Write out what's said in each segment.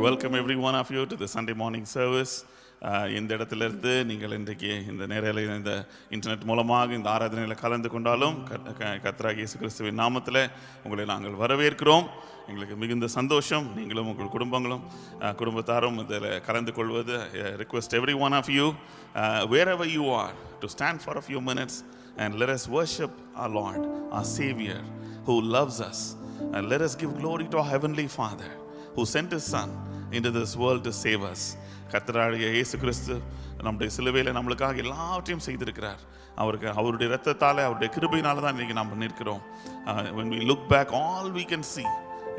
welcome every one of you to the Sunday morning service. இந்த இடத்திலிருந்து நீங்கள் இன்றைக்கு இந்த நேரில் இந்த இன்டர்நெட் மூலமாக இந்த ஆராதனையில் கலந்து கொண்டாலும் கர்த்தராகிய இயேசு கிறிஸ்துவின் நாமத்தில் உங்களை நாங்கள் வரவேற்கிறோம். எங்களுக்கு மிகுந்த சந்தோஷம். நீங்களும் உங்கள் குடும்பத்தாரும் இதில் கலந்து கொள்வது. Request every one of you, wherever you are, to stand for a few minutes and let us worship our Lord, our Savior, who loves us, and let us give glory to our Heavenly Father, who sent His Son into this world to save us. கர்த்தராகிய இயேசு கிறிஸ்து நம்முடைய சிலுவையில் நம்மளுக்காக எல்லாவற்றையும் செய்திருக்கிறார். அவருடைய இரத்தத்தால் அவருடைய கிருபையினால தான் இன்றைக்கி நாம் நிற்கிறோம். When we look back, all we can see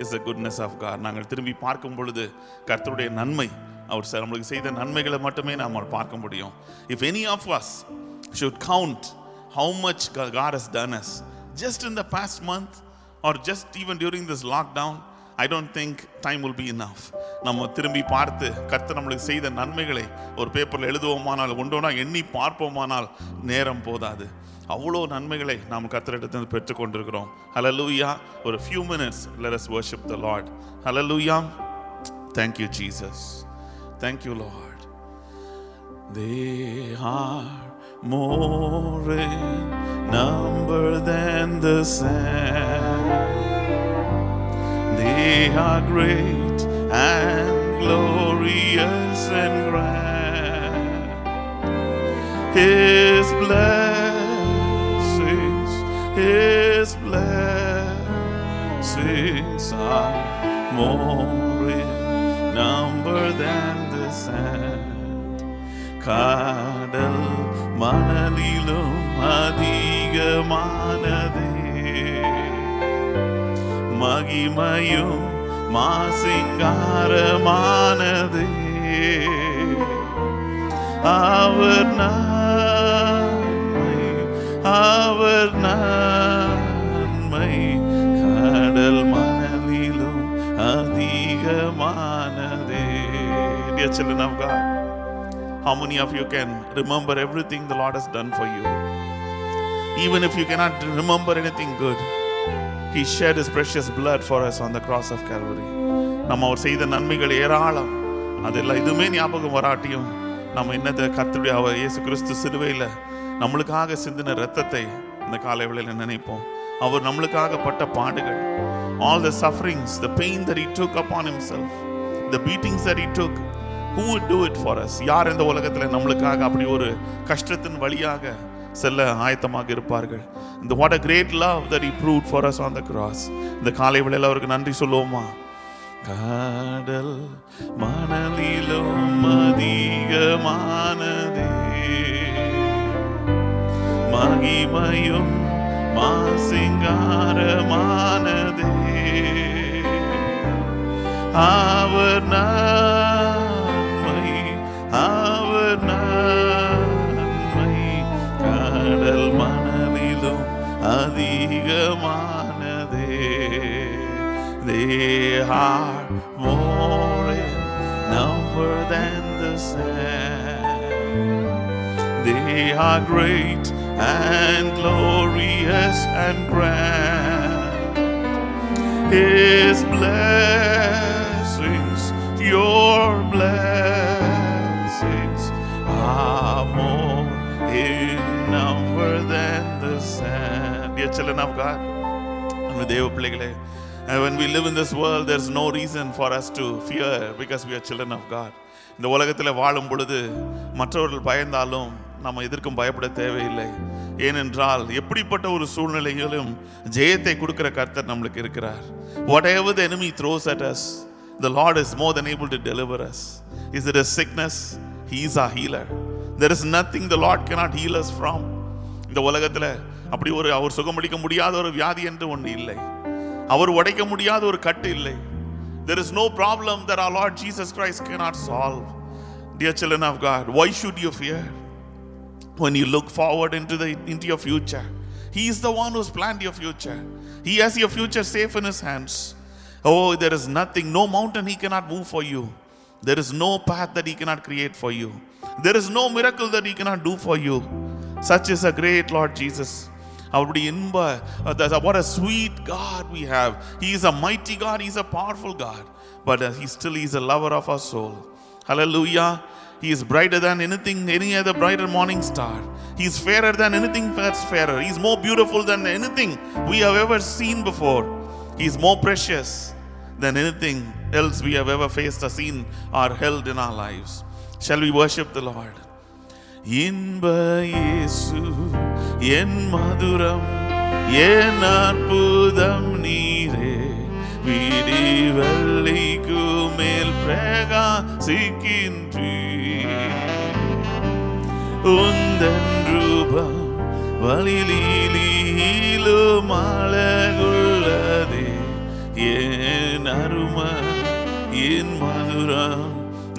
is the goodness of God. நாங்கள் திரும்பி பார்க்கும் பொழுது கர்த்தருடைய நன்மை, அவர் நம்மளுக்கு செய்த நன்மைகளை மட்டுமே நாம் பார்க்க முடியும். If any of us should count how much God has done us just in the past month or just even during this lockdown, I don't think time will be enough. நம்ம திரும்பி பார்த்து கர்த்தர் நம்மளுக்கு செய்த நன்மைகளை ஒரு பேப்பரில் எழுதுவோமானால், ஒன்றோனா எண்ணி பார்ப்போமானால் நேரம் போதாது. அவ்வளோ நன்மைகளை நாம் கர்த்தரிடத்தில் பெற்றுக்கொண்டிருக்கிறோம். Hallelujah. For a few minutes, let us worship the Lord. Hallelujah. Thank you, Jesus. Thank you, Lord. They are more in number than the sand. They are great and glorious and grand. His blessings are more in number than the sand. கடல் மணலிலும் அதிகமானதே மகிமையும் மாசிங்காரமானதே அவர் நன்மை கடல் மணலிலும் அதிகமானதே. Dear children of God, how many of you can remember everything the Lord has done for you? Even if you cannot remember anything good, He shed His precious blood for us on the cross of Calvary. நம்ம அவர் செய்த நன்மைகள் ஏராளம். அதெல்லாம் எதுவுமே ஞாபகம் வராட்டியும் நம்ம என்னத்தை கர்த்தருடைய அவர் இயேசு கிறிஸ்து சிலுவையில் நம்மளுக்காக சிந்தின இரத்தத்தை இந்த காலை வேளையில் நினைப்போம். அவர் நம்மளுக்காக பட்ட பாடுகள், all the sufferings, the pain that He took upon Himself, the beatings that He took. Who would do it for us? யார் இந்த உலகத்தில் நம்மளுக்காக அப்படி ஒரு கஷ்டத்தின் வழியாக செல்ல ஆயத்தமாக இருப்பார்கள்? What a great love that He proved for us on the cross. இந்த காலை வேளையில் அவருக்கு நன்றி சொல்லுவோமா? கடல் மணலிலும் அதிகமானதே மகிமையும் மாசிங்காரமானதே அவர் நன்மை கடல் மணலிலும் அதிகமானதே. They are more in number than the sand. They are great and glorious and grand. His blessings, your blessings are more in number than the sand. Dear children of God, தேவ பிள்ளைகளே, when we live in this world, there's no reason for us to fear because we are children of God. இந்த உலகத்தில் வாழும் பொழுது மற்றவர்கள் பயந்தாலும் நம்ம எதற்கும் பயப்பட தேவையில்லை. ஏனென்றால் எப்படிப்பட்ட ஒரு சூழ்நிலையிலும் ஜெயத்தை கொடுக்கிற கர்த்தர் நம்மளுக்கு இருக்கிறார். Whatever the enemy throws at us, the Lord is more than able to deliver us. Is it a sickness? He is our healer. There is nothing the Lord cannot heal us from. இந்த உலகத்தில் அப்படி அவர் சுகமளிக்க முடியாத ஒரு வியாதி என்று ஒன்று இல்லை. அவர் உடைக்க முடியாத ஒரு கட்டு இல்லை. There is no problem that our Lord Jesus Christ cannot solve. Dear children of God, why should you fear? When you look forward into your future, He is the one who's planned your future. He has your future safe in His hands. Oh, there is nothing, no mountain He cannot move for you. There is no path that He cannot create for you. There is no miracle that He cannot do for you. Such is a great Lord Jesus. அவருடைய இன்ப, what a sweet God we have. He is a mighty God, he is a powerful God, but he still is a lover of our soul. Hallelujah. He is brighter than anything, any other brighter morning star. He is fairer than anything that's fairer. He is more beautiful than anything we have ever seen before. He is more precious than anything else we have ever faced or seen or held in our lives. Shall we worship the Lord? இன்ப இயேசு என் மதுரம் என் அற்புதம் நீரே, விடி வெள்ளிக்கு மேல் பிரகாசிக்கின்றீர். உந்தன் ரூபம் வழியிலும் அழகுள்ளதே, என் அருமை என் மதுரம்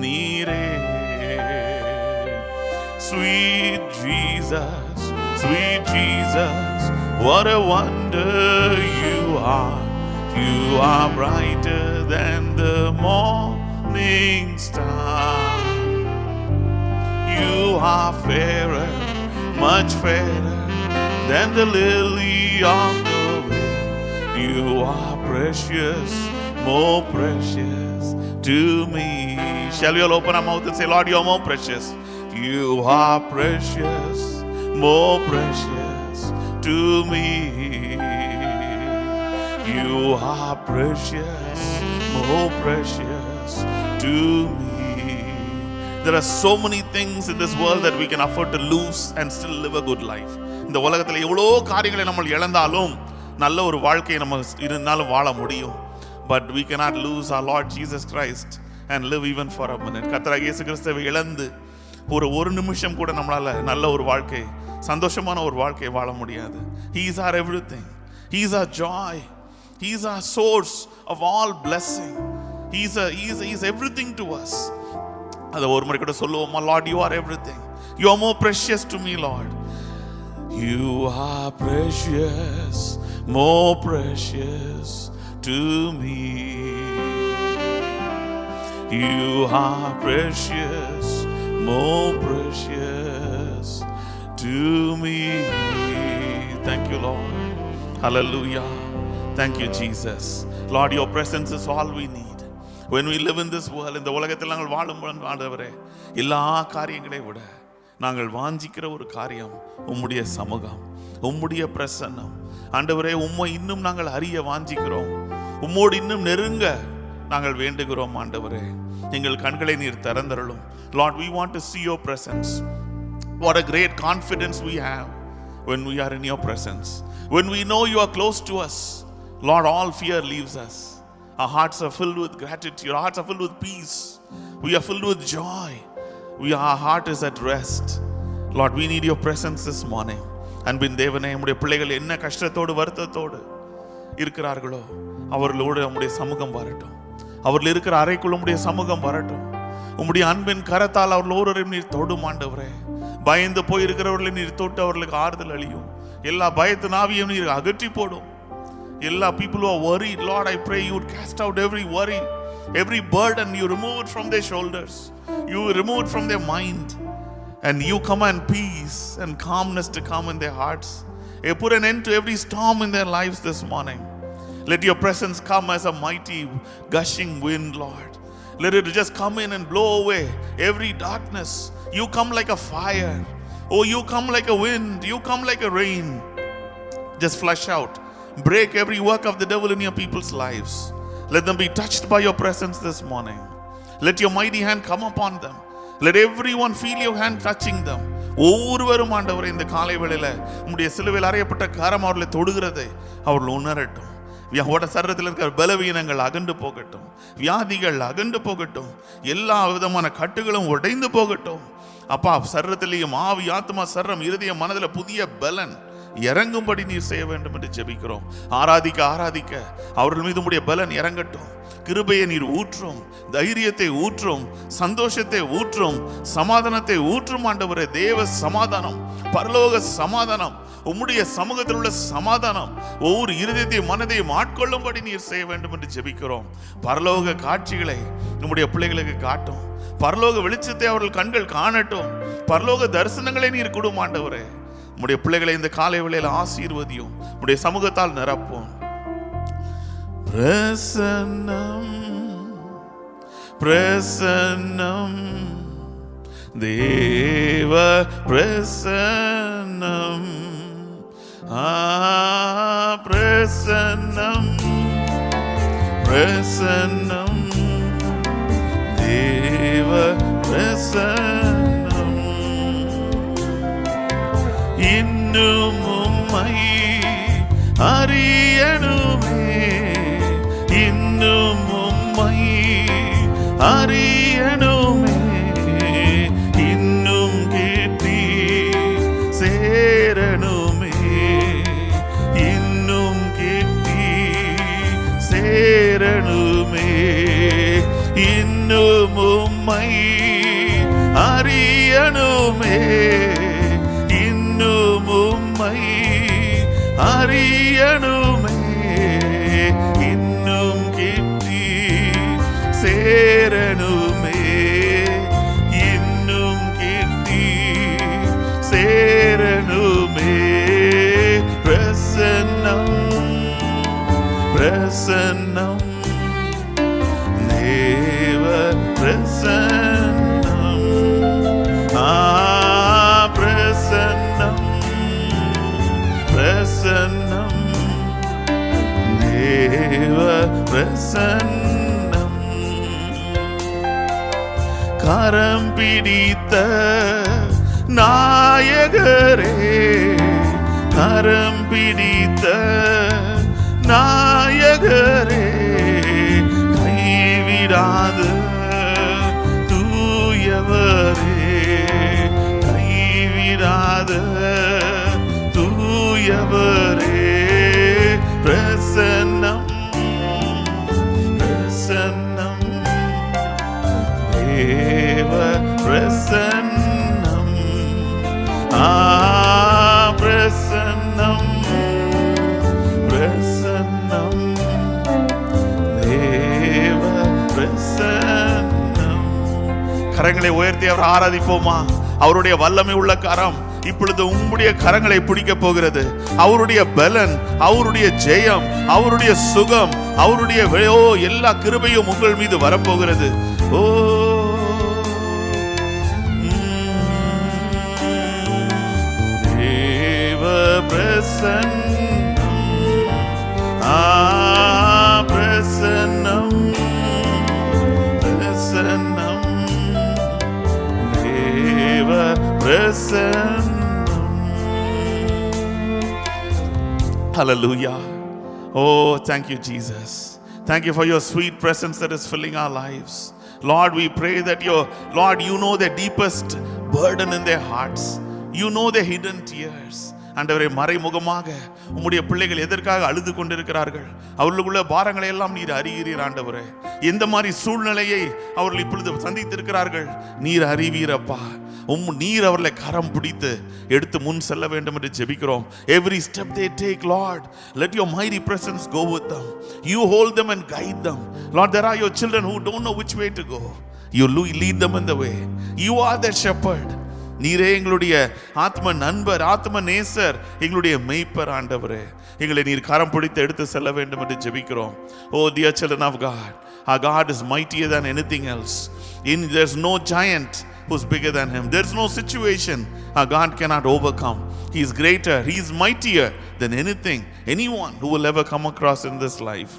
நீரே. Sweet Jesus, what a wonder you are. You are brighter than the morning star. You are fairer, much fairer than the lily of the vale. You are precious, more precious to me. Shall we all open our mouth and say, Lord, you are more precious. You are precious, more precious to me. You are precious, more precious to me. There are so many things in this world that we can afford to lose and still live a good life. இந்த உலகத்தில் எவ்வளோ காரியங்களை நம்ம இழந்தாலும் நல்ல ஒரு வாழ்க்கையை நம்ம இருந்தாலும் வாழ முடியும். But we cannot lose our Lord Jesus Christ and live even for a minute. கர்த்தராகிய இயேசு கிறிஸ்துவை இழந்து ஒரு நிமிஷம் கூட நம்மளால நல்ல ஒரு வாழ்க்கை, சந்தோஷமான ஒரு வாழ்க்கையை வாழ முடியாது. He is our everything. He is our joy. He is our source of all blessing. He is everything to us. அத ஒரு முறை கூட சொல்லுவோமா, Lord, you are everything. You are more precious to me, Lord. You are precious, more precious to me. You are precious, more precious to me. Thank you, Lord. Hallelujah. Thank you, Jesus. Lord, your presence is all we need. When we live in this world, இந்த உலகத்தில் நாங்கள் வாழும் ஆண்டவரே, எல்லா காரியங்களை விட நாங்கள் வாஞ்சிக்கிற ஒரு காரியம் உம்முடைய சமூகம், உம்முடைய பிரசன்னம். ஆண்டவரே, உம்மை இன்னும் நாங்கள் அறிய வாஞ்சிக்கிறோம், உம்மோடு இன்னும் நெருங்க நாங்கள் வேண்டுகிறோம். ஆண்டவரே, எங்கள் கண்களை நீர் திறந்தருளும். Lord, we want to see your presence. What a great confidence we have when we are in your presence. When we know you are close to us, Lord, all fear leaves us. Our hearts are filled with gratitude. Our hearts are filled with peace. We are filled with joy. Our heart is at rest. Lord, we need your presence this morning. அன்பின் தேவனே, நம்முடைய பிள்ளைகள் என்ன கஷ்டத்தோடு வருத்தத்தோடு இருக்கிறார்களோ அவர்களோடு நம்முடைய சமூகம் வரட்டும். அவர்கள் இருக்கிற அறைக்குள் நம்முடைய சமூகம் வரட்டும். உம்முடைய அன்பின் கரத்தால் அவர்கள் ஒருவரையும் நீர் தொடும் ஆண்டவரே. பயந்து போயிருக்கிறவர்களை நீர் தொட்டு அவர்களுக்கு ஆறுதல் அளியும். எல்லா பயத்தின் ஆவியையும் நீர் அகற்றி போடும். எல்லா people who are worried, Lord, I pray you would cast out every worry, every burden. You remove it from their shoulders, you remove it from their mind, and you command peace and calmness to come in their hearts. You put an end to every storm in their lives this morning. Let your presence come as a mighty gushing wind, Lord. Let it just come in and blow away every darkness. You come like a fire. Oh, you come like a wind. You come like a rain. Just flush out, break every work of the devil in your people's lives. Let them be touched by your presence this morning. Let your mighty hand come upon them. Let everyone feel your hand touching them. ஒவ்வொருவரும் ஆண்டவரே, இந்த காலை வேளையில உம்முடைய சிலுவையில் அறையப்பட்ட கரம் அவர்களை தொடுகிறதை அவர்கள் உணரட்டும். சரீரத்தில் இருக்கிற பலவீனங்கள் அகன்று போகட்டும், வியாதிகள் அகன்று போகட்டும், எல்லா விதமான கட்டுகளும் உடைந்து போகட்டும். அப்பா, சரீரத்திலேயும் ஆவி, ஆத்மா, சரீரம், இருதயம், மனதில் புதிய பலன் இறங்கும்படி நீர் செய்ய வேண்டும் என்று ஜெபிக்கிறோம். ஆராதிக்க ஆராதிக்க அவர்கள் மீது உம்முடைய பலன் இறங்கட்டும். கிருபையை நீர் ஊற்றும், தைரியத்தை ஊற்றும், சந்தோஷத்தை ஊற்றும், சமாதானத்தை ஊற்றும் ஆண்டவரே. தேவ சமாதானம், பரலோக சமாதானம், உம்முடைய சமூகத்தில் உள்ள சமாதானம் ஒவ்வொரு இருதயத்தையும் மனதையும் ஆட்கொள்ளும்படி நீர் செய்ய வேண்டும் என்று ஜெபிக்கிறோம். பரலோக காட்சிகளை நம்முடைய பிள்ளைகளுக்கு காட்டும். பரலோக வெளிச்சத்தை அவர்கள் கண்கள் காணட்டும். பரலோக தரிசனங்களை நீர் கொடும் ஆண்டவரே. உம்முடைய பிள்ளைகளை இந்த காலை வேளையில் ஆசீர்வதியும், உம்முடைய சமூகத்தால் நிரப்பும். பிரசன்னம் பிரசன்னம் தேவ பிரசன்னம், பிரசன்னம் பிரசன்னம் தேவ பிரசன்னம். இன்னும் உம்மை அறியணுமே, இன்னும் உம்மை அறியணுமே, இன்னும் கிட்டி சேரணுமே, இன்னும் கிட்டி சேரணுமே, இன்னும் உம்மை அறியணுமே, இன்னும் உம்மை அறியணுமே, இன்னும் கிட்டி சேரணுமே, இன்னும் கிட்டி சேரணுமே. பிரசன்னம் பிரசன்னம் தேவ பிரசன்னம், பிரசன்னம் பிரசன்னம் தேவ பிரசன்னம். கரம் பிடித்த நாயகரே, கரம் பிடித்த நாயகரே, கைவிடாத தூயவரே, கைவிடாத தூயவரே. பிரசன்னம் பிரசன்னம் தேவ பிரசன்னம், பிரசன்னம் பிரசன்னம் தேவ பிரசன்னம். கரங்களை உயர்த்தி அவர் ஆராதிப்போமா? அவருடைய வல்லமை உள்ள கரம் இப்பொழுது உம்முடைய கரங்களை பிடிக்க போகிறது. அவருடைய பலன், அவருடைய ஜெயம், அவருடைய சுகம், அவருடைய எல்லா கிருபையும் உங்கள் மீது வரப்போகிறது. ஓ தேவ பிரசன்னம், பிரசன்னம் பிரசன்னம் தேவ பிரசன்னம். Hallelujah. Oh, thank you, Jesus. Thank you for your sweet presence that is filling our lives. Lord, we pray that Lord, you know the deepest burden in their hearts. You know the hidden tears. ஆண்டவரே, மறைமுகமாக உம்முடைய பிள்ளைகள் எதற்காக அழுது கொண்டிருக்கிறார்கள், அவர்களுக்குள்ள பாரங்களை எல்லாம் நீர் அறிகிறீர். ஆண்டவரே, எந்த மாதிரி சூழ்நிலையை அவர்கள் இப்பொழுது சந்தித்திருக்கிறார்கள் நீர் அறிவீரப்பா. நீர் அவர்களை கரம் பிடித்து எடுத்து முன் செல்ல வேண்டும் என்று ஜெபிக்கிறோம். Every step they take, Lord, let your mighty presence go with them. You hold them and guide them. Lord, there are your children who don't know which way to go. You lead them in the way. You are their shepherd. நீரே எங்களுடைய ஆத்ம நண்பர், ஆத்ம நேசர், எங்களுடைய மெய்ப்பர். ஆண்டவரே, எங்களை நீர் கரம் பிடித்து எடுத்து செல்ல வேண்டும் என்று ஜெபிக்கிறோம். Oh dear children of God, our God is mightier than anything else. There's no giant who's bigger than him. There's no situation our God cannot overcome. He is greater, he is mightier than anyone who will ever come across in this life.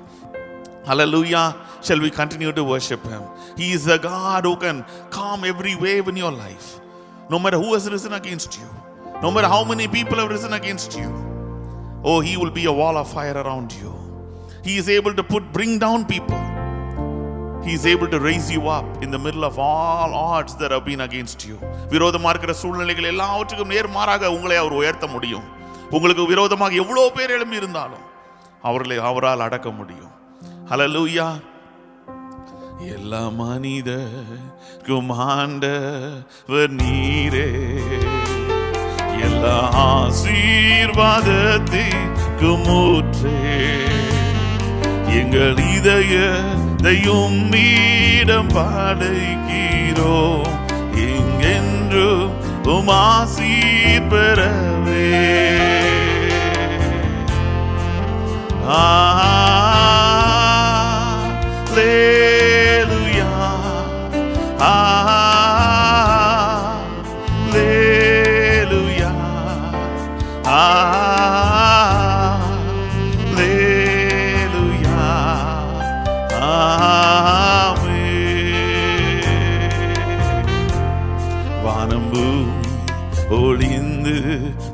Hallelujah. Shall we continue to worship him? He is a God who can calm every wave in your life. No matter who has risen against you, no matter how many people have risen against you, oh, he will be a wall of fire around you. He is able to bring down people. He is able to raise you up in the middle of all odds that have been against you. விரோதமா இருக்கிற சூழ்நிலைகள் எல்லாவற்றுக்கும் நேர்மாறாக உங்களை அவர் உயர்த்த முடியும். உங்களுக்கு விரோதமாக எவ்வளவு பேர் எழும்பி இருந்தாலும் அவர்களை அவரால் அடக்க முடியும். ஹல்லேலூயா. எல்லா மனிதர்க்கும் ஆண்டவர் நீரே, எல்லா ஆசீர்வாதத்திற்கும் ஊற்றே, எங்கள் இதயத்தையும் மீடம் படைக்கிறோம், எங்கென்றும் உம் ஆசீர் பெறவே. ஒளிந்து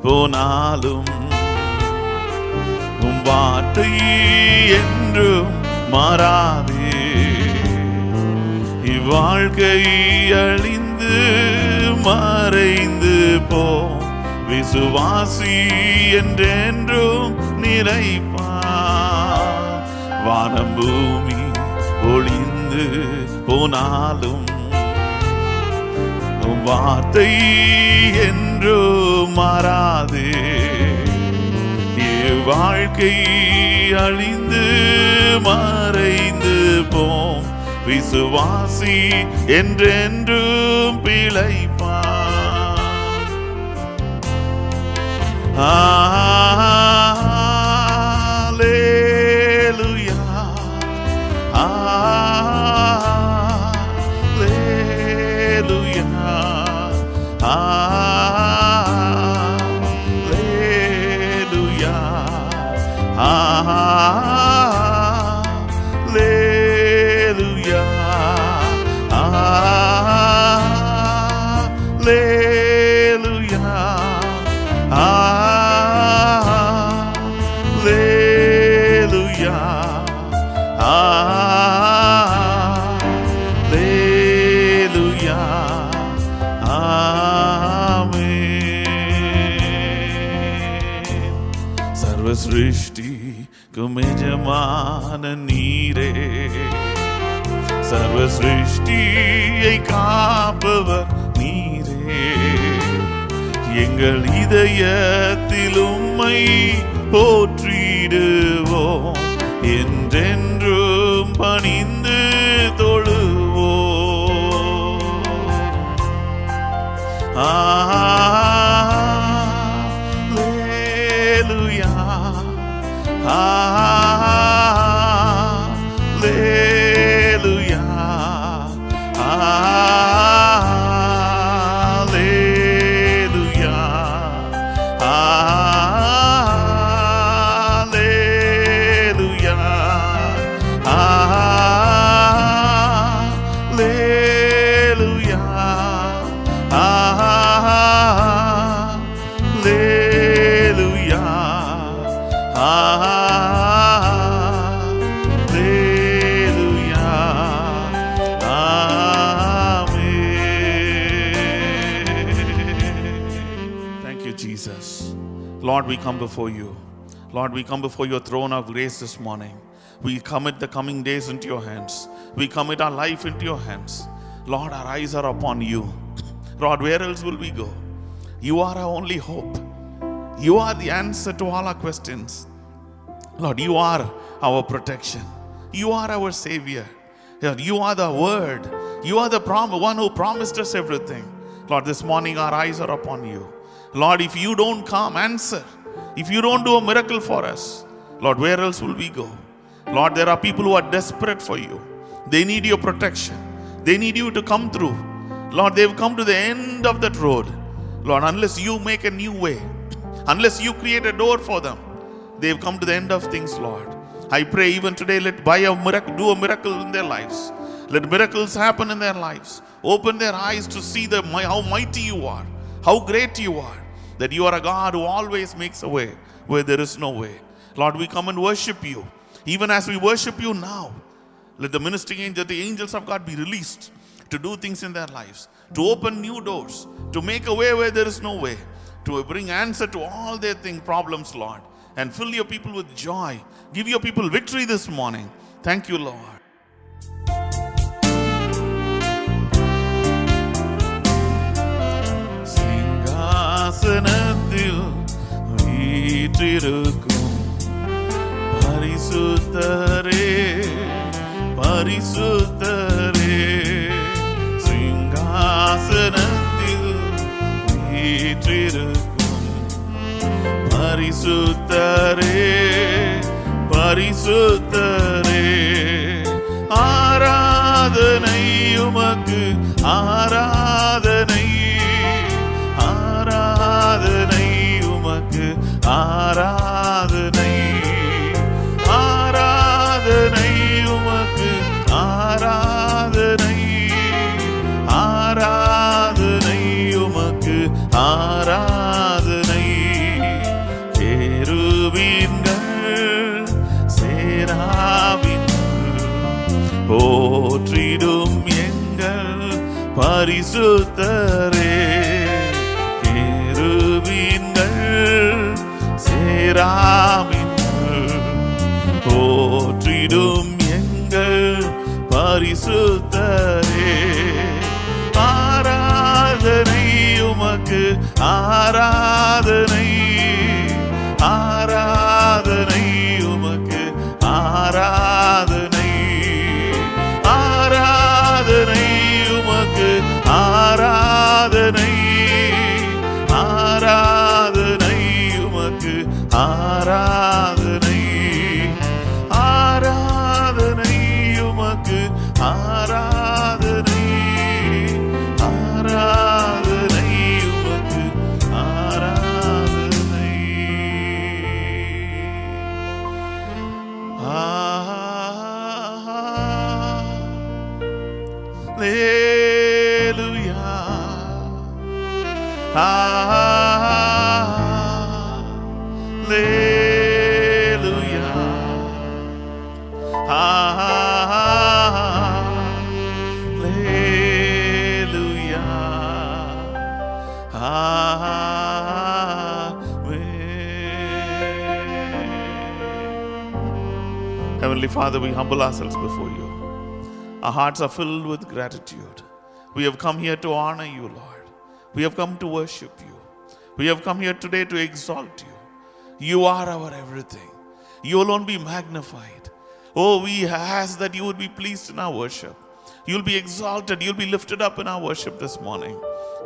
போனாலும் உம் வார்த்தை என்றும் மாறாதே. இவ்வாழ்க்கை அழிந்து மறைந்து போ, விசுவாசி என்றென்றும் நிலைப்பார். வானம் பூமி ஒளிந்து போனாலும் வார்த்தை என்று மாறாதே. வாழ்க்கை அழிந்து மறைந்து போம், விசுவாசி என்றென்றும் பிழைப்பான். அல்லேலூயா, சிருஷ்டிக்கும் எஜமான நீரே, சர்வ சிருஷ்டியை காப்பவர் நீரே. எங்கள் இதயத்தில் உம்மை போற்றிடுவோம், என்றென்றும் பணிந்து தொழுவோம். அல்லேலூயா, அல்லேலூயா, அல்லேலூயா, அல்லேலூயா, அல்லேலூயா, அல்லேலூயா, Jesus. Lord, we come before you. Lord, we come before your throne of grace this morning. We commit the coming days into your hands. We commit our life into your hands. Lord, our eyes are upon you. Lord, where else will we go? You are our only hope. You are the answer to all our questions. Lord, you are our protection. You are our Savior. Lord, you are the Word. You are the one who promised us everything. Lord, this morning our eyes are upon you. Lord, if you don't come, answer. If you don't do a miracle for us, Lord, where else will we go? Lord, there are people who are desperate for you. They need your protection. They need you to come through. Lord, they've come to the end of that road. Lord, unless you make a new way, unless you create a door for them, they've come to the end of things, Lord. I pray even today, let do a miracle in their lives. Let miracles happen in their lives. Open their eyes to see how mighty you are, how great you are, that you are a God who always makes a way where there is no way. Lord, we come and worship you. Even as we worship you now, let the ministering angels, the angels of God be released to do things in their lives, to open new doors, to make a way where there is no way, to bring answer to all their problems, Lord, and fill your people with joy. Give your people victory this morning. Thank you, Lord. சிங்காசனத்தில் வீற்றிருக்கும் பரிசுத்தரே, பரிசுத்தரே, சிங்காசனத்தில் வீற்றிருக்கும் பரிசுத்தரே பரிசுத்தரே ஆராதனை உமக்கு ஆராதனை ஆராதனை உமக்கு ஆராதனை ஆராதனை உமக்கு ஆராதனை ஆராதனை உமக்கு ஆராதனை கேருபீன்கள் சேராபீன்கள் போற்றிடும் எங்கள் பரிசுத்தரே கேருபீன்கள் சேராபீன்கள் போற்றிடும் எங்கள் பரிசுத்தரே ஆராதனை உமக்கு ஆராதனை ஆராதனை உமக்கு ஆராதனை ஆராதனை உமக்கு ஆராதனை ஆராதனை உமக்கு ஆராதனை ஆராதனை உமக்கு ஆராதனை ஆராதனை உமக்கு ஆராதனை ஹல்லேலூயா ஹல்லேலூயா Heavenly Father, we humble ourselves before you. Our hearts are filled with gratitude. We have come here to honor you, Lord. We have come to worship you. We have come here today to exalt you. You are our everything. You alone be magnified. Oh, we ask that you would be pleased in our worship. You'll be exalted. You'll be lifted up in our worship this morning.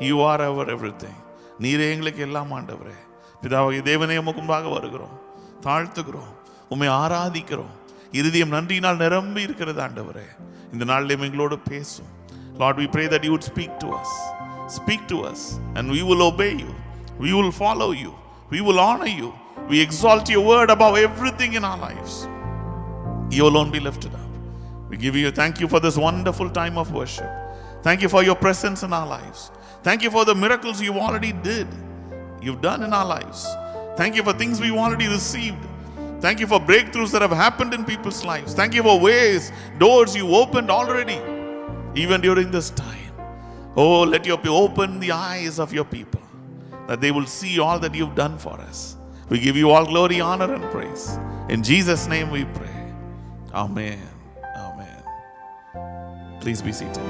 You are our everything. நீரே எங்களுக்கு எல்லாம் ஆண்டவரே. பிதாவாகிய தேவனே உமக்கு முன்பாக வருகிறோம், தாழ்த்துகிறோம், உம்மை ஆராதிக்கிறோம். இருதயம் நன்றியினால் நிரம்பி இருக்கிறது ஆண்டவரே. இந்த நாளிலே எங்களோடு பேசும். Lord, we pray that you would speak to us. Speak to us and we will obey you. We will follow you. We will honor you. We exalt your word above everything in our lives. You alone be lifted up. We give you thank you for this wonderful time of worship. Thank you for your presence in our lives. Thank you for the miracles you've already you've done in our lives. Thank you for things we've already received. Thank you for breakthroughs that have happened in people's lives. Thank you for ways, doors you opened already, even during this time. Oh, let your open the eyes of your people, that they will see all that you've done for us. We give you all glory, honor, and praise. In Jesus' name we pray. Amen. Amen. Please be seated.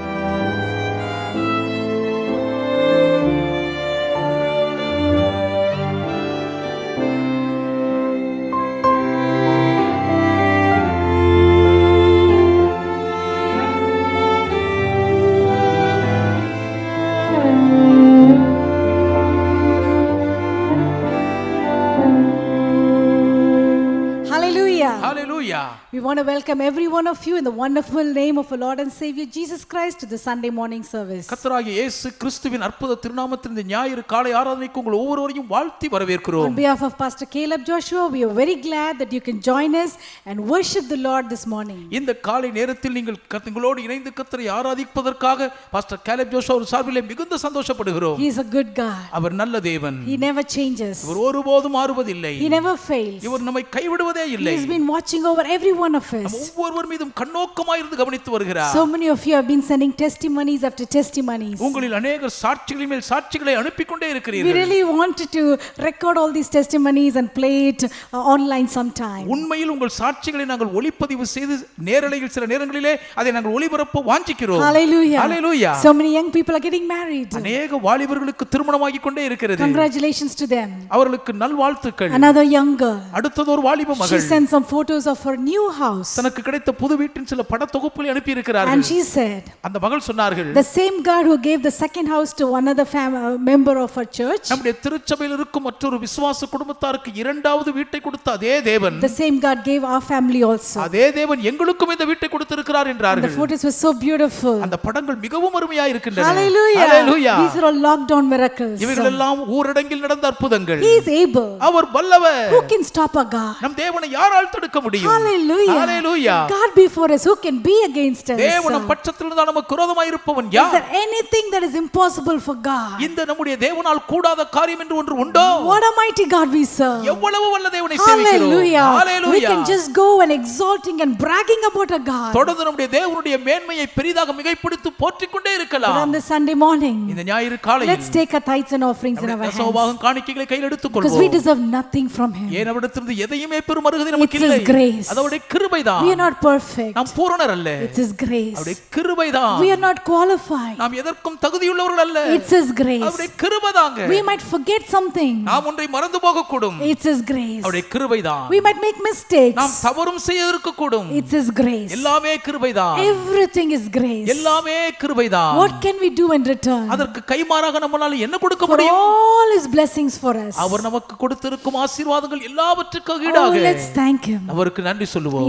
We want to welcome every one of you in the wonderful name of our Lord and Savior Jesus Christ to the Sunday morning service. கர்த்தராகிய இயேசு கிறிஸ்துவின் அற்புத திருநாமத்தில் இந்த ஞாயிறு காலை ஆராதனைக்கு உங்கள் ஒவ்வொருவரையும் வாழ்த்தி வரவேற்கிறோம். On behalf of Pastor Caleb Joshua, we are very glad that you can join us and worship the Lord this morning. இந்த காலை நேரத்தில் நீங்கள் கர்த்தரோடு இணைந்து கர்த்தரை ஆராதிப்பதற்காக பாஸ்டர் கேலப் ஜோஷுவா ஒரு சார்பிலே மிகுந்த சந்தோஷப்படுகிறோம். He is a good God. அவர் நல்ல தேவன். He never changes. அவர் ஒருபோதும் மாறுவதில்லை. He never fails. இவர் நம்மை கைவிடுவதே இல்லை. He has been watching over every one of us. ஒவ்வொருவர் மீதும் கண்ணோக்கமாய் இருந்து கவனித்து வருகிறார். So many of you have been sending testimonies after testimonies. உங்களில் अनेகர் சாட்சிகளின் மேல் சாட்சிகளை அனுப்பிக்கொண்டே இருக்கிறீர்கள். We really wanted to record all these testimonies and play it online sometime. உண்மையில் உங்கள் சாட்சிகளை நாங்கள் ஒளிப்பதிவு செய்து நேரலையில் சில நேரங்களிலே அதை நாங்கள் ஒளிபரப்ப வாஞ்சிக்கிறோம். Hallelujah. Hallelujah. So many young people are getting married. அநேக வாலிபர்களுக்கு திருமணமாகி கொண்டே இருக்கிறது. Congratulations to them. அவர்களுக்கு நல்வாழ்த்துக்கள். Another young girl. அடுத்தது ஒரு வாலிப மகள். She sent some photos of her new house. தனக்கு கிடைத்த புது வீட்டின் சில பட தொகுப்புகளை அனுப்பி இருக்கிறார்கள். And she said, அந்த மகள் சொன்னார்கள், the same God who gave the second house to another member of our church, நம்முடைய திருச்சபையில் இருக்கும் மற்றொரு விசுவாச குடும்பத்தாருக்கு இரண்டாவது வீட்டை கொடுத்த அதே தேவன், the same God gave our family also. அதே தேவன் எங்களுக்கும் இந்த வீட்டை கொடுத்திருக்கிறார் And the என்றார்கள். photos were so beautiful. அந்த படங்கள் மிகவும் அருமையா இருக்கின்றன. Hallelujah. Hallelujah. These are all lockdown miracles. இவைகள் எல்லாம் ஊரடங்கில் நடந்த அற்புதங்கள். He is able. அவர் வல்லவர். Who can stop our God? நம் தேவனை யாரால் தடுக்க முடியும்? Hallelujah. Hallelujah. God before us, who can be against us? தேவன் நம் பட்சத்தில் இருந்தால் நமக்கு விரோதமாய் இருப்பவன் Is யார்? there anything that is impossible for God? இந்த நம்முடைய தேவனால் கூடாத காரியம் என்று ஒன்று உண்டோ? What a mighty God we serve. எவ்வளவு வல்ல தேவனை சேவிக்கிறோம். Hallelujah. We Hallelujah. can just go and exalting and bragging about our God. தொடர்ந்து நம்முடைய தேவனுடைய மேன்மையை பெரிதாக மிகைப்படுத்தி போற்றிக் கொண்டே But இருக்கலாம். on this Sunday morning, இந்த ஞாயிறு காலையில் let's take our tithes and offerings in our hands. தசமபாகம் காணிக்கைகளை கையில் எடுத்துக் Because we கொள்வோம். deserve nothing from Him. ஏன் அவரிடத்திலிருந்து எதையுமே பெறும் அருகதை நமக்கு It's His இல்லை. grace. அதோட கிருபைதான். We are not perfect. நாம் பூரணர் அல்ல. It's His grace. அவருடைய கிருபைதான். We are not qualified. நாம் எதற்கும் தகுதியுள்ளவர்கள் அல்ல. It's His grace. அவருடைய கிருபைதாங்க. We might forget something. நாம் ஒன்றை மறந்து போகக்கூடும். It's His grace. அவருடைய கிருபைதான். We might make mistakes. நாம் தவறும் செய்ய இருக்கக்கூடும். It's His grace. எல்லாமே கிருபைதான். Everything is grace. எல்லாமே கிருபைதான். What can we do in return அதற்கு கைமாறாக நம்மால என்ன கொடுக்க for முடியும்? all His blessings for us? அவர் நமக்கு கொடுத்திருக்கும் ஆசீர்வாதங்கள் எல்லாவற்றுக்கும் Oh, ஈடாக let's thank Him அவருக்கு நன்றி சொல்லுவோம்.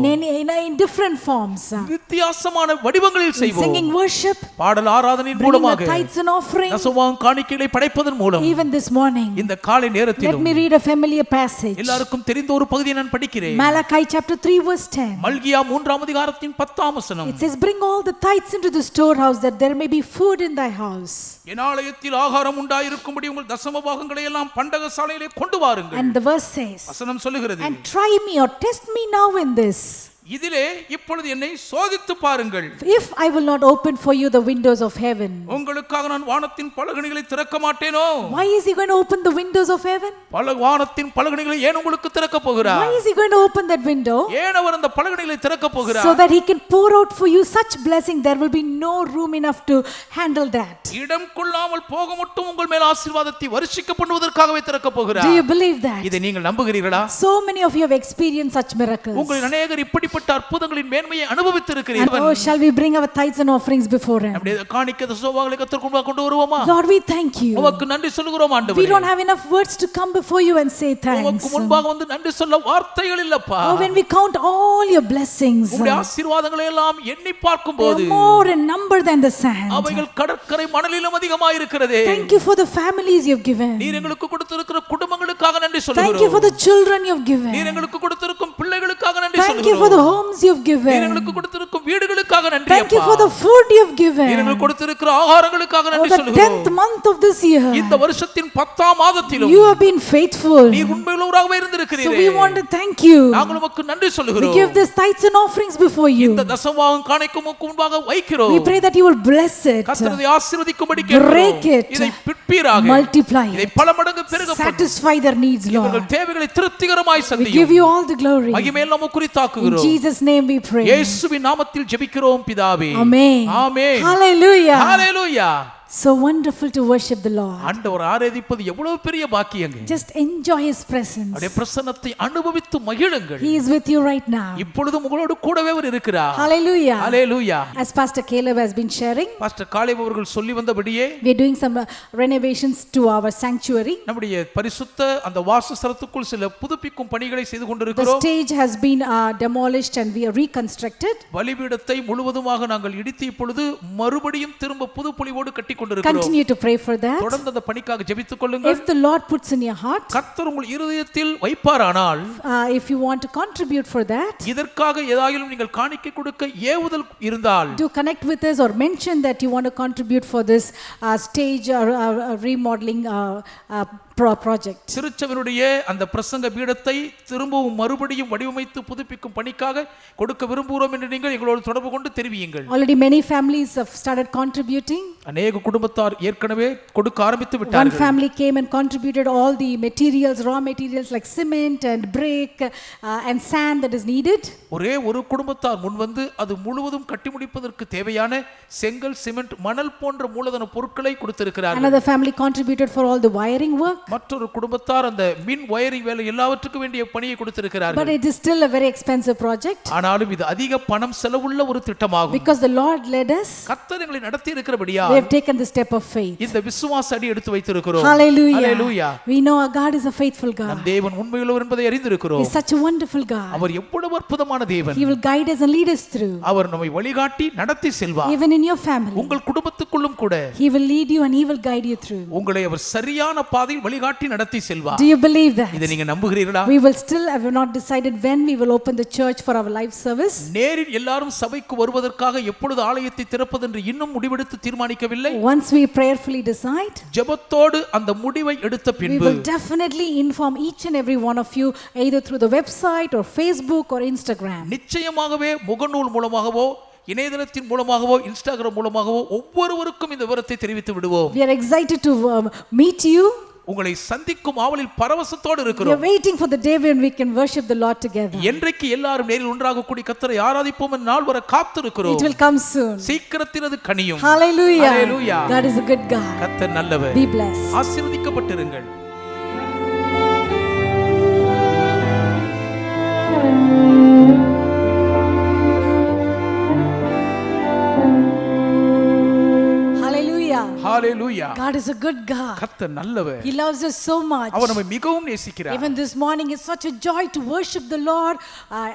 in different forms. வித்தியாசமான வடிவங்களில் செய்வோம். Singing worship, பாடல் ஆராதனையின் bringing our மூலமாக, tithes and offerings. தசமபாகம் காணிக்கைகளை படைப்பதன் மூலம், Even this morning, இந்த காலை let நேரத்திலும் me read a familiar passage. எல்லாருக்கும் தெரிந்த ஒரு பகுதியை நான் படிக்கிறேன். Malachi chapter 3 verse 10. மல்கியா 3ஆம் அதிகாரத்தின் 10ஆம் வசனம். It says, bring all the tithes into the storehouse, that there may be food in thy house. என் ஆலயத்தில் ஆகாரம் உண்டாயிருக்கும்படி உங்கள் தசமபாகங்களை எல்லாம் பண்டக சாலையிலே கொண்டு வாருங்கள். And the verse says, வசனம் சொல்லுகிறது, and try me or test me now in this, இதிலே இப்பொழுது என்னை சோதித்து பாருங்கள். if I will not open for you the windows of heaven. உங்களுக்காக நான் வானத்தின் பலகணிகளை திறக்க மாட்டேனோ? Why is He going to open the windows of heaven? வானத்தின் பலகணிகளை ஏன் உங்களுக்கு திறக்க போகிறார்? Why is He going to open that window? ஏன் அவர் அந்த பலகணிகளை திறக்க போகிறார்? So that He can pour out for you such blessing, there will be no room enough to handle that. இடம் கொள்ளாமல் போக மட்டும் உங்கள் மேல் ஆசீர்வாதத்தை வருஷிக்க பண்ணுவதற்காகவே திறக்க போகிறார். Do you believe that? இதை நீங்கள் நம்புகிறீர்களா? So many of you have experienced such miracles. உங்கள் அநேகர் இப்படிப்பட்ட அற்புதங்களின் மேன்மையை And அனுபவித்திருக்கிறீர்கள். oh, shall we bring our tithes and offerings before Him? நம்முடைய காணிக்கை தசமபாகங்களை கர்த்தருக்கு முன்பாக கொண்டு வருவோமா? Lord, we thank you. உமக்கு நன்றி சொல்லுகிறோம் We ஆண்டவரே. don't have enough words to come before you and say thanks. உமக்கு முன்பாக வந்து நன்றி சொல்ல வார்த்தைகள் இல்லப்பா. Oh, when we count all your blessings, உம்முடைய ஆசீர்வாதங்களை எல்லாம் எண்ணி they பார்க்கும்போது are more in number than the sand. அவைகள் கடற்கரை மணலிலும் அதிகமாக இருக்கிறதே. Thank you for the families you've given. நீர் எங்களுக்கு கொடுத்திருக்கிற குடும்பங்களுக்காக நன்றி Thank you சொல்லுகிறோம். for the children you've given. நீர் எங்களுக்கு கொடுத்திருக்கும் பிள்ளைகளுக்காக நன்றி Thank you for the சொல்லுகிறோம். homes you've நீர் given. எங்களுக்கு கொடுத்திருக்கும் வீடுகளுக்காக நன்றி Thank you அப்பா. for the food you've நீர் given. எங்களுக்கு கொடுத்திருக்கிற ஆகாரங்களுக்காக Oh, நன்றி the சொல்லுகிறோம். 10th month of this year, இந்த வருஷத்தின் 10ஆம் மாதத்திலும் you have been faithful. நீர் உண்மையுள்ளவராகவே So இருந்திருக்கிறீரே. we want to thank you. நாங்கள் உமக்கு நன்றி We சொல்லுகிறோம். give this tithes and offerings before you. இந்த தசமபாகம் காணிக்கை உமக்கு முன்பாக வைக்கிறோம். We pray that you will bless it, கர்த்தர் இதை ஆசீர்வதிக்கும்படி break கேட்கிறோம். it, இதை பிற்பீராக, multiply இதை it, பல மடங்கு பெருக பண்ணு. satisfy their needs, இவர்கள் Lord. தேவைகளை திருப்திகரமாய் We சந்தியும். give you all the glory. மகிமையெல்லாம் உமக்கு In குறித்தாக்குகிறோம். Jesus' name we pray. இயேசுவின் நாமத்தில் ஜெபிக்கிறோம் பிதாவே. Amen. Amen. Hallelujah. Hallelujah. So wonderful to worship the Lord. ஆண்டவர் ஆராதிப்பது எவ்வளவு பெரிய பாக்கியங்க. Just enjoy His presence. அவருடைய பிரசன்னத்தை அனுபவித்து மகிழுங்கள். He is with you right now. இப்பொழுதும் உங்களோடு கூடவே அவர் இருக்கிறார். Hallelujah. Hallelujah. As Pastor Caleb has been sharing, pastor Caleb அவர்கள் சொல்லி வந்தபடியே we are doing some renovations to our sanctuary. நம்முடைய பரிசுத்த அந்த வாசஸ்தலத்துக்குள் சில புதுப்பிக்கும் பணிகளை செய்து The கொண்டிருக்கிறோம். stage has been demolished and we are reconstructed. பலிபீடத்தை முழுவதுமாக நாங்கள் இடித்து இப்பொழுது மறுபடியும் திரும்ப புது பொலிவோடு கட்டி கொண்டிருக்கிறோம். Continue to pray for that. தொடர்ந்து அந்த பணிக்காக ஜெபித்துக் கொள்ளுங்கள். If the Lord puts in your heart, கர்த்தர் உங்கள் இருதயத்தில் வைப்பாரானால், if you want to contribute for that, இதற்காக ஏதாயிலும் நீங்கள் காணிக்கை கொடுக்க ஏவுதல் இருந்தால், do connect with us or mention that you want to contribute for this stage remodeling project. திருச்சபையினுடைய அந்த பிரசங்க பீடத்தை திரும்பவும் மறுபடியும் வடிவமைத்து புதுப்பிக்கும் பணிக்காக கொடுக்க விரும்புகிறோம் என்று நீங்கள் எங்களோடு தொடர்பு கொண்டு தெரிவியுங்கள். Already many families have started contributing. அநேக குடும்பத்தார் ஏற்கனவே கொடுக்க ஆரம்பித்து One விட்டார்கள். family came and contributed all the materials, raw materials like cement and brick and sand that is needed. ஒரே ஒரு குடும்பத்தார் முன் வந்து அது முழுவதும் கட்டி முடிப்பதற்கு தேவையான செங்கல், சிமெண்ட், மணல் போன்ற மூலதன பொருட்களை கொடுத்திருக்கிறார்கள். Another family contributed for all the wiring work. மற்றொரு குடும்பத்தார் அந்த மின் வயரிங் வேலை எல்லாவற்றுக்கும் வேண்டிய பணியை But கொடுத்திருக்கிறார்கள். it is still a very expensive project. ஆனாலும் இது அதிக பணம் செலவுள்ள ஒரு திட்டமாகும். Because the Lord led us, கர்த்தர் எங்களை நடத்தி இருக்கிறபடியா we have taken the step of faith. இந்த விசுவாச அடி எடுத்து வைத்திருக்கிறோம். Hallelujah. Hallelujah. We know our God is a faithful God. நம் தேவன் உண்மையுள்ளவர் என்பதை அறிந்திருக்கிறோம். He is such a wonderful God. அவர் எவ்வளவு அற்புதமான தேவன். He will guide us and lead us through. அவர் நம்மை வழிகாட்டி நடத்தி செல்வார். Even in your family, உங்கள் குடும்பத்துக்குள்ளும் கூட He will lead you and He will guide you through. உங்களை அவர் சரியான பாதையில் வழிகாட்டி நடத்தி செல்வார். Do you believe that? இதை நீங்க நம்புகிறீர்களா? We will still have not decided when we will open the church for our live service. நேரில் எல்லாரும் சபைக்கு வருவதற்காக எப்பொழுது ஆலயத்தை திறப்பது என்று இன்னும் முடிவெடுத்து தீர்மானிக்கவில்லை. Once we prayerfully decide, ஜெபத்தோடு அந்த முடிவை எடுத்த we பின்பு will definitely inform each and every one of you either through the website or Facebook or Instagram. நிச்சயமாகவே முகநூல் மூலமாகவோ இணையதளத்தின் மூலமாகவோ இன்ஸ்டாகிராம் மூலமாகவோ ஒவ்வொருவருக்கும் இந்த விவரத்தை தெரிவித்து விடுவோம். We are excited to meet you. உங்களை சந்திக்கும் ஆவலில் பரவசத்தோடு We are இருக்கிறோம். waiting for the day when we can worship the Lord together. என்றைக்கு எல்லாரும் நேரில் ஒன்றாக கூடி கர்த்தரை ஆராதிப்போம் என்ற நாள் வர காத்திருக்கிறோம். It will come soon. சீக்கிரத்தில் அது கனியும். Hallelujah. Hallelujah. God is a good God. கர்த்தர் நல்லவர். Be blessed. ஆசீர்வதிக்கப்பட்டிருங்கள். Hallelujah. Hallelujah. God is a good God. கர்த்தர் நல்லவர். He loves us so much. அவர் நம்மை மிகவும் நேசிக்கிறார். Even this morning it's such a joy to worship the Lord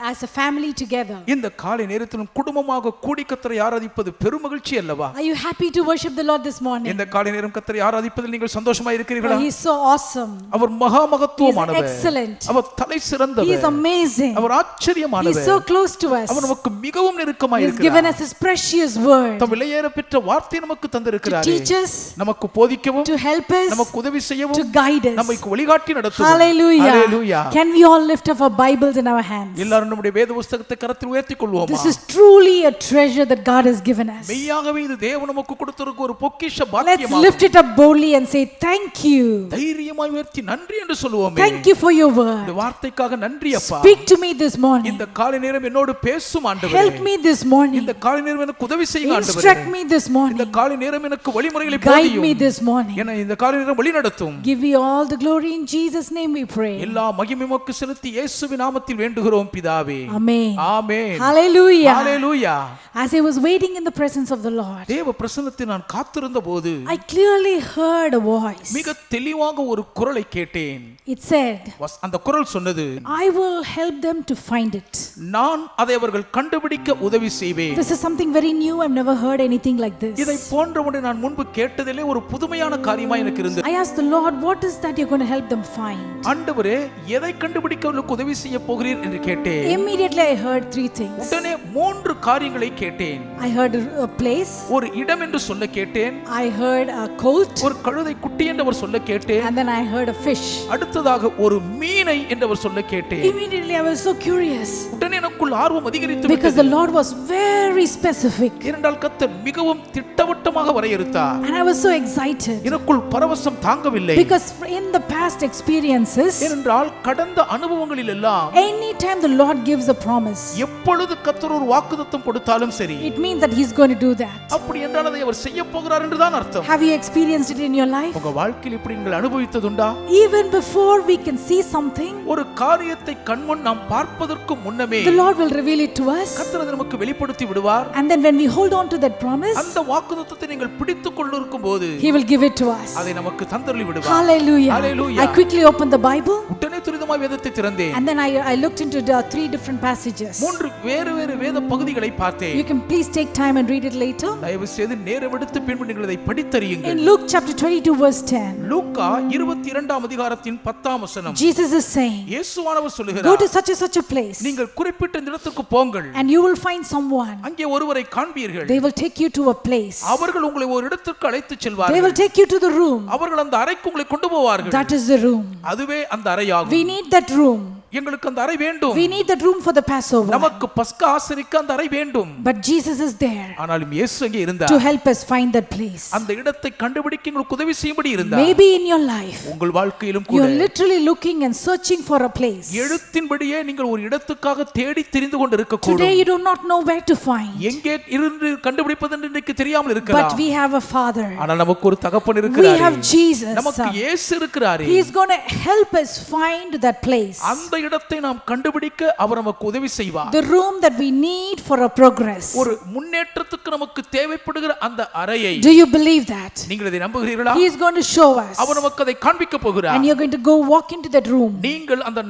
as a family together. இந்த காலை நேரத்திலும் குடும்பமாக கூடி கர்த்தரை ஆராதிப்பது பெருமகிழ்ச்சி அல்லவா? Are you happy to worship the Lord this morning? இந்த காலை நேரம் கர்த்தரை ஆராதிப்பதில் நீங்கள் சந்தோஷமாக இருக்கிறீர்களா? He is so awesome. அவர் மகா மகத்துவமானவர். He is excellent. அவர் தலை சிறந்தவர். He is amazing. Our He ஆச்சரியமானவர். is so close to us. அவர் நமக்கு மிகவும் நெருக்கமாக He has given இருக்கிறார். us His precious word தம் விலையேற பெற்ற வார்த்தை நமக்கு to தந்திருக்கிறார். teach us, நமக்கு போதிக்கவும் to help us, நமக்கு உதவி to செய்யவும் guide us. நம்மை வழிகாட்டி நடத்தவும். Hallelujah. Hallelujah. Can we all lift up our Bibles in our hands? எல்லாரும் நம்முடைய வேத புத்தகத்தை கரத்தில் உயர்த்திக் கொள்வோமா? This is truly a treasure that God has given us. மெய்யாகவே இது தேவன் நமக்கு கொடுத்திருக்கிற ஒரு பொக்கிஷ Let's பாக்கியமாகும். lift it up boldly and say thank you. தைரியமாய் உயர்த்தி நன்றி என்று சொல்லுவோமே. Thank you for your இந்த word. வார்த்தைக்காக நன்றி அப்பா. Speak to me this morning. இந்த காலை நேரம் என்னோடு பேசும் ஆண்டவரே. Help me this morning. இந்த காலை நேரம் எனக்கு உதவி செய்யுங்க ஆண்டவரே. Instruct me this இந்த morning. காலை நேரம் எனக்கு வழிமுறைகளை Guide போதியும். me this morning. என்னை இந்த காலை நேரம் வழி நடத்தும். Give you all the glory in Jesus' name we pray. எல்லா மகிமை உமக்கு செலுத்தி இயேசுவின் நாமத்தில் வேண்டுகிறோம் பிதாவே. Amen. Amen. Hallelujah. Hallelujah. As I was waiting in the presence of the Lord, தேவ பிரசன்னத்தில் நான் காத்திருந்த போது I clearly heard a voice. மிக தெளிவாக ஒரு குரலை கேட்டேன். It said, அந்த குரல் சொன்னது, I will help them to find it. நான் அதை அவர்கள் கண்டுபிடிக்க உதவி செய்வேன். This is something very new. I've never heard anything like this. இதை போன்ற ஒன்றை நான் முன்பு கேட்டதிலே ஒரு புதுமையான காரியமா எனக்கு இருந்தது. I asked the Lord, what is that you're going to help them find? ஆண்டவரே, எதை கண்டுபிடிக்க அவர்களுக்கு உதவி செய்ய போகிறீர் என்று கேட்டேன். Immediately I heard three things. உடனே மூன்று காரியங்களை கேட்டேன். I heard a place. ஒரு இடம் என்று சொல்ல கேட்டேன். I heard a colt. ஒரு கழுதை குட்டி என்று அவர் சொல்ல கேட்டேன். And then I heard a fish. அடுத்ததாக ஒரு மீனை என்று அவர் சொல்ல கேட்டேன். Immediately I was so curious. உடனே எனக்குள் ஆர்வம் அதிகரித்து Because விட்டது. the Lord was very specific. ஏனென்றால் கர்த்தர் மிகவும் திட்டவட்டமாக வரையறுத்தார். And I was so excited. எனக்குள் பரவசம் தாங்கவில்லை. Because in the past experiences, ஏனென்றால் கடந்த அனுபவங்களில் எல்லாம் anytime the Lord gives a promise, எப்பொழுது கர்த்தர் ஒரு வாக்குத்தத்தம் கொடுத்தாலும் சரி, it means that He's going to do that. அப்படி என்றால் அதை அவர் செய்ய போகிறார் என்றுதான் அர்த்தம். Have you experienced it in your life? உங்க வாழ்க்கையில் இப்படி நீங்கள் அனுபவித்ததுண்டா? Even before we can see something, ஒரு காரியத்தை கண்முன் நாம் பார்ப்பதற்கு முன்னமே the Lord will reveal it to us. கர்த்தர் அதை நமக்கு வெளிப்படுத்தி விடுவார். And then when we hold on to that promise, அந்த வாக்குத்தத்தத்தை நீங்கள் பிடித்துக் கொண்டிருக்கும் போது He will give it to us. அதை நமக்கு தந்தருளி விடுவார். Hallelujah. Hallelujah. I quickly opened the Bible. உடனே துரிதமாய் வேதத்தை திறந்தேன். And then I looked into the three different passages. மூன்று வேறு வேறு வேத பகுதிகளை பார்த்தேன். You can please take time and read it later. தயவு செய்து நேரம் எடுத்து பின்பு நீங்கள் இதை படித்தறியுங்கள். In Luke chapter 22 verse 10, லூக்கா 22ஆம் அதிகாரத்தின் 10ஆம் வசனம். Jesus is saying, இயேசுவானவர் go சொல்லுகிறார், to such a place நீங்கள் குறிப்பிட்ட இந்த இடத்துக்கு போங்கள். and you will find someone. அங்கே ஒருவரை காண்பீர்கள். They will take you to a place. அவர்கள் உங்களை ஒரு இடத்திற்கு அழைத்து They செல்வார்கள். will take you to the room. அவர்கள் அந்த அறைக்கு உங்களை கொண்டு போவார்கள். That is the room. அதுவே அந்த அறையாகும். We need that room. எங்களுக்கு அந்த அறை வேண்டும். We need that room for the Passover. நமக்கு பஸ்கா ஆசரிக்க அந்த அறை வேண்டும். But Jesus is there ஆனாலும் இயேசு அங்கே இருந்தார். to help us find that place. அந்த இடத்தை கண்டுபிடிக்க உங்களுக்கு உதவி செய்யும்படி இருந்தார். Maybe in your life உங்கள் வாழ்க்கையிலும் you கூட are literally looking and searching for a place. எழுத்தின்படியே நீங்கள் ஒரு இடத்துக்காக தேடி தெரிந்து கொண்டு இருக்கக்கூடும். Today you do not know where to find. எங்கே இருந்து கண்டுபிடிப்பது என்று எனக்கு தெரியாமல் But இருக்கலாம். we have a Father. ஆனால் நமக்கு ஒரு தகப்பன் We இருக்கிறார். have Jesus. நமக்கு இயேசு இருக்கிறார். He is going to help us find that place. அந்த இடத்தை நாம் கண்டுபிடிக்க அவர் நமக்கு உதவி செய்வார். The room that we need for a progress. ஒரு முன்னேற்றத்துக்கு நமக்கு தேவைப்படுகிற அந்த அறையை Do you believe that? நீங்கள் இதை நம்புகிறீர்களா? He is going to show us. அவர் நமக்கு அதை காண்பிக்க போகிறார். And you're going to go walk into that room. நீங்கள் அந்த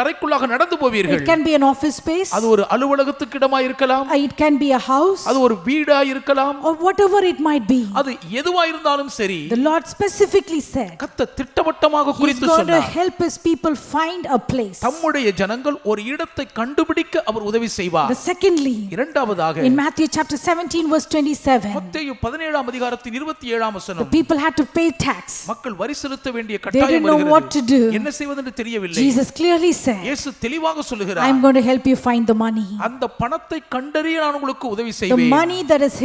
அறைக்குள்ளாக நடந்து போவீர்கள். It can be an office space. அது ஒரு அலுவலகத்துக்கு இடமா இருக்கலாம். It can be a house. அது ஒரு வீடா இருக்கலாம். Or whatever it might be. அது எதுவா இருந்தாலும் சரி. The Lord specifically said கர்த்தர் திட்டவட்டமாக He's குறித்து going to சொன்னார். help his people find a place. தம்முடைய ஜனங்கள் ஒரு இடத்தை கண்டுபிடிக்க அவர் உதவி செய்வார். The secondly, இரண்டாவதாக in Matthew chapter 17 verse 27, மத்தேயு 17ஆம் அதிகாரத்தின் 27ஆம் the வசனம், people had to pay tax. மக்கள் வரி செலுத்த வேண்டிய They கட்டாயம் didn't know what to வருகிறது. do. என்ன செய்வதென்று தெரியவில்லை. Jesus clearly said, இயேசு தெளிவாக சொல்லுகிறார், I'm going to help you find the money. அந்த பணத்தை கண்டறிய நான் உங்களுக்கு உதவி The செய்வேன். money that is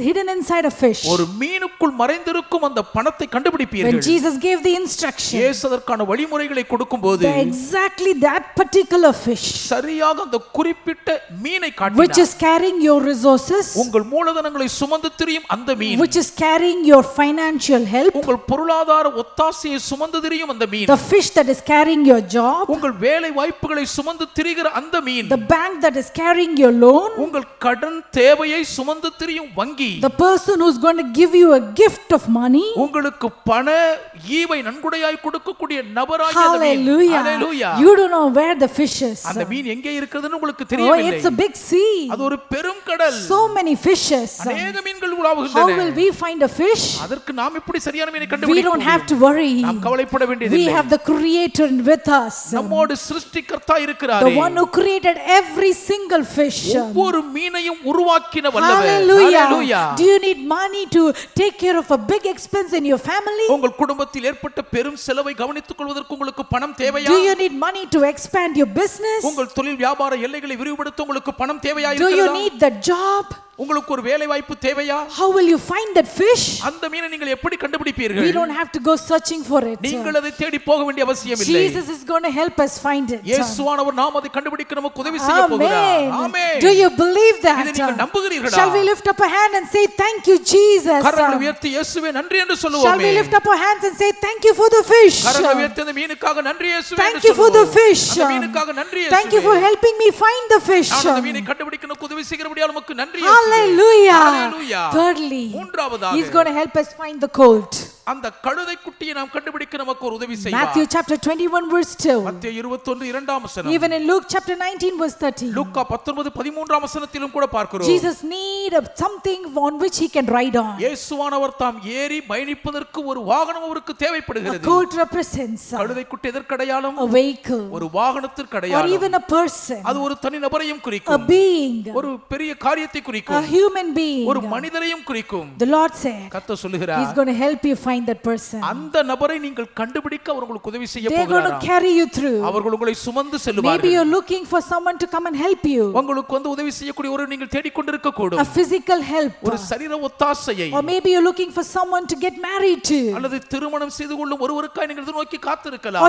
hidden inside a fish. ஒரு மீனுக்குள் மறைந்திருக்கும் அந்த பணத்தை When கண்டுபிடிப்பீர்கள். Jesus gave the instruction, இயேசு அதற்கான வழிமுறைகளை கொடுக்கும்போது exactly that particular fish சரியாக அந்த குறிப்பிட்ட மீனை which காட்டினார். is carrying your resources, உங்கள் மூலதனங்களை சுமந்து திரியும் அந்த மீன், which is carrying your financial help, உங்கள் பொருளாதார ஒத்தாசையை சுமந்து திரியும் அந்த மீன், the fish that is carrying your job, உங்கள் வேலை வாய்ப்புகளை சுமந்து திரிகிற அந்த மீன், the bank that is carrying your loan, உங்கள் கடன் தேவையை சுமந்து திரியும் வங்கி, the person who's going to give you a gift of money. உங்களுக்கு பண ஈவை நன்கொடையாய் கொடுக்கக்கூடிய நபராகிய அந்த மீன். Hallelujah. Hallelujah. You don't know where the fish is. அந்த மீன் எங்கே இருக்கிறதுன்னு உங்களுக்கு Oh, தெரியவில்லை. it's a big sea. அது ஒரு பெரும் கடல். So many fishes. அநேக மீன்கள் How உலாவுகின்றன. will we find a fish? அதற்கு நாம் எப்படி சரியான மீனை We கண்டுபிடிக்க don't have முடியும்? to worry. நாம் கவலைப்பட We வேண்டியதில்லை. have the Creator with us. நம்மோடு சிருஷ்டிகர்த்தா The இருக்கிறாரே. one who created every single fish. ஒவ்வொரு மீனையும் உருவாக்கின வல்லவர். Hallelujah. Hallelujah. Do you need money to take care of a big expense in your family? உங்கள் குடும்பத்தில் ஏற்பட்ட பெரும் செலவை கவனித்துக் கொள்வதற்கு உங்களுக்கு பணம் தேவையா? Do you need money to expand your business? உங்கள் தொழில் வியாபார எல்லைகளை விரிவுபடுத்த உங்களுக்கு பணம் தேவையா Do you இருக்கிறதா? need that job? உங்களுக்கு ஒரு வேலை வாய்ப்பு தேவையா? How will you find that fish? அந்த மீனை நீங்கள் எப்படி கண்டுபிடிப்பீர்கள்? We don't have to go searching for it. நீங்கள் அதை தேடி போக வேண்டிய அவசியம் இல்லை. Jesus is going to help us find it. இயேசுவானவர் நாம் அதை கண்டுபிடிக்க நமக்கு உதவி செய்ய போகிறார். Amen. Amen. Do you believe that? இதை நீங்கள் நம்புகிறீர்களா? Shall we lift up a hand and say thank you Jesus? கரங்களை உயர்த்தி இயேசுவே நன்றி என்று Shall we சொல்லுவோமே. lift up our hands and say thank you for the fish? கரங்களை உயர்த்தி அந்த மீனுக்காக நன்றி இயேசுவே என்று Thank you for the சொல்லுவோம். fish. அந்த மீனுக்காக நன்றி இயேசுவே. Thank you for helping me find the fish. நான் அந்த மீனை கண்டுபிடிக்க எனக்கு உதவி செய்கிறபடியால் உமக்கு நன்றி இயேசுவே. Hallelujah. Hallelujah. Thirdly, மூன்றாவதாக He's going to help us find the colt. அந்த கழுதை குட்டியை நாம் கண்டுபிடிக்க நமக்கு ஒரு உதவி செய்வார். Matthew chapter 21 verse 2. மத்தேயு 21 இரண்டாம் வசனம். Even in Luke chapter 19 verse 30. லூக்கா 19:13ஆம் வசனத்திலும் கூட பார்க்கிறோம். Jesus need something on which he can ride on. இயேசுவானவர் தாம் ஏறி பயணிப்பதற்கு ஒரு வாகனம் அவருக்கு A தேவைப்படுகிறது. colt represents கழுதை குட்டி எதற்கு அடையாளம்? a vehicle ஒரு வாகனத்திற்கு or அடையாளம். even a person, அது ஒரு தனி நபரையும் a குறிக்கும். being, ஒரு பெரிய காரியத்தை a குறிக்கும். human being. ஒரு மனிதரையும் குறிக்கும். The Lord said கர்த்தர் He's சொல்லுகிறார், going to help you find that person. அந்த நபரை நீங்கள் கண்டுபிடிக்க அவர் உங்களுக்கு உதவி செய்ய They're going to போகிறார். carry you through. அவர்கள் உங்களை சுமந்து Maybe செல்வார்கள். you're looking for someone to come and help you. உங்களுக்கு வந்து உதவி செய்யக்கூடிய ஒரு நீங்கள் தேடிக்கொண்டிருக்க கூடும். A physical help. ஒரு சரீர ஒத்தாசையை Or maybe you're looking for someone to get married to. அல்லது திருமணம் செய்து கொள்ளும் ஒருவருக்காய் நீங்கள் எதிர்நோக்கி Or காத்திருக்கலாம்.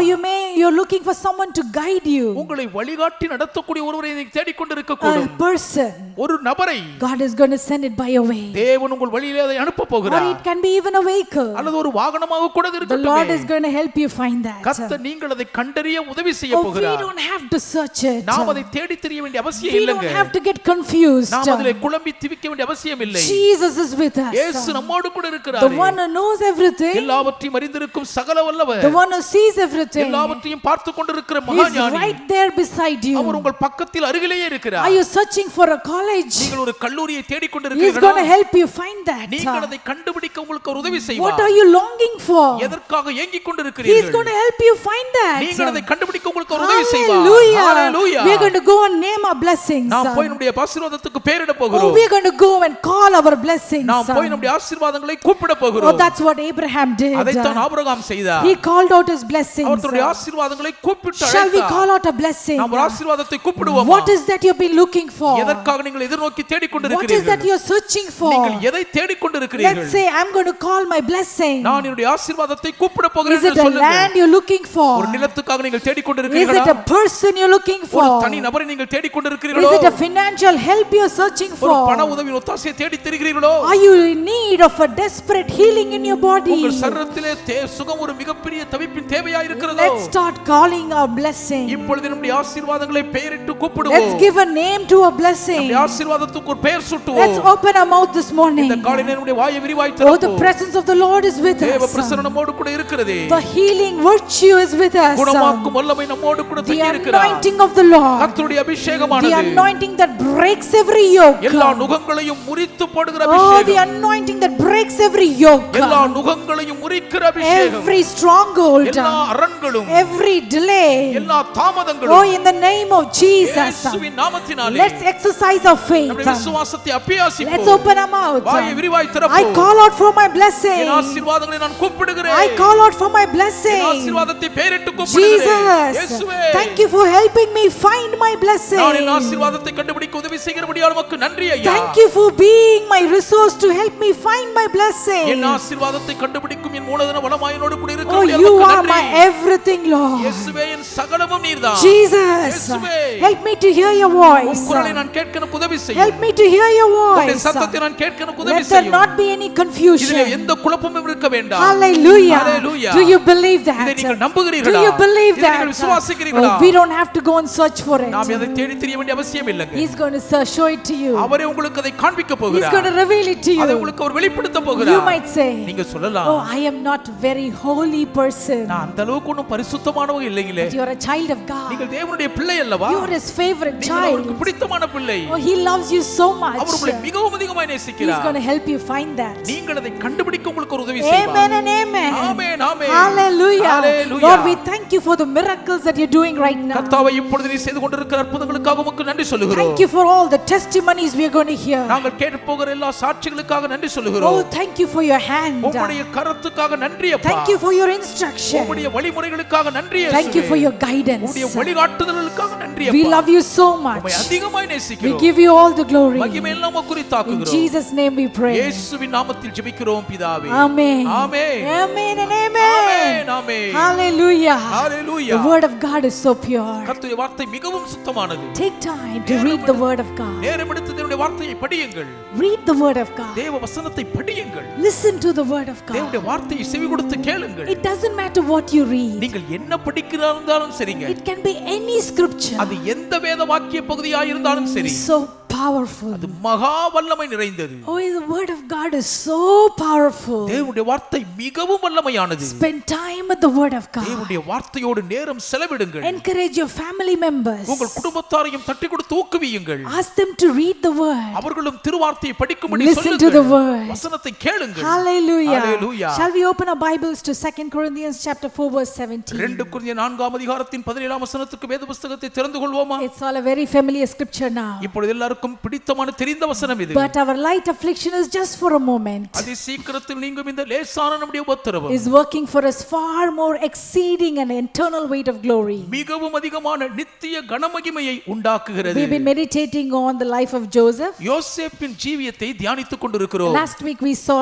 you're looking for someone to guide you. உங்களை வழிகாட்டி நடத்தக்கூடிய ஒருவரை நீங்கள் தேடிக்கொண்டிருக்க A கூடும். person. ஒரு நபரை God is going to send it by a way. தேவன் உங்கள் வழியிலே அதை அனுப்ப Or போகிறார். it can be even a vehicle. அல்லது ஒரு வாகனமாக கூட அது The Lord is இருக்கட்டும். going to help you find that. கர்த்தர் நீங்கள் அதை கண்டறிய உதவி செய்ய Oh, we போகிறார். don't have to search it. நாம் அதை தேடி தெரிய வேண்டிய அவசியம் We don't இல்லைங்க. have to get confused. நாம் அதிலே குழம்பி திவிக்க வேண்டிய அவசியம் இல்லை. Jesus is with us. இயேசு நம்மோடு கூட The இருக்கிறார். one who knows everything. எல்லாவற்றையும் அறிந்திருக்கும் சகல வல்லவர். The one who sees everything. எல்லாவற்றையும் பார்த்து கொண்டிருக்கிற He's மகாஞானி. right there beside you. அவர் உங்கள் பக்கத்தில் அருகிலேயே இருக்கிறார். Are you searching for a college? நீங்கள் ஒரு கல்லூரியை தேடிக் He's going to கொண்டிருக்கிறீர்களா? help you find that. நீங்கள் அதை கண்டுபிடிக்க உங்களுக்கு ஒரு உதவி What செய்வார். are you you're longing for. எதற்காக ஏங்கிக் He is கொண்டிருக்கிறீர்கள்? going to help you find that. நீங்கள் அதை கண்டுபிடிக்க உங்களுக்கு ஒரு உதவி செய்வார். Hallelujah. Hallelujah. We are going to go and name our blessings. நாம் போய் நம்முடைய ஆசீர்வாதத்துக்கு பெயரிட Oh, போகிறோம். we are going to go and call our blessings. நாம் போய் நம்முடைய ஆசீர்வாதங்களை கூப்பிட Oh, போகிறோம். that's what Abraham did. அதைத்தான் ஆபிரகாம் செய்தார். He called out his blessings. அவர் தன்னுடைய ஆசீர்வாதங்களை கூப்பிட்டு Shall we அழைத்தார். call out a blessing? நாம் ஒரு ஆசீர்வாதத்தை கூப்பிடுவோமா? What is that you've been looking for? எதற்காக நீங்கள் எதிர்நோக்கி What is that தேடிக்கொண்டிருக்கிறீர்கள்? you're searching for? நீங்கள் எதை தேடிக்கொண்டிருக்கிறீர்கள்? Let's say I'm going to call my blessing. நான் என்னுடைய ஆசீர்வாதத்தை கூப்பிட போகிறேன் Is it என்று a சொல்லுங்கள். land you're looking for? ஒரு நிலத்துக்காக நீங்கள் Is it தேடிக்கொண்டிருக்கிறீர்களா? a person you're looking ஒரு for? தனி நபரை நீங்கள் Is தேடிக்கொண்டிருக்கிறீர்களோ? it a financial help you're searching ஒரு for? பண உதவி ஒத்தாசையை தேடி திரிகிறீர்களோ? Are you in need of a desperate healing in your body? உங்கள் சரீரத்திலே சுகம் ஒரு மிகப்பெரிய தவிப்பின் தேவையா இருக்கிறதோ? Let's start calling our blessing. இப்பொழுது நம்முடைய ஆசீர்வாதங்களை பெயரிட்டு கூப்பிடுவோம். Let's give a name to a blessing. நம்முடைய ஆசீர்வாதத்துக்கு ஒரு பெயர் Let's சூட்டுவோம். open our mouth this morning. இந்த காலை நேரம் நம்முடைய வாயை விரிவாய் Oh, the திறப்போம். presence of the Lord is with தேவ us. பிரசன்னம் நம்மோடு கூட இருக்கிறது. The healing virtue is with us. குணமாக்கும் வல்லமை நம்மோடு கூட The தங்கி இருக்கிறார். anointing of the Lord. கர்த்தருடைய The அபிஷேகமானது anointing that breaks every yoke. எல்லா நுகங்களையும் முறித்து போடுகிற Oh, the அபிஷேகம். anointing that breaks every yoke. எல்லா நுகங்களையும் முறிக்கிற அபிஷேகம். Every stronghold. எல்லா அரண்களும் Every delay. எல்லா Oh, தாமதங்களும் in the name of Jesus. இயேசுவின் நாமத்தினாலே Let's exercise our faith. நம்முடைய விசுவாசத்தை அபியாசிப்போம். Let's open our mouth. வாயை விரிவாய் I திறப்போம். call out for my blessing. என் ஆசீர்வாதங்களை நான் கூப்பிடுகிறேன். I call out for my N blessing. ஆசீர்வாதத்தை பெயரிட்டு கூப்பிடுகிறேன். Jesus, இயேசுவே, thank you for helping me find my blessing. நான் என் ஆசீர்வாதத்தை கண்டுபிடிக்க உதவி செய்கிறபடியால் உமக்கு நன்றி ஐயா. Thank you for being my resource to help me find my blessing. என் ஆசீர்வாதத்தை கண்டுபிடிக்கும் என் மூலதன வளமாய் என்னோடு கூட Oh, இருக்கிறபடியால் you உமக்கு are my நன்றி. everything, Lord. இயேசுவே, என் சகலமும் நீர்தான். Jesus, இயேசுவே, help me to hear your um voice. குரலை நான் கேட்க எனக்கு உதவி செய்யும். Help me to hear your உம்முடைய voice. சத்தத்தை நான் கேட்க எனக்கு உதவி Let there செய்யும். not be any இதிலே confusion. எந்த குழப்பமும் இருக்க வேண்டாம். Hallelujah. Hallelujah. Do you believe that? இதை நீங்கள் Do நம்புகிறீர்களா? you believe இதை that? நீங்கள் விசுவாசிக்கிறீர்களா? Oh, we don't have to go and search for நாம் it. எதை தேடி தெரிய வேண்டிய அவசியம் இல்லைங்க. He's going to show it to you. அவரே உங்களுக்கு அதை காண்பிக்க He's போகிறார். going to reveal it to அதை you. உங்களுக்கு அவர் வெளிப்படுத்த You போகிறார். might say, நீங்க சொல்லலாம், oh, I am not very holy person. நான் அந்த அளவுக்கு ஒன்றும் பரிசுத்தமானவங்க இல்லைங்களே. But you're a child of God. நீங்கள் தேவனுடைய பிள்ளை அல்லவா? You're his favorite நீங்கள் child. அவருக்கு பிடித்தமான பிள்ளை. Oh, he loves you so much. அவர் உங்களை மிகவும் அதிகமாக He's நேசிக்கிறார். going to help you find that. நீங்கள் அதை கண்டுபிடிக்க உங்களுக்கு ஒரு உதவி Amen செய்வார். and amen. Amen, amen. Hallelujah. Hallelujah. Lord, we thank you for the miracles that you're doing right now. கர்த்தாவே, இப்பொழுது நீ செய்து கொண்டிருக்கிற அற்புதங்களுக்காக உமக்கு நன்றி சொல்லுகிறோம். Thank you for all the testimonies we are going to hear. நாங்கள் கேட்டு போகிற எல்லா சாட்சிகளுக்காக நன்றி Oh, சொல்லுகிறோம். thank you for your hand. உம்முடைய கரத்துக்காக நன்றி அப்பா. Thank you for your instruction. உம்முடைய வழிமுறைகளுக்காக நன்றி இயேசுவே. Thank you for your guidance. உம்முடைய வழிகாட்டுதல்களுக்காக நன்றி We அப்பா. love you so much. உம்மை அதிகமாய் We நேசிக்கிறோம். give you all the glory. மகிமை எல்லாம் உமக்கு In குறித்தாக்குகிறோம். Jesus' name we pray. இயேசுவின் நாமத்தில் ஜெபிக்கிறோம் பிதாவே. Amen. Amen. Amen and amen. Amen, amen. Hallelujah. Hallelujah. The word of God is so pure. கர்த்தருடைய வார்த்தை மிகவும் சுத்தமானது. Take time to read the word of God. நேரம் எடுத்து தேவனுடைய வார்த்தையை படியுங்கள். Read the word of God. தேவ வசனத்தை படியுங்கள். Listen to the word of God. தேவனுடைய வார்த்தையை செவி கொடுத்து கேளுங்கள். It doesn't matter what you read. நீங்கள் என்ன படிக்கிறா இருந்தாலும் சரிங்க. It can be any scripture. அது எந்த வேத வாக்கிய பகுதியாக இருந்தாலும் சரி. So powerful. அது மகா வல்லமை நிறைந்தது. Oh, the word of God is so powerful. தேவனுடைய வார்த்தை மிகவும் வல்லமையானது. Spend time with the word of God. தேவனுடைய வார்த்தையோடு நேரம் செலவிடுங்கள். Encourage your family members. உங்கள் குடும்பத்தாரையும் தட்டி கொடுத்து ஊக்குவியுங்கள். Ask them to read the word. அவர்களும் திருவார்த்தையை படிக்கும்படி Listen to the சொல்லுங்கள். word. வசனத்தை கேளுங்கள். Hallelujah. Hallelujah. Shall we open our Bibles to 2 Corinthians chapter 4 verse 17? 2 கொரிந்தியர் 4ஆம் அதிகாரத்தின் 17ஆம் வசனத்துக்கு வேத புத்தகத்தை திறந்து கொள்வோமா? It's all a very familiar scripture now. இப்பொழுது எல்லாருக்கும் பிடித்தமான தெரிந்த வசனம் இது. But our light affliction is just for a moment. அதி சீக்கிரத்தில் நீங்கும் இந்த லேசான நம்முடைய உபத்திரவம் Is working for us far more exceeding an eternal weight of glory. மிகவும் அதிகமான நித்திய கனமகிமையை உண்டாக்குகிறது. We've been meditating on the life of Joseph. யோசேப்பின் ஜீவியத்தை தியானித்துக் கொண்டிருக்கிறோம். Last week we saw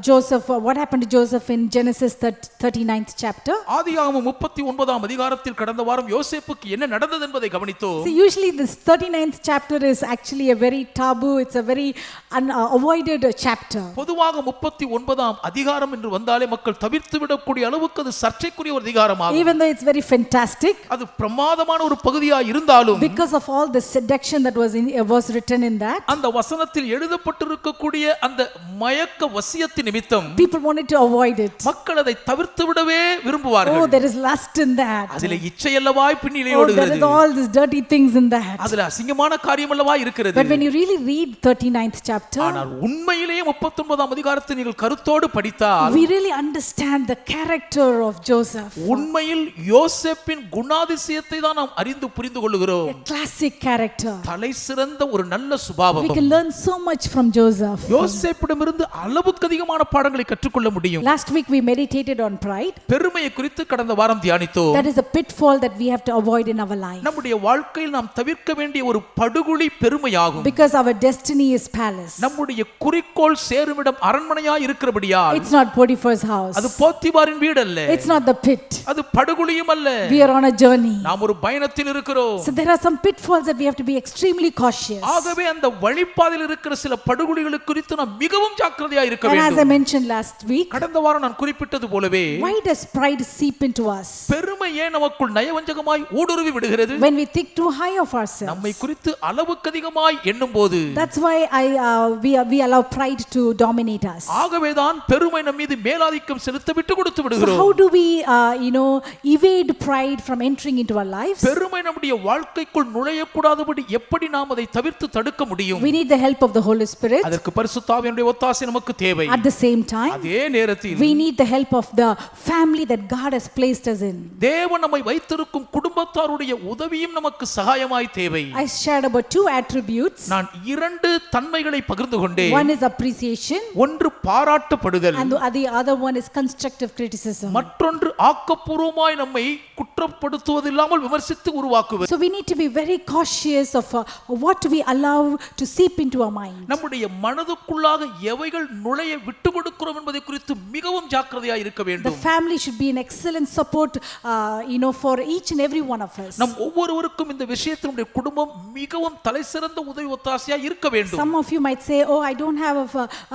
Joseph, what happened to Joseph in Genesis 39th chapter. ஆதியாகமம் 39ஆம் அதிகாரத்தில் கடந்த வாரம் யோசேப்புக்கு என்ன நடந்தது என்பதை கவனித்தோம். See, usually this 39th chapter is actually a very taboo, it's a very avoided chapter. பொதுவாக 39ஆம் அதிகாரம் என்று வந்தாலே மக்கள் தவிர்த்து விடக்கூடிய அளவுக்கு அது சர்ச்சைக்குரிய ஒரு அதிகாரமாகும். Even though it's very fantastic, அது பிரமாதமான ஒரு பகுதியாக இருந்தாலும் because of all the seduction that was written in that, அந்த வசனத்தில் எழுதப்பட்டிருக்கக்கூடிய அந்த மயக்க வசியத்தின் நிமித்தம் people wanted to avoid it. மக்கள் அதை தவிர்த்து விடவே விரும்புவார்கள். Oh, there is lust in that. அதிலே இச்சை அல்லவாய் பின்னிலே Oh, there ஓடுகிறது. is all these dirty things in that. அதுல அசிங்கமான காரியம் அல்லவா இருக்கிறது. But when you really read 39th chapter, ஆனால் உண்மையிலேயே 39ஆம் அதிகாரத்தை நீங்கள் கருத்தோடு படித்தால் we really understand the character of Joseph. உண்மையில் யோசேப்பின் குணாதிசயத்தை தான் நாம் அறிந்து புரிந்து கொள்கிறோம். A classic character. தலை சிறந்த ஒரு நல்ல We சுபாவம். can learn so much from Joseph. யோசேப்பிடமிருந்து அளவுக்கு அதிகமான பாடங்களை கற்றுக்கொள்ள முடியும். Last week we meditated on pride. பெருமையை குறித்து கடந்த வாரம் தியானித்தோம். That is a pitfall that we have to avoid in our life. நம்முடைய வாழ்க்கையில் நாம் தவிர்க்க வேண்டிய ஒரு படுகுழி பெருமையாகும். Because our destiny is palace. நம்முடைய குறிக்கோள் சேருமிடம் அரண்மனையாய் இருக்கிறபடியால் It's not Potiphar's house. அது போத்திபாரின் வீடு அல்ல. It's not the pit. அது படுகுழியும் அல்ல. We are on a journey. நாம் ஒரு பயணத்தில் இருக்கிறோம். So there are some pitfalls that we have to be extremely cautious. ஆகவே அந்த வழிப்பாதையில் இருக்கிற சில படுகுழிகளை குறித்து நாம் மிகவும் ஜாக்கிரதையாக இருக்க And as I வேண்டும். mentioned last week, கடந்த வாரம் நான் குறிப்பிட்டது போலவே why does pride seep into us? பெருமை ஏன் நமக்குள் நயவஞ்சகமாய் ஊடுருவி விடுகிறது? When we think too high of ourselves. நம்மை குறித்து அளவுக்கு அதிகமாய் எண்ணும்போது That's why we allow pride to dominate us. ஆகவேதான் பெருமை நம் மீது மேலாதிக்கம் செலுத்த விட்டு கொடுத்து So விடுகிறோம். how do we evade pride from entering into our lives? பெருமை நம்முடைய வாழ்க்கைக்குள் நுழையக்கூடாதபடி எப்படி நாம் அதை தவிர்த்து தடுக்க முடியும்? We need the help of the Holy Spirit. அதற்கு பரிசுத்த ஆவியானவருடைய ஒத்தாசை நமக்கு தேவை. At the same time, அதே நேரத்தில் we need the help of the family that God has placed us in. தேவன் நம்மை வைத்திருக்கும் குடும்பத்தாருடைய உதவியும் நமக்கு சகாயமாய் தேவை. I shared about two attributes. நான் இரண்டு தன்மைகளை பகிர்ந்து கொண்டேன். One is appreciation ஒன்று பாராட்டப்படுதல், and the other one is constructive criticism. மற்றொன்று ஆக்கப்பூர்வமாய் நம்மை குற்றப்படுத்துவது இல்லாமல் விமர்சித்து உருவாக்குவது. So we need to be very cautious of what we allow to seep into our mind. நம்முடைய மனதுக்குள்ளாக எவைகள் நுழைய விட்டு கொடுக்கிறோம் என்பதை குறித்து மிகவும் ஜாக்கிரதையாய் இருக்க The வேண்டும். family should be an excellent support for each and every one of us. நம் ஒவ்வொருவருக்கும் இந்த விஷயத்தில் நம்முடைய குடும்பம் மிகவும் தலைசிறந்த உதவி ஒத்தாசையாய் இருக்க வேண்டும். Some of you might say, oh, I don't have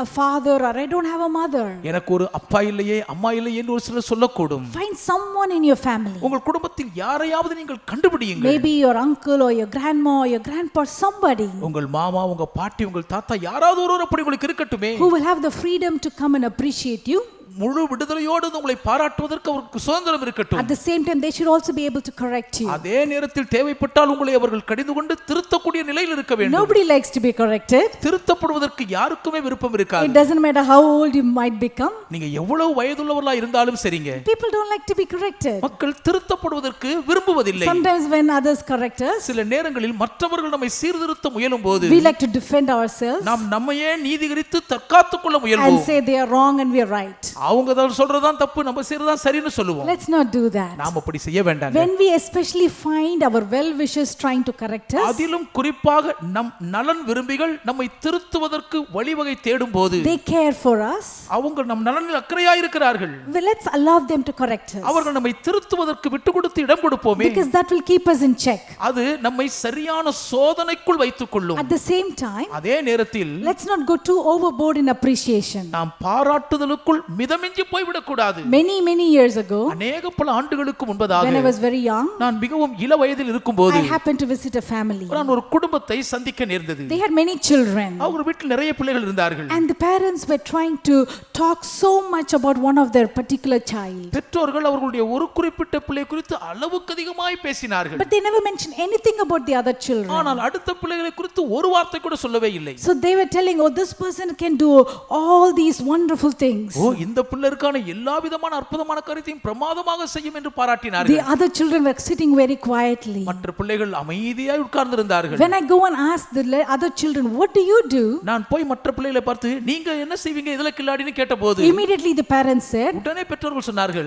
a father or I don't have a mother. எனக்கு ஒரு அப்பா இல்லையே அம்மா இல்லையே என்று ஒரு சிலர் சொல்லக்கூடும். Find someone in your family. உங்கள் குடும்பத்தில் யாரையாவது நீங்கள் கண்டுபிடியுங்கள். Maybe your uncle or your grandma or your grandpa, somebody உங்கள் மாமா உங்க பாட்டி உங்கள் தாத்தா யாராவது ஒருவர் அப்படி உங்களுக்கு இருக்கட்டுமே. who will have the freedom to come and appreciate you. முழு விடுதலையோடு உங்களை பாராட்டுவதற்கு அவருக்கு சுதந்திரம் இருக்கட்டும். At the same time, they should also be able to correct you. அதே நேரத்தில் தேவைப்பட்டால் உங்களை அவர்கள் கடிந்து கொண்டு திருத்தக்கூடிய நிலையில் இருக்க வேண்டும். Nobody likes to be corrected. திருத்தப்படுவதற்கு யாருக்குமே விருப்பம் இருக்காது. It doesn't matter how old you might become. நீங்க எவ்வளவு வயதுள்ளவர்களா இருந்தாலும் சரிங்க, People don't like to be corrected. மக்கள் திருத்தப்படுவதற்கு விரும்புவதில்லை. Sometimes when others correct us, சில நேரங்களில் மற்றவர்கள் நம்மை சீர்திருத்த முயலும் போது we like to defend ourselves நாம் நம்மையே நீதிகரித்து தற்காத்துக் கொள்ள and முயல்வோம். say they are wrong and we are right. அவங்க தான் சொல்றதான் தப்பு, நம்ம செய்யறதான் சரின்னு சொல்லுவோம். Let's not do that. நாம் அப்படி செய்ய வேண்டாம். When we especially find our well-wishers trying to correct us, அதிலும் குறிப்பாக நம் நலன் விரும்பிகள் நம்மை திருத்துவதற்கு வழிவகை தேடும் போது they care for us. அவங்க நம் நலனில் அக்கறையாய் இருக்கிறார்கள். Well, let's allow them to correct us அவர்கள் நம்மை திருத்துவதற்கு விட்டு கொடுத்து இடம் கொடுப்போமே. because that will keep us in check. அது நம்மை சரியான சோதனைக்குள் வைத்துக் கொள்ளும். At the same time, அதே நேரத்தில் let's not go too overboard in appreciation. நாம் பாராட்டுதலுக்குள் மிதமிஞ்சி போய்விடக்கூடாது. Many years ago, அநேக பல ஆண்டுகளுக்கு when I முன்பதாக was very young, நான் மிகவும் இள வயதில் இருக்கும்போது I happened to visit a family. நான் ஒரு குடும்பத்தை சந்திக்க நேர்ந்தது. They had many children, அவங்க வீட்டில் நிறைய பிள்ளைகள் இருந்தார்கள். and the parents were trying to talk so much about one of their particular child, பெற்றோர்கள் அவர்களுடைய ஒரு குறிப்பிட்ட பிள்ளை குறித்து அளவுக்கு அதிகமாய் பேசினார்கள். but they never mentioned anything about the other children. ஆனால் அடுத்த பிள்ளைகளை குறித்து ஒரு வார்த்தை கூட சொல்லவே இல்லை. So they were telling, oh, this person can do all these wonderful things. ஓ, இந்த பிள்ளைக்கான எல்லா விதமான அற்புதமான காரியத்தையும் பிரமாதமாக செய்யும் என்று The பாராட்டினார்கள். other children were sitting very quietly. மற்ற பிள்ளைகள் அமைதியாய் உட்கார்ந்திருந்தார்கள். When I go and ask the other children, what do you do? நான் போய் மற்ற பிள்ளைகளை பார்த்து நீங்க என்ன செய்வீங்க இதுல கில்லாடின்னு கேட்டபோது Immediately the parents said, உடனே பெற்றோர்கள் சொன்னார்கள்,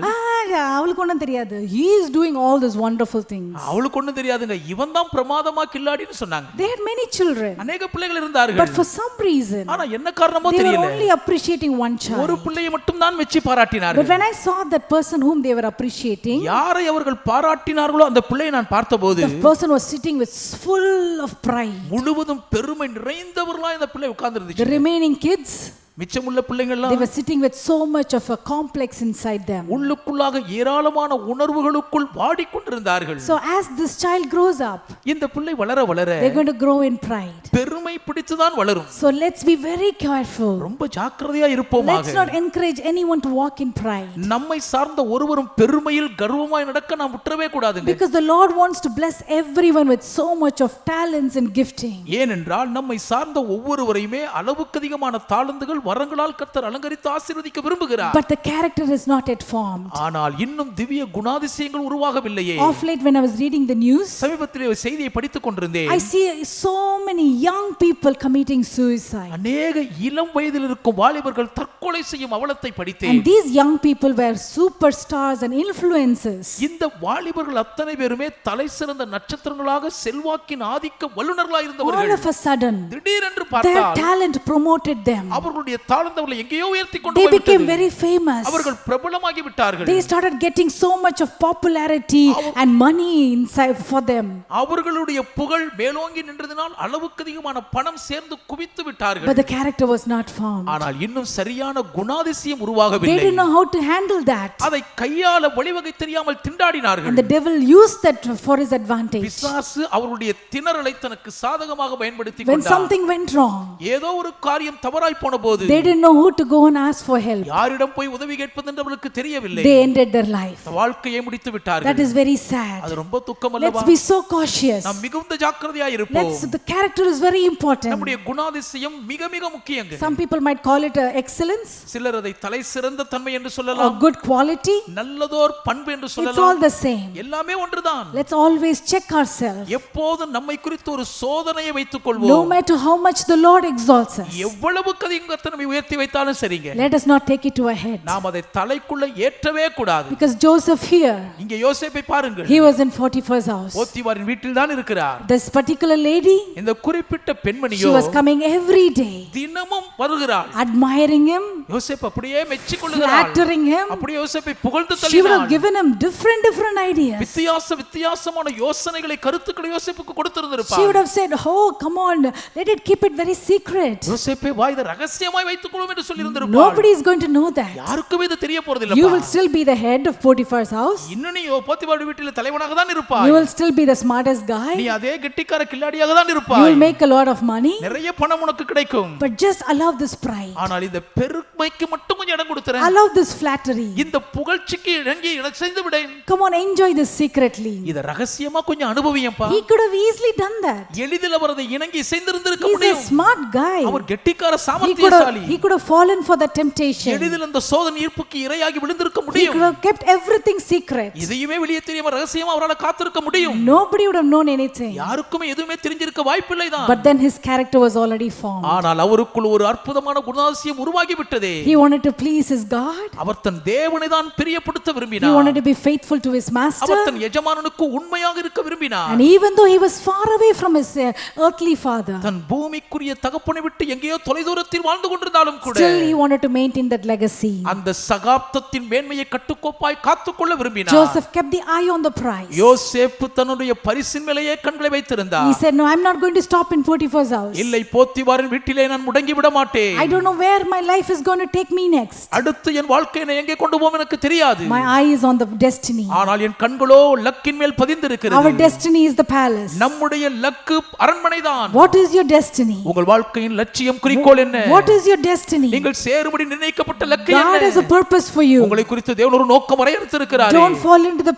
அவளுக்கு ஒண்ணும் தெரியாது, he is doing all these wonderful things. அவளுக்கு ஒண்ணும் தெரியாதுங்க, இவன் தான் பிரமாதமா கில்லாடின்னு சொன்னாங்க. They had many children, அநேக பிள்ளைகள் but இருந்தார்கள். for some reason ஆனா என்ன காரணமோ they were தெரியல, only appreciating one ஒரு child. பிள்ளையை மட்டும் தான் மெச்சி But பாராட்டினார்கள். when I saw that person whom they were appreciating, யாரை அவர்கள் பாராட்டினார்களோ அந்த பிள்ளையை நான் பார்த்தபோது the person was sitting with full of pride. முழுவதும் பெருமை நிறைந்தவர்களா இந்த பிள்ளை உட்கார்ந்து The இருந்துச்சு. remaining kids, மிச்சமுள்ள பிள்ளைங்கள்லாம் they were sitting with so much of a complex inside them. உள்ளுக்குள்ளாக ஏராளமான உணர்வுகளுக்குள் வாடிக்கொண்டிருந்தார்கள். So as this child grows up, இந்த பிள்ளை வளர வளர they're going to grow in pride. பெருமை பிடித்துதான் வளரும். So let's be very careful. ரொம்ப ஜாக்கிரதையா இருப்போமாக. Let's not encourage anyone to walk in pride. நம்மை சார்ந்த ஒருவரும் பெருமையில் கர்வமாய் நடக்க நாம் விட்டுறவே கூடாதுங்க. Because the Lord wants to bless everyone with so much of talents and gifting. ஏனென்றால் நம்மை சார்ந்த ஒவ்வொருவரையுமே அளவுக்கு அதிகமான தாளந்துகள் வரங்களால் கர்த்தர் அலங்கரித்து ஆசீர்வதிக்க விரும்புகிறார். But the character is not yet formed. ஆனால் இன்னும் திவ்ய குணாதிசயங்கள் உருவாகவில்லையே. Of late when I was reading the news, சமீபத்திலே ஒரு செய்தியை படித்துக் கொண்டிருந்தேன். I see so many young people committing suicide. அநேக இளம் வயதில் இருக்கும் வாலிபர்கள் தற்கொலை செய்யும் அவலத்தை படித்தேன். And these young people were superstars and influencers. இந்த வாலிபர்கள் அத்தனை பேருமே தலைசிறந்த நட்சத்திரங்களாக செல்வாக்கின் ஆதிக்க வல்லுனர்களாக All இருந்தவர்கள். of a sudden, திடீரென்று their பார்த்தால் talent promoted them. அவர்களுடைய தாளந்தவர்களை எங்கேயோ உயர்த்தி கொண்டு They became போய்விட்டது. very famous. அவர்கள் பிரபலமாகி விட்டார்கள். They started getting so much of popularity and money inside for them. அவர்களுடைய புகழ் மேலோங்கி நின்றதினால் அளவுக்கு அதிகமான பணம் சேர்ந்து குவித்து விட்டார்கள். But the character was not formed. ஆனால் இன்னும் சரியான குணாதிசயம் They உருவாகவில்லை. didn't know how to handle that. அதை கையாள வழிவகை தெரியாமல் திண்டாடினார்கள். And the devil used that for his advantage. பிசாசு அவருடைய திணறலை தனக்கு சாதகமாக பயன்படுத்தி When கொண்டார். something went wrong, ஏதோ ஒரு காரியம் தவறாய் போன போது they didn't know who to go and ask for help. யாரிடம் போய் உதவி கேட்பது என்று அவர்களுக்கு தெரியவில்லை. They ended their life. வாழ்க்கையை முடித்து விட்டார்கள். That is very sad. அது ரொம்ப துக்கம் Let's அல்லவா? be so cautious. நாம் மிகுந்த ஜாக்கிரதையா இருப்போம். The character is very important. நம்முடைய குணாதிசயம் மிக மிக முக்கியங்க. Some people might call it excellence சிலர் அதை தலை சிறந்த தன்மை என்று or சொல்லலாம். good quality. நல்லதோர் பண்பு என்று It's all சொல்லலாம். the same. எல்லாமே ஒன்றுதான். Let's always check ourselves. எப்போதும் நம்மை குறித்து ஒரு சோதனையை வைத்துக் No கொள்வோம். matter how much the Lord exalts us, எவ்வளவுக்கு அது கர்த்தர் நம்மை உயர்த்தி வைத்தாலும் சரிங்க. let us not take it to our head. நாம் அதை தலைக்குள்ள ஏற்றவே கூடாது. Because Joseph here, இங்கே யோசேப்பை பாருங்கள். he was in Potiphar's house. போத்திபாரின் வீட்டில் தான் இருக்கிறார். This particular lady, இந்த குறிப்பிட்ட she பெண்மணியோ was coming every day, தினமும் வருகிறாள். admiring him, யோசேப்பு அப்படியே மெச்சிக் கொள்ளுகிறாள். flattering him. அப்படியே யோசேப்பை புகழ்ந்து She would have தள்ளினாள். given him different ideas. வித்தியாசமான யோசனைகளை கருத்துக்களை யோசேப்புக்கு She would கொடுத்திருந்திருப்பாள். have said, "Oh, come on, let it keep it very secret. யோசேப்பை வா இதை ரகசியமாய் வைத்துக் கொள்ளும் என்று சொல்லி இருந்திருப்பாள். Nobody is going to know that. யாருக்குமே இது தெரிய போறது You இல்லப்பா. will still be the head of Potiphar's house. இன்னும் நீ போத்திபார் வீட்டில் தலைவனாக தான் You இருப்பாய். will still be the smartest நீ guy. அதே கெட்டிக்கார கில்லாடியாக தான் You இருப்பாய். will make a lot of money. நிறைய பணம் உனக்கு கிடைக்கும். But just allow this pride. ஆனால் இந்த பெருமைக்கு மட்டும் கொஞ்சம் இடம் கொடுத்துறேன். Allow this flattery. இந்த புகழ்ச்சிக்கு இறங்கி செய்து விடேன். Come on, enjoy this secretly. இத ரகசியமா கொஞ்சம் அனுபவியம்பா. He could have easily done that. எளிதில் அவர் அதை இணங்கி செய்திருந்திருக்க He's a முடியும். smart guy. அவர் கெட்டிக்கார He சாமர்த்தியசாலி. could have fallen for the temptation. எளிதில் அந்த சோதனை ஈர்ப்புக்கு இரையாகி விழுந்திருக்க He முடியும். could have kept everything secret. இதையுமே வெளியே தெரியாம ரகசியமா அவரால் காத்திருக்க முடியும். Nobody would have known anything. யாருக்குமே எதுவுமே தெரிஞ்சிருக்க வாய்ப்பில்லை தான். But then his character was already formed. ஆனால் அவருக்குள் ஒரு அற்புதமான குணாதிசயம் உருவாகி விட்டதே. He wanted to please his God. அவர் தன் தேவனை தான் பிரியப்படுத்த He விரும்பினார். wanted to be faithful to his master. அவர் தன் எஜமானனுக்கு உண்மையாக இருக்க விரும்பினார். And even though he was far away from his earthly father, தன் பூமிக்குரிய தகப்பனை விட்டு எங்கேயோ தொலைதூரத்தில் வாழ்ந்து கொண்டிருந்தாலும் கூட still he wanted to maintain that legacy. அந்த சகாப்தத்தின் மேன்மையை கட்டுக்கோப்பாய் காத்துக்கொள்ள விரும்பினார். Joseph kept the eye on the prize. யோசேப்பு தன்னுடைய பரிசின் மேலேயே கண்களை வைத்திருந்தார். He said, "No, I'm not going to stop in Potiphar's house. இல்லை, போத்திபாரின் வீட்டிலே நான் முடங்கி விட மாட்டேன். I don't know where my life is going to take me next. அடுத்து என் வாழ்க்கையை நான் எங்கே கொண்டு போவோம் எனக்கு தெரியாது. My eye is on the destiny. ஆனால் என் கண்களோ லக்கின் மேல் பதிந்திருக்கிறது. Our destiny is the palace. நம்முடைய luck அரண்மனைதான். What is your destiny? உங்கள் வாழ்க்கையின் லட்சியம் குறிக்கோள் என்ன? What is your destiny? நீங்கள் சேரும்படி நிர்ணயிக்கப்பட்ட லக்கு God has என்ன? a purpose for you. உங்களை குறித்து தேவன் ஒரு நோக்கம் வரையறுத்திருக்கிறார். Don't fall into the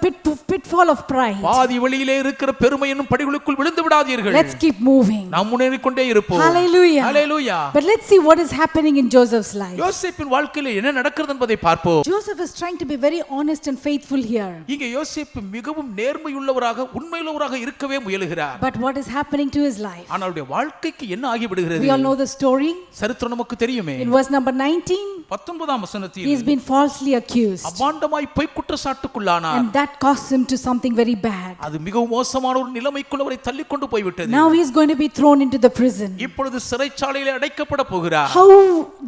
pitfall of pride. பாதி வழியிலே இருக்கிற பெருமை என்னும் படிகளுக்குள் விழுந்து விடாதீர்கள். Let's keep moving. நாம் முன்னேறிக் கொண்டே இருப்போம். Hallelujah. Hallelujah. But let's see what is happening in Joseph's life. யோசேப்பின் வாழ்க்கையிலே என்ன நடக்கிறது என்பதை பார்ப்போம். Joseph is trying to be very honest and faithful here. இங்கே யோசேப்பு மிகவும் நேர்மையுள்ளவராக உண்மையுள்ளவராக இருக்கவே முயலுகிறார். But what is happening to his life? ஆனால் அவருடைய வாழ்க்கைக்கு என்ன ஆகிவிடுகிறது? We all know the story. சரித்திரம் நமக்கு தெரியுமே. In verse number 19, 19ஆம் வசனத்தில் He's been falsely accused. அபாண்டமாய் பொய் குற்றச்சாட்டுக்குள்ளானார். And that cost him to something very bad. அது மிகவும் மோசமான ஒரு நிலைமைக்குள் அவரை தள்ளி கொண்டு போய்விட்டது. Now he is going to be thrown into the prison. இப்பொழுது சிறைச்சாலையிலே அடைக்கப்பட போகிறார். How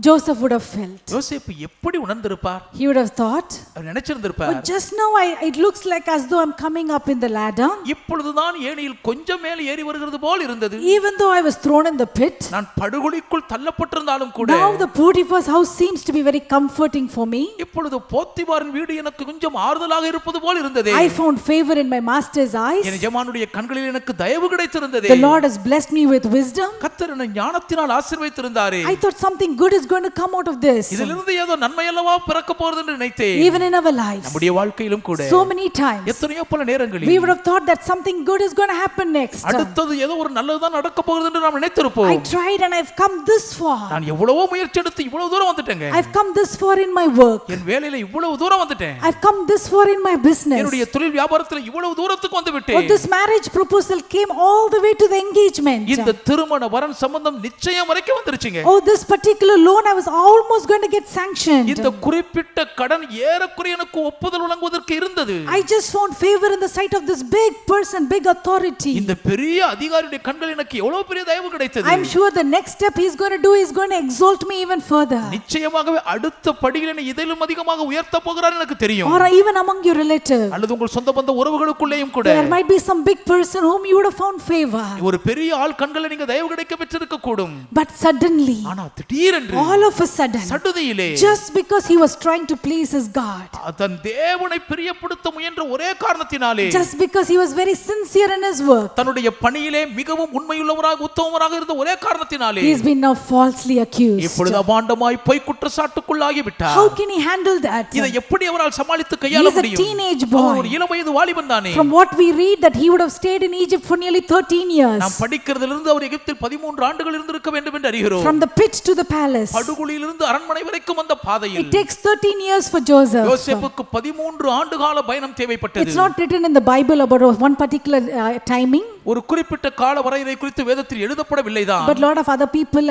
Joseph would have felt? யோசேப்பு எப்படி உணர்ந்திருப்பார்? He would have thought, our நினைச்சிருந்திருப்பார், but just now it looks like as though I'm coming up in the ladder. இப்பொழுதுதான் ஏணியில் கொஞ்சம் மேலே ஏறி வருகிறது போல் இருந்தது. Even though I was thrown in the pit, நான் படுகுழிக்குள் தள்ளப்பட்டிருந்தாலும் கூட now the Potiphar's house seems to be very comforting for me. இப்பொழுது போத்திபாரின் வீடு எனக்கு கொஞ்சம் ஆறுதலாக இருப்பது போல் இருந்ததே. I found favor in my master's eyes. என் எஜமானுடைய கண்களில் எனக்கு தயவு கிடைத்திருந்ததே. The Lord has blessed me with wisdom. கர்த்தர் என்னை ஞானத்தினால் ஆசீர்வதித்திருந்தாரே. I thought something good is going to come out of this. இதிலிருந்து ஏதோ நன்மை அல்லவா பிறக்க போகிறது என்று நினைத்தேன். Even in our lives, நம்முடைய வாழ்க்கையிலும் கூட so many times எத்தனையோ பல நேரங்களில் we would have thought that something good is going to happen next. அடுத்தது ஏதோ ஒரு நல்லதுதான் நடக்க போகிறது என்று நாம் நினைத்திருப்போம். I tried and I've come this far. நான் எவ்வளவோ முயற்சி எடுத்து இவ்வளவு தூரம் வந்துட்டேங்க. I've come this far in my work. என் வேலையில இவ்வளவு தூரம் வந்துட்டேன். I've come this far in my business. என்னுடைய தொழில் வியாபாரத்துல இவ்வளவு தூரத்துக்கு வந்து Oh, விட்டேன். this marriage proposal came all the way to the engagement. இந்த திருமண வரன் சம்பந்தம் நிச்சயம் வரைக்கும் வந்துருச்சுங்க. Oh, this particular loan I was almost going to get sanctioned. இந்த குறிப்பிட்ட கடன் ஏறக்குறைய எனக்கு ஒப்புதல் வழங்குவதற்கு இருந்தது. I just found favor in the sight of this big person, big authority. இந்த பெரிய அதிகாரியுடைய கண்கள் எனக்கு எவ்வளவு பெரிய தயவு கிடைத்தது. I'm sure the next step he's going to do is going to exalt me even further. நிச்சயமாகவே அடுத்த படியில் என்னை இதிலும் அதிகமாக உயர்த்த போகிறார் எனக்கு தெரியும். Or even among your relatives, அல்லது உங்கள் சொந்த பந்த உறவுகளுக்குள்ளேயும் கூட there might be some big person whom you would have found favor. ஒரு பெரிய ஆள் கண்களை நீங்க தயவு கிடைக்க பெற்றிருக்க கூடும். But suddenly, ஆனா திடீரென்று all of a sudden, சடுதியிலே just because he was trying to please his God, தன் தேவனை பிரியப்படுத்த முயன்ற ஒரே காரணத்தினாலே, just because he was very sincere in his work, தன்னுடைய பணியிலே மிகவும் உண்மையுள்ளவராக உத்தமராக இருந்த ஒரே காரணத்தினாலே he's been now falsely accused. இப்பொழுது அபாண்டமாய் பொய் குற்றச்சாட்டுக்குள்ளாகி விட்டார். How can he handle that? இதை எப்படி அவரால் சமாளித்து கையாள He is a முடியும்? teenage அவர் boy. ஒரு இளம் வயது வாலிபன் தானே. From what we read, that he would have stayed in Egypt for nearly 13 years. நாம் படிக்கிறதிலிருந்து அவர் எகிப்தில் 13 ஆண்டுகள் இருந்திருக்க வேண்டும் என்று அறிகிறோம். From the pit to the palace, படுகுழியிலிருந்து அரண்மனை வரைக்கும் அந்த பாதையில் it takes 13 years for Joseph. யோசேப்புக்கு 13 ஆண்டு கால பயணம் தேவைப்பட்டது. It's not written in the Bible about one particular timing. ஒரு குறிப்பிட்ட கால வரையறை குறித்து வேதத்தில் எழுதப்படவில்லை தான். But lot of other people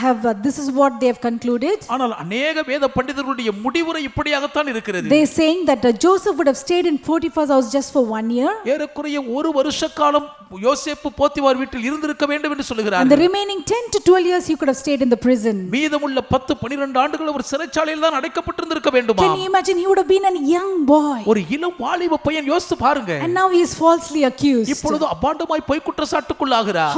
have this is what they have concluded. ஆனால் அநேக வேத பண்டிதர்களுடைய முடிவுரை இப்படியாகத்தான் இருக்கிறது. They are saying that Joseph would have stayed in Potiphar's house just for 1 year. ஏறக்குறைய ஒரு வருஷ காலம் யோசேப்பு போத்திபார் வீட்டில் இருந்திருக்க வேண்டும் என்று And சொல்கிறார்கள். the remaining 10 to 12 years he could have stayed in the prison. மீதமுள்ள 10-12 ஆண்டுகள் அவர் சிறைச்சாலையில் தான் அடைக்கப்பட்டிருந்திருக்க வேண்டுமா? Can you imagine? He would have been a young boy. ஒரு இளம் வாலிப பையன், யோசித்து பாருங்க. And now he is falsely accused. இப்பொழுது அபாண்டமாய் பொய் குற்றச்சாட்டுக்குள்ளாகிறார்.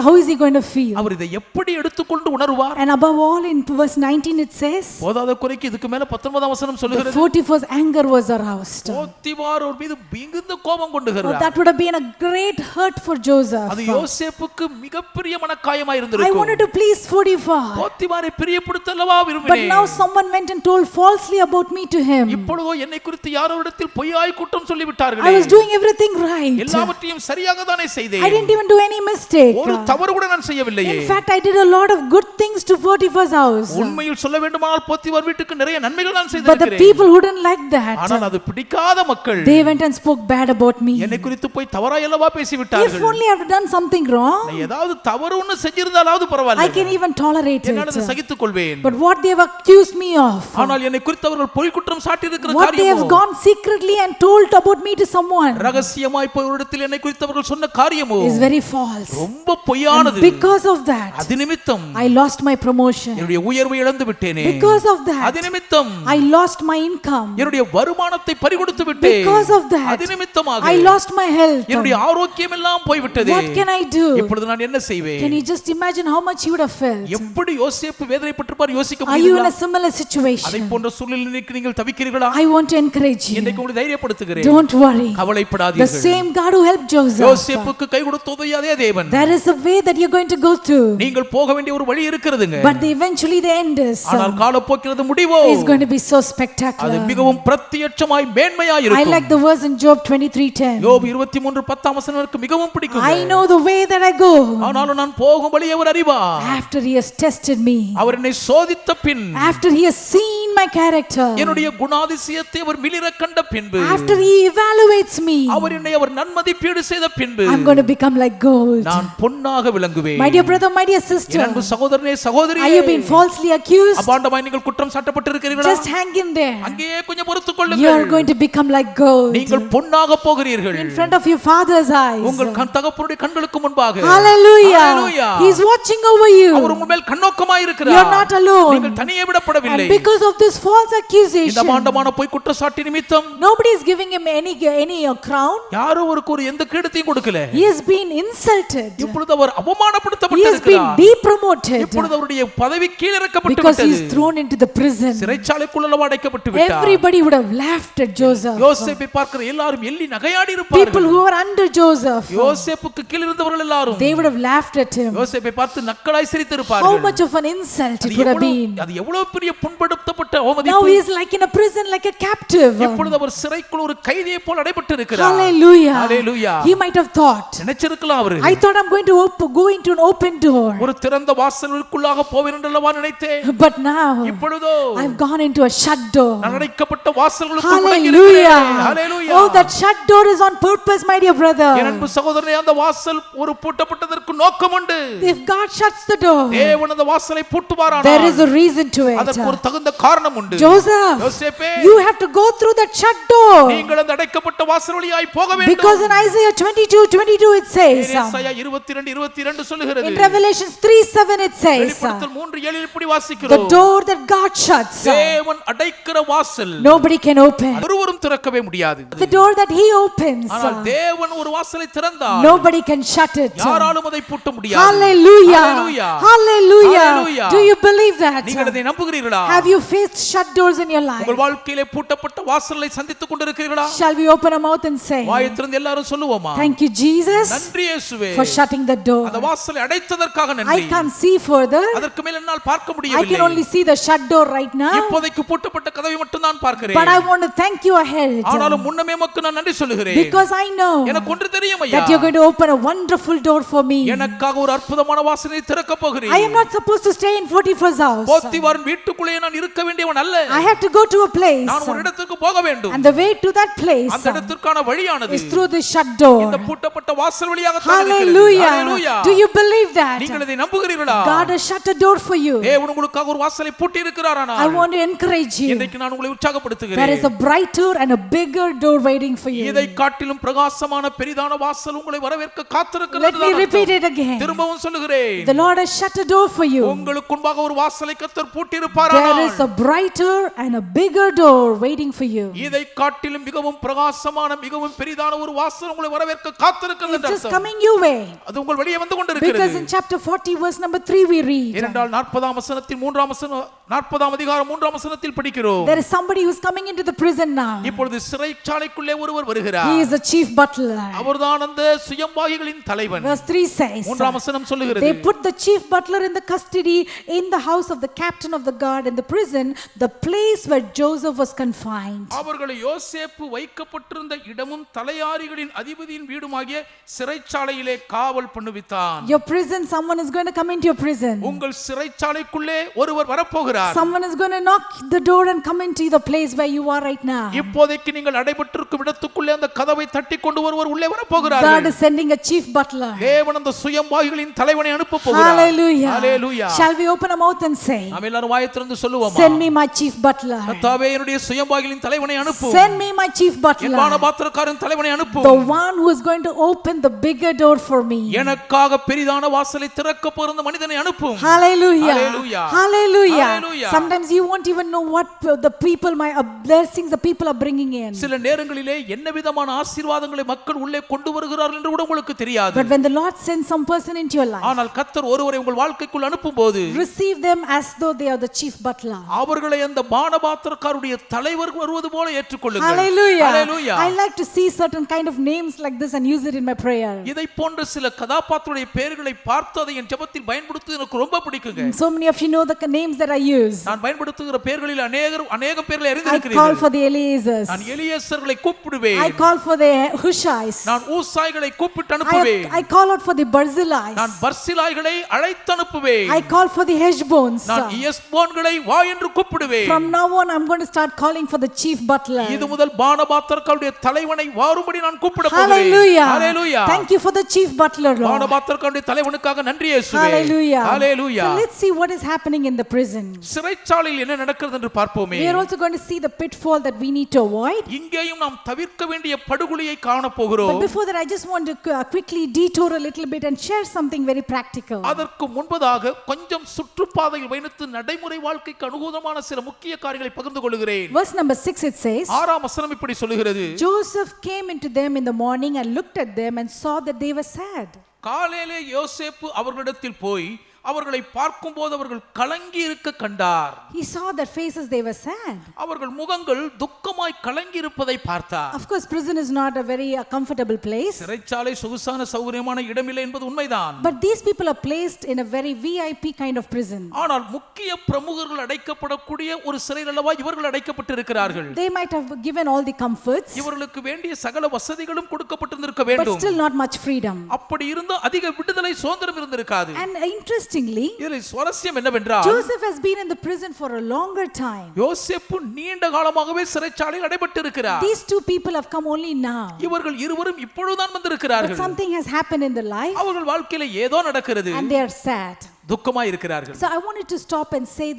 How is he going to feel? அவர் இதை எப்படி எடுத்துக்கொண்டு உணர்வார்? And above all, in verse 19 it says, போதாத குறைக்கு இதுக்கு மேல 19ஆம் வசனம் சொல்லுகிறது, Potiphar's anger was aroused. Potiphar ஒரு மீது மிகுந்த கோபம் Oh, கொண்டுகிறார். that would have been a great hurt for Joseph. அது யோசேப்புக்கு மிகப்பெரிய மனக்காயமாய் I இருந்திருக்கும். wanted to please Potiphar, போத்திபாரை பிரியப்படுத்தலவா but விரும்பினேன். now someone went and told falsely about me to him. இப்பொழுதோ என்னை குறித்து யாரோ இடத்தில் பொய்யாய் குற்றம் சொல்லி I விட்டார்களே. was doing everything right. எல்லாவற்றையும் சரியாக தானே I செய்தேன். didn't even do any mistake. ஒரு தவறு கூட நான் செய்யவில்லையே. In fact, I did a lot of good things to Potiphar's house. உண்மையில் சொல்ல வேண்டுமானால் போத்திபார் வீட்டுக்கு நிறைய நன்மைகள் நான் But the செய்திருக்கிறேன். people who didn't like that, ஆனால் அது பிடிக்காத மக்கள் they went and spoke bad about me. என்னை குறித்து போய் தவறாய் அல்லவா பேசி If விட்டார்கள். only I have done something wrong, நான் ஏதாவது தவறு ஒன்னு செஞ்சிருந்தாலாவது I பரவாயில்லை, can even tolerate என்னால் அதை it. சகித்துக் கொள்வேன். But what they have accused me of, ஆனால் என்னை குறித்து அவர்கள் பொய் குற்றம் சாட்டி இருக்கிற what they have காரியமோ, gone secretly and told about me to someone, ரகசியமாய் போய் ஒரு இடத்தில் என்னை குறித்து அவர்கள் சொன்ன காரியமோ is very false. ரொம்ப பொய்யானது. Because of that, அது நிமித்தம் I lost my promotion. என்னுடைய உயர்வை இழந்து விட்டேனே. Because of அது that, நிமித்தம் I lost my income. என்னுடைய வருமானத்தை பறிகொடுத்து விட்டேன். Because of that, அது நிமித்தமாக I lost my health. என்னுடைய ஆரோக்கியம் எல்லாம் போய்விட்டது. What can I do? இப்பொழுது நான் என்ன செய்வேன்? Can you just imagine how much you would have felt? எப்படி யோசேப்பு வேதனைப்பட்டிருப்பார் யோசிக்க Are you in முடியுமா? a similar அதை situation? போன்ற சூழ்நிலைக்கு நீங்கள் தவிக்கிறீர்களா? I want to encourage you. இன்னைக்கு உங்களை தைரியப்படுத்துகிறேன். Don't worry. The கவலைப்படாதீர்கள். same God who helped Joseph, யோசேப்புக்கு கை கொடுத்ததே அதே தேவன். there is a way that you're going to go through. நீங்கள் போக வேண்டிய ஒரு வழி இருக்கிறதுங்க. But eventually the end ஆனால் காலப்போக்கினது முடிவோ is going to be so அது spectacular. மிகவும் பிரத்யட்சமாய் மேன்மையாய் I இருக்கும். like the verse in Job 23:10. யோபு 23:10 வசனம் எனக்கு மிகவும் பிடிக்கும். I know the way that I go. ஆனாலும் நான் போகும் வழியை அவர் அறிவார். After he has tested me, அவர் என்னை சோதித்த பின் after he has seen my character, என்னுடைய குணாதிசயத்தை அவர் மிளிர கண்ட பின்பு, after he evaluates me, அவர் என்னை அவர் நன்மதிப்பீடு செய்த பின்பு, I'm going to become like gold. நான் பொன்னாக விளங்குவேன். My dear brother, my dear sister, என் அன்பு சகோதரனே சகோதரியே, are you being falsely accused? அபாண்டமாய் நீங்கள் குற்றம் சாட்டப்பட்டிருக்கிறீர்களா? Just hang in there. அங்கேயே கொஞ்சம் பொறுத்துக் You are கொள்ளுங்கள். going to become like gold நீங்கள் பொன்னாக போகிறீர்கள். in front of your father's eyes. உங்கள் தகப்பனுடைய கண்களுக்கு முன்பாக. Hallelujah. Hallelujah. He is watching over you. அவர் உங்கள் மேல் கண்ணோக்கமாய் You இருக்கிறார். are not alone. நீங்கள் தனியே விடப்படவில்லை. And because of this false இந்த accusation, அபாண்டமான பொய் குற்றச்சாட்டு நிமித்தம் nobody is giving him any crown. யாரோ ஒரு எந்த கீடத்தையும் கொடுக்கல. He has been insulted. இப்பொழுது அவர் He has been அவமானப்படுத்தப்பட்டிருக்கிறார். depromoted இப்பொழுது அவருடைய பதவி கீழ் இறக்கப்பட்டு because he is விட்டது. thrown into the prison. சிறைச்சாலைக்குள்ள அடைக்கப்பட்டு விட்டார். Everybody would have laughed at Joseph. யோசேப்பை பார்க்கிற எல்லாரும் எள்ளி நகையாடி People இருப்பார்கள். who were under Joseph, யோசேப்புக்கு கீழ் இருந்தவர்கள் எல்லாரும் they would have laughed at him. யோசேப்பை பார்த்து நக்கலாய் How சிரித்திருப்பார்கள். much of an insult it அது would have எவ்வளவு- been. அது எவ்வளவு பெரிய புண்படுத்தப்பட்ட Now அவமதிப்பு. he is like in a prison, like a captive. இப்பொழுது அவர் சிறைக்குள் ஒரு கைதியை போல் அடைபட்டு இருக்கிறார். Hallelujah. Hallelujah. He might have thought, நினைச்சிருக்கலாம் அவரு. I thought I'm going to go into an open door. ஒரு திறந்த வாசலுக்குள்ளாக போவேன் என்றல்லவா நினைத்தேன். But now இப்பொழுதோ I've gone into a shut door. நான் அடைக்கப்பட்ட வாசல்களுக்குள் முடங்கி Hallelujah. இருக்கிறேன். Hallelujah. Oh, that shut door is on purpose, my dear N brother. அன்பு சகோதரனே, அந்த வாசல் ஒரு பூட்டப்பட்டதற்கு நோக்கம் உண்டு. If God shuts the door, தேவன் அந்த வாசலை பூட்டுவாரானால் there is a reason to அதற்கு ஒரு it. தகுந்த காரணம் உண்டு. Joseph, யோசேப்பே, you have to go through that shut door. நீங்கள் அந்த அடைக்கப்பட்ட வாசல் வழியாய் போக வேண்டும். Because in Isaiah 22:22 it says, ஏசாயா 22:22 சொல்லுகிறது. in Revelations 3:7 it says, வெளிப்படுத்தல் 3:7 இப்படி the வாசிக்கிறோம். door that God shuts, தேவன் அடைக்கிற வாசல் nobody can open. ஒருவரும் திறக்கவே முடியாது. The door that he opens, ஆனால் தேவன் ஒரு வாசலை திறந்தால் nobody can shut it. யாராலும் அதை பூட்ட முடியாது. Hallelujah. Hallelujah. Hallelujah. Hallelujah. Do you believe that? நீங்கள் அதை நம்புகிறீர்களா? Have you faced shut doors in your life? உங்கள் வாழ்க்கையிலே பூட்டப்பட்ட வாசல்களை சந்தித்துக் கொண்டிருக்கிறீர்களா? Shall we open our mouth and say, வாயை திறந்து எல்லாரும் சொல்லுவோமா? thank you Jesus நன்றி இயேசுவே, for shutting the door. அந்த வாசலை அடைத்ததற்காக I நன்றி. can't see further. அதற்கு மேல் என்னால் பார்க்க I can முடியவில்லை. only see the shut door right now. இப்போதைக்கு பூட்டப்பட்ட கதவை மட்டும் நான் பார்க்கிறேன். But I want to thank you ahead. ஆனாலும் முன்னமே உமக்கு நான் நன்றி சொல்லுகிறேன். Because I know எனக்கு ஒன்று தெரியும் ஐயா. that you're going to open a wonderful door for me. எனக்காக ஒரு அற்புதமான வாசலை திறக்க போகிறீர். I am not supposed to stay in Potiphar's house. போத்திபாரின் வீட்டுக்குள்ளே நான் இருக்க வேண்டியவன் அல்ல. I have to go to a place. நான் ஒரு இடத்துக்கு போக வேண்டும். And the way to that place அந்த இடத்திற்கான வழியானது is through this shut door. இந்த பூட்டப்பட்ட வாசல் வழியாக தான் இருக்கிறது. Hallelujah. Hallelujah. Do you believe that? நீங்கள் இதை நம்புகிறீர்களா? God has shut a door for you. தேவன் உங்களுக்காக ஒரு வாசலை பூட்டி I இருக்கிறாரானால் want to encourage you. இன்றைக்கு நான் உங்களை There உற்சாகப்படுத்துகிறேன். is a brighter and a bigger door waiting for you. இதை காட்டிலும் பிரகாசமான பெரிதான வாசல் உங்களை வரவேற்க Let காத்திருக்கிறது. me repeat it again. திரும்பவும் சொல்லுகிறேன். The Lord has shut a door for you. உங்களுக்கு முன்பாக ஒரு வாசலை கர்த்தர் பூட்டி There இருப்பாரானால் is a brighter and a bigger door waiting for you. இதை காட்டிலும் மிகவும் பிரகாசமான மிகவும் பெரிதான ஒரு வாசல் உங்களை வரவேற்க காத்திருக்கிறது It's just அர்த்தம். coming your way. அது உங்கள் வழியே வந்து Because கொண்டிருக்கிறது. in chapter 40 verse number 3 we read, ஏனென்றால் 40ஆம் வசனத்தில் 3ஆம் வசனம் 40ஆம் அதிகாரம் 3ஆம் வசனத்தில் படிக்கிறோம். there is somebody who's coming into the prison now. இப்பொழுது சிறைச்சாலைக்குள்ளே ஒருவர் வருகிறார். He is the chief butler. அவர்தான் அந்த சுயம்பாகிகளின் தலைவன். Verse 3 says, 3ஆம் வசனம் சொல்லுகிறது. they put the chief butler in the custody in the house of the captain of the guard in the prison, the place where Joseph was confined. அவர்களை யோசேப்பு வைக்கப்பட்டிருந்த இடமும் தலையாரிகளின் அதிபதியின் வீடுமாகிய சிறைச்சாலையிலே காவல் பண்ணுவித்தான். Your prison, someone is going to come into your prison. உங்கள் சிறைச்சாலைக்குள்ளே ஒருவர் வரப்போகிறார். Someone is going to knock the door and come into the place where you are right now. இப்போதைக்கு நீங்கள் அடைபட்டிருக்கும் இடத்துக்குள்ளே அந்த கதவை தட்டி கொண்டு ஒருவர் உள்ளே God வரப்போகிறார். is sending a chief butler. தேவன் அந்த சுயம்பாகிகளின் தலைவனை அனுப்ப போகிறார். Hallelujah. Hallelujah. Shall we open our mouth and say, நாம் எல்லாரும் வாயை திறந்து சொல்லுவோமா? send me my chief butler. கர்த்தாவே, என்னுடைய சுயம்பாகிகளின் தலைவனை அனுப்பும். Send me my chief N butler. பானபாத்திரக்காரன் தலைவனை அனுப்பும். The one who is going to open the bigger door for me. எனக்காக பெரிதான வாசலை திறக்க போகிற மனிதனை அனுப்பும். Hallelujah. Hallelujah. Hallelujah. Hallelujah. Sometimes you won't even know what the people, my blessings the people are bringing in. சில நேரங்களிலே என்ன விதமான ஆசீர்வாதங்களை மக்கள் உள்ளே கொண்டு வருகிறார்கள் என்று கூட உங்களுக்கு தெரியாது. But when the Lord sends some person into your life, ஆனால் கர்த்தர் ஒருவரை உங்கள் வாழ்க்கைக்குள் அனுப்பும்போது receive them as though they are the chief butler. அவர்களை அந்த பானபாத்திரக்காரருடைய தலைவர் வருவது போல ஏற்றுக்கொள்ளுங்கள். Hallelujah. Hallelujah. I like to see certain kind of names like this and use it in my prayer. இதை போன்ற சில கதாபாத்திரருடைய பெயர்களை பார்த்து அதை என் ஜெபத்தில் பயன்படுத்துவது எனக்கு ரொம்ப பிடிக்குங்க. So many of you know the names that I use. நான் பயன்படுத்துகிற பெயர்களில் அநேக பெயர்களை I call அறிந்திருக்கிறீர்கள். for the Eliezers. நான் எலியேசர்களை கூப்பிடுவேன். I call for the Hushais. நான் ஊசாய்களை கூப்பிட்டு அனுப்புவேன். I call out for the Barzillais. நான் பர்சிலாய்களை அழைத்து அனுப்புவேன். I call for the Heshbons. நான் எஸ்போன்களை வா என்று கூப்பிடுவேன். From now on I'm going to start calling for the chief butler. இது முதல் பானபாத்திரக்காரருடைய தலைவனை வாரும்படி நான் கூப்பிட போகிறேன். Hallelujah. Hallelujah. Thank you for the chief butler, Lord. பானபாத்திரக்காரருடைய தலைவனுக்காக நன்றி இயேசுவே. Hallelujah. Hallelujah. So let's see what is happening in the prison. சிறைச்சாலையில் என்ன நடக்கிறது என்று பார்ப்போமே. We are also going to see the pitfall that we need to avoid. இங்கேயும் நாம் தவிர்க்க வேண்டிய படுகொலியை காண போகிறோம். But before that I just want to quickly detour a little bit and share something very practical. அதற்கு முன்பதாக கொஞ்சம் சுற்றுப்பாதையில் வைத்து நடைமுறை வாழ்க்கைக்கு அனுகூலமான சில முக்கிய காரியங்களை பகிர்ந்து கொள்கிறேன். Verse number 6 it says, 6ஆம் வசனம் இப்படி சொல்கிறது. Joseph came into them in the morning and looked at them and saw that they were sad. காலையிலே யோசேப்பு அவர்களிடத்தில் போய் அவர்களை பார்க்கும்போது அவர்கள் கலங்கி இருக்க கண்டார். He saw their faces, they were sad. அவர்கள் முகங்கள் துக்கமாய் கலங்கி இருப்பதை பார்த்தார். Of course prison is not a very comfortable place. சிறைச்சாலை சொகுசான சௌகரியமான இடமில்லை என்பது உண்மைதான். But these people are placed in a very VIP kind of prison. ஆனால் முக்கிய பிரமுகர்கள் அடைக்கப்படக்கூடிய ஒரு சிறையில் அல்லவா இவர்கள் அடைக்கப்பட்டிருக்கிறார்கள். They might have given all the comforts, இவர்களுக்கு வேண்டிய சகல வசதிகளும் கொடுக்கப்பட்டிருந்திருக்க but வேண்டும். still not much freedom. அப்படி இருந்து அதிக விடுதலை சுதந்திரம் இருந்திருக்காது. And interestingly, இதில் சுவாரஸ்யம் என்னவென்றால் Joseph has been in the prison for a longer time. யோசேப்பு நீண்ட காலமாகவே சிறைச்சாலையில் அடைபட்டிருக்கிறார். These two people have come only now. இவர்கள் இருவரும் இப்பொழுதுதான் But வந்திருக்கிறார்கள். something has happened in their life அவர்கள் வாழ்க்கையில ஏதோ நடக்கிறது. and they are sad. துக்கமாய் இருக்கிறார்கள். So I wanted to stop and say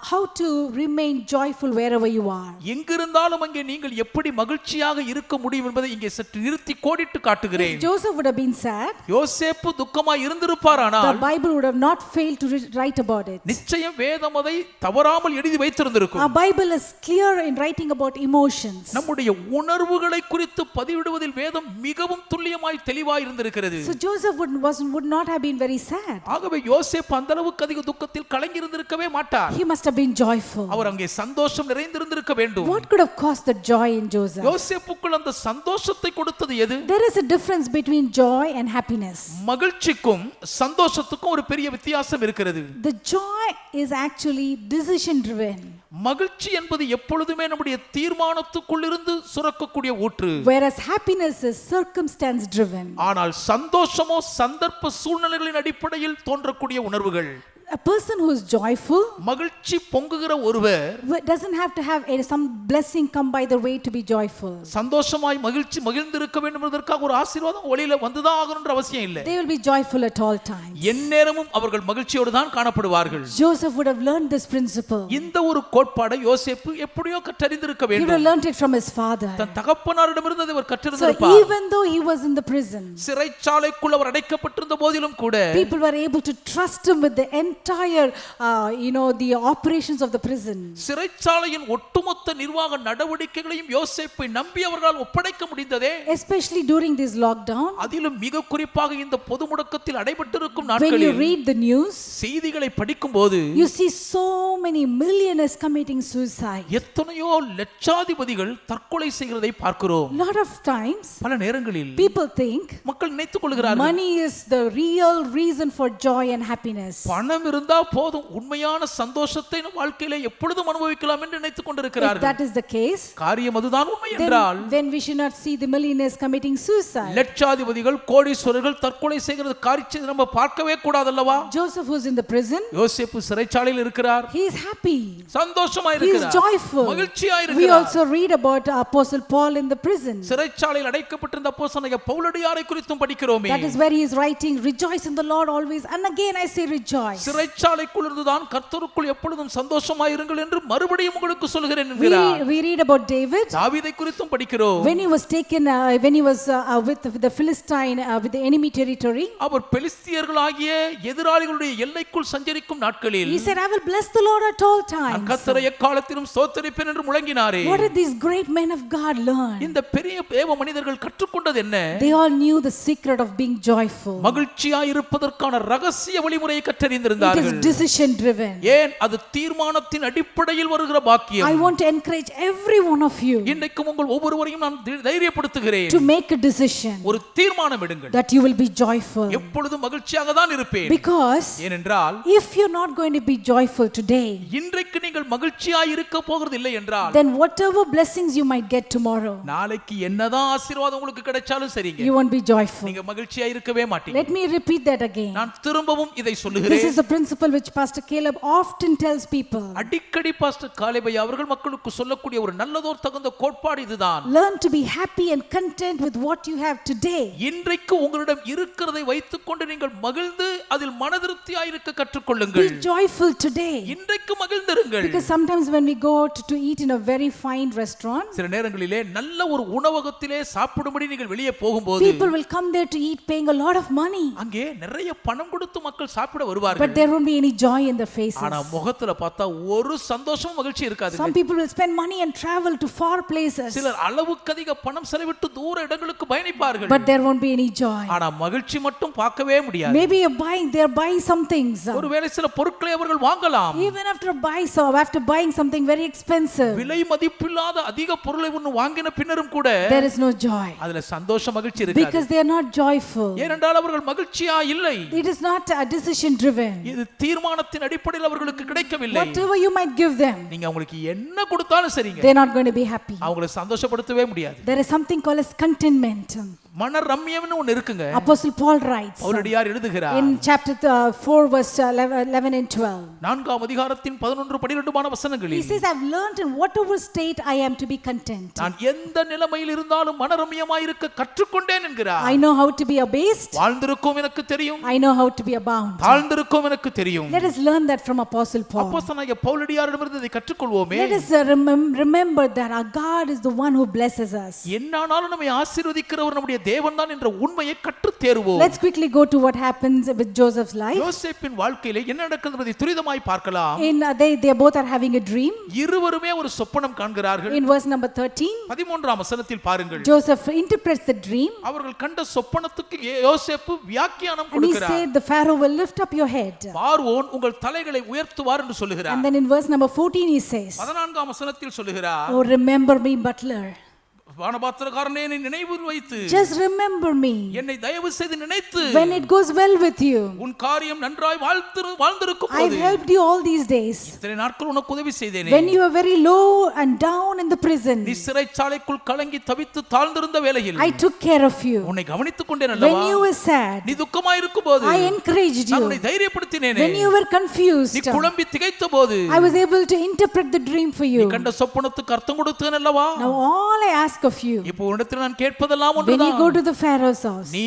how to remain joyful wherever you are. எங்கிருந்தாலும் அங்கே நீங்கள் எப்படி மகிழ்ச்சியாக இருக்க முடியும் என்பதை இங்கே சற்று நிறுத்தி கோடிட்டு காட்டுகிறேன். If Joseph would have been sad, யோசேப்பு துக்கமாய் இருந்திருப்பாரானால் the Bible would have not failed to write about it. நிச்சயம் வேதம் அதை தவறாமல் எழுதி வைத்திருந்திருக்கும். Our Bible is clear in writing about emotions. நம்முடைய உணர்வுகளை குறித்து பதிவிடுவதில் வேதம் மிகவும் துல்லியமாய் தெளிவாய் இருந்திருக்கிறது. So Joseph would not have been very sad. ஆகவே யோசேப்பு அந்த அளவுக்கு அதிக துக்கத்தில் கலங்கி இருந்திருக்கவே மாட்டார். He must have been joyful. அவர் அங்கே சந்தோஷம் நிறைந்திருந்திருக்க வேண்டும். What could have caused the joy in Joseph? யோசேப்புக்குள் அந்த சந்தோஷத்தை கொடுத்தது எது? There is a difference between joy and happiness. மகிழ்ச்சிக்கும் சந்தோஷத்துக்கும் ஒரு பெரிய வித்தியாசம் இருக்கிறது. The joy is actually decision driven. மகிழ்ச்சி என்பது எப்பொழுதுமே நம்முடைய தீர்மானத்துக்குள் இருந்து சுரக்கக்கூடிய ஊற்று. Whereas happiness is circumstance driven. ஆனால் சந்தோஷமோ சந்தர்ப்ப சூழ்நிலைகளின் அடிப்படையில் தோன்றக்கூடிய உணர்வுகள். A person who is joyful மகிழ்ச்சி பொங்குகிற ஒருவர் doesn't have to have some blessing come by the way to be joyful. சந்தோஷமாய் மகிழ்ந்திருக்க வேண்டும் என்பதற்காக ஒரு ஆசீர்வாதம் ஒளியில வந்துதான் ஆகணும்ன்ற அவசியம் இல்லை. They will be joyful at all times. எந்நேரமும் அவர்கள் மகிழ்ச்சியோடு தான் காணப்படுவார்கள். Joseph would have learned this principle. இந்த ஒரு கோட்பாடை யோசேப்பு எப்படியோ கற்றறிந்திருக்க He would have வேண்டும். learned it from his father. தன் தகப்பனாரிடமிருந்து அதை அவர் So கற்றிருந்திருப்பார். even though he was in the prison, சிறைச்சாலைக்குள் அவர் அடைக்கப்பட்டிருந்த போதிலும் கூட people were able to trust him with the entire the operations of the prison. சிறைச்சாலையின் ஒட்டுமொத்த நிர்வாக நடவடிக்கைகளையும் யோசேப்பை நம்பி அவர்களால் ஒப்படைக்க முடிந்ததே. Especially during this lockdown, அதிலும் மிக குறிப்பாக இந்த பொது முடக்கத்தில் அடைபட்டிருக்கும் when you நாட்களில் read the news, செய்திகளை படிக்கும்போது you see so many millionaires committing suicide. எத்தனையோ லட்சாதிபதிகள் தற்கொலை செய்கிறதை பார்க்கிறோம். Lot of times பல நேரங்களில் people think மக்கள் நினைத்துக் கொள்கிறார்கள் money is the real reason for joy and happiness. பணம் இருந்தா போதும் உண்மையான சந்தோஷத்தை நம் வாழ்க்கையில எப்பொழுதும் அனுபவிக்கலாம் என்று நினைத்துக் If கொண்டிருக்கிறார்கள். that is the case, காரியம் அதுதான் உண்மை என்றால் then we should not see the millionaires committing suicide. லட்சாதிபதிகள் கோடீஸ்வரர்கள் தற்கொலை செய்கிறது காரியத்தை நம்ம பார்க்கவே கூடாதல்லவா? Joseph, who's in the prison, யோசேப்பு சிறைச்சாலையில் இருக்கிறார். he is happy. சந்தோஷமா He is இருக்கிறார். joyful. மகிழ்ச்சியா We இருக்கிறார். also read about Apostle Paul in the prison. சிறைச்சாலையில் அடைக்கப்பட்டிருந்த அப்போஸ்தலனாகிய பவுலடியாரை குறித்தும் படிக்கிறோமே. That is where he is writing, rejoice in the Lord always. And again I say rejoice. சிறைச்சாலைக்குள் இருந்துதான் கர்த்தருக்குள் எப்பொழுதும் சந்தோஷமா இருங்கள் என்று மறுபடியும் உங்களுக்கு சொல்கிறேன் என்கிறார். We read about David. தாவீதை குறித்தும் படிக்கிறோம். When he was taken, when he was with the Philistine, with the enemy territory, அவர் பெலிஸ்தியர்களாகிய எதிராளிகளுடைய எல்லைக்குள் சஞ்சரிக்கும் நாட்களில் he said, I will bless the Lord at all times. கர்த்தரை எக்காலத்திலும் ஸ்தோத்திரிப்பேன் என்று முழங்கினாரே. What did these great men of God learn? இந்த பெரிய தேவ மனிதர்கள் கற்றுக்கொண்டது என்ன? They all knew the secret of being joyful. மகிழ்ச்சியா இருப்பதற்கான ரகசிய வழிமுறையை It is கற்றறிந்திருந்தார்கள். decision driven. ஏன் அது தீர்மானத்தின் அடிப்படையில் வருகிற பாக்கியம். I want to encourage every one of you இன்றைக்கும் உங்கள் ஒவ்வொருவரையும் நான் தைரியப்படுத்துகிறேன். to make a decision ஒரு தீர்மானம் எடுங்கள். that you will be joyful. எப்பொழுதும் மகிழ்ச்சியாக தான் இருப்பேன். Because ஏனென்றால் if you're not going to be joyful today, இன்றைக்கு நீங்கள் மகிழ்ச்சியா இருக்க போகிறது இல்லை என்றால் then whatever blessings you might get tomorrow, நாளைக்கு என்னதான் ஆசீர்வாதம் உங்களுக்கு கிடைச்சாலும் சரிங்க, you won't be joyful. நீங்க மகிழ்ச்சியா இருக்கவே மாட்டீங்க. Let me repeat that again. நான் திரும்பவும் இதை This சொல்லுகிறேன். is a principle which Pastor Caleb often tells people. அடிக்கடி பாஸ்டர் காலேபை அவர்கள் மக்களுக்கு சொல்லக்கூடிய ஒரு நல்லதோர் தகுந்த கோட்பாடு இதுதான். Learn to be happy and content with what you have today. இன்றைக்கு உங்களிடம் இருக்கிறதை வைத்துக்கொண்டு நீங்கள் மகிழ்ந்து அதில் மனதிருப்தியாய் இருக்க கற்றுக்கொள்ளுங்கள். Be joyful today. இன்றைக்கு மகிழ்ந்திருங்கள். Because sometimes when we go out to eat in a very fine restaurant, சில நேரங்களிலே நல்ல ஒரு உணவகத்திலே சாப்பிடும்படி நீங்கள் வெளியே போகும்போது people will come there to eat paying a lot of money, அங்கே நிறைய பணம் கொடுத்து மக்கள் சாப்பிட வருவார்கள். but there won't be any joy in their faces. ஆனா முகத்துல பார்த்தா ஒரு சந்தோஷமும் மகிழ்ச்சி இருக்காது. Some people will spend money and travel to far places, சிலர் அளவுக்கு அதிக பணம் செலவிட்டு தூர இடங்களுக்கு பயணிப்பார்கள். but there won't be any joy. ஆனா மகிழ்ச்சி மட்டும் பார்க்கவே முடியாது. Maybe they're buying some things. ஒருவேளை சில பொருட்களை அவர்கள் வாங்கலாம். Even after buying something very expensive, விலை மதிப்பில்லாத அதிக பொருளை ஒன்று வாங்கின பின்னரும் கூட there is no joy. அதுல சந்தோஷ மகிழ்ச்சி இருக்காது. Because they are not joyful. ஏனென்றால் அவர்கள் மகிழ்ச்சியா இல்லை. It is not a decision driven. இது தீர்மானத்தின் அடிப்படையில் அவர்களுக்கு கிடைக்கவில்லை. Whatever you might give them, நீங்க அவங்களுக்கு என்ன கொடுத்தாலும் சரிங்க, they're not going to be happy. அவங்களை சந்தோஷப்படுத்தவே முடியாது. There is something called as contentment. மன ரம்மியம்னு ஒன்னு இருக்குங்க. Apostle Paul writes பவுலடியார் எழுதுகிறார் in chapter 4 verse 11 and 12. நான்காம் அதிகாரத்தின் 11-12 வசனங்களில் He says, I've learned in whatever state I am to be content. நான் எந்த நிலைமையில் இருந்தாலும் மனரம்யமாய் இருக்க கற்றுக்கொண்டேன் என்கிறார். I know how to be abased. வாழ்ந்திருக்கும் எனக்கு தெரியும். I know how to be abound. தாழ்ந்திருக்கும் எனக்கு தெரியும். Let us learn that from Apostle Paul. அப்போஸ்தலனாகிய பவுலடியாரிடமிருந்து இதை கற்றுக்கொள்வோமே. Let us remember that our God is the one who blesses us. என்னானாலும் நம்மை ஆசீர்வதிக்கிறவர் நம்முடைய தேவன் தான் என்ற உண்மையை கற்றுத் தேறுவோம். Let's quickly go to what happens with Joseph's life. யோசேப்பின் வாழ்க்கையிலே என்ன நடக்கிறது என்பதை துரிதமாய் பார்க்கலாம். They both are having a dream. இருவருமே ஒரு சொப்பனம் காண்கிறார்கள். In verse number 13, 13ஆம் வசனத்தில் பாருங்கள். Joseph interprets the dream. அவர்கள் கண்ட சொப்பனத்துக்கு யோசேப்பு வியாக்கியானம் And he கொடுக்கிறார். said, the Pharaoh will lift up your head. பார்வோன் உங்கள் தலைகளை உயர்த்துவார் என்று சொல்லுகிறார். And then in verse number 14 he says, 14ஆம் வசனத்தில் சொல்லுகிறார், oh, remember me, butler. வானபாத்திரக்காரனே, என்னை நினைவில் வைத்து, Just remember me என்னை தயவு செய்து நினைத்து, when it goes well with you. உன் காரியம் நன்றாய் வாழ்ந்திருக்கும் I've போது, helped you all these days. இத்தனை நாட்கள் உனக்கு உதவி செய்தேனே. When you were very low and down in the prison, நீ சிறைச்சாலைக்குள் கலங்கி தவித்து தாழ்ந்திருந்த வேளையில் I took care of you. உன்னை கவனித்துக் கொண்டேன் அல்லவா? When you were sad, நீ துக்கமாய் இருக்கும்போது I encouraged நான் you. உன்னை தைரியப்படுத்தினேனே. When you were confused, நீ குழம்பி திகைத்த போது I was able to interpret the dream for நீ you. கண்ட சொப்பனத்துக்கு அர்த்தம் கொடுத்தேன் அல்லவா? Now all I ask of you, இப்போ உன்னிடத்தில் நான் கேட்பதெல்லாம் when you ஒன்றுதான். go to the Pharaoh's house, நீ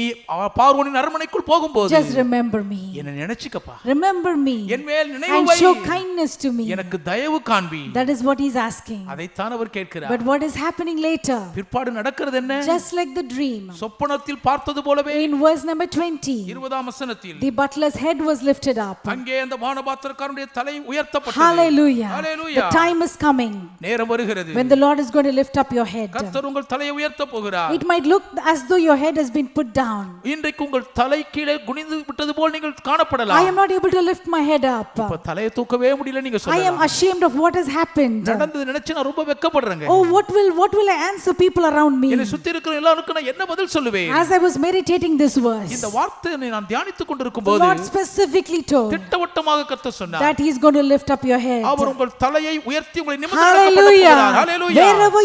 பார்வோனின் அரண்மனைக்குள் போகும்போது just remember me. என்னை நினைச்சுக்கப்பா. Remember me என் மேல் நினைவு and why. show kindness to me. எனக்கு தயவு காண்பி. That is what he's asking. அதைத்தான் அவர் கேட்கிறார். But what is happening later? பிற்பாடு நடக்கிறது என்ன? Just like the dream. சொப்பனத்தில் பார்த்தது போலவே In verse number 20, 20ஆம் வசனத்தில் the butler's head was lifted up. அங்கே அந்த வானபாத்திரக்காரனுடைய தலை உயர்த்தப்பட்டது. Hallelujah. Hallelujah. The time is coming நேரம் வருகிறது when the Lord is going to lift up your head. கர்த்தர் உங்கள் தலையை உயர்த்த போகிறார். It might look as though your head has been put down. இன்றைக்கு உங்கள் தலை கீழே குனிந்து விட்டது போல் நீங்கள் I காணப்படலாம். am not able to lift my head up. இப்ப தலையை தூக்கவே முடியல நீங்க I am சொல்லலாம். ashamed of what has happened. நடந்தது நினைச்சு நான் ரொம்ப வெட்கப்படுறேங்க. Oh, what will I answer people around me? என்னை சுத்தி இருக்கிற எல்லாருக்கும் நான் என்ன பதில் சொல்லுவேன்? As I was meditating this verse, இந்த வார்த்தையை நான் தியானித்துக் the கொண்டிருக்கும் போது Lord specifically told திட்டவட்டமாக கர்த்தர் சொன்னார், that He is going to lift up your head. அவர் உங்கள் தலையை உயர்த்தி உங்களை நிமிர்ந்து நடக்க Hallelujah. போகிறார். Hallelujah. Wherever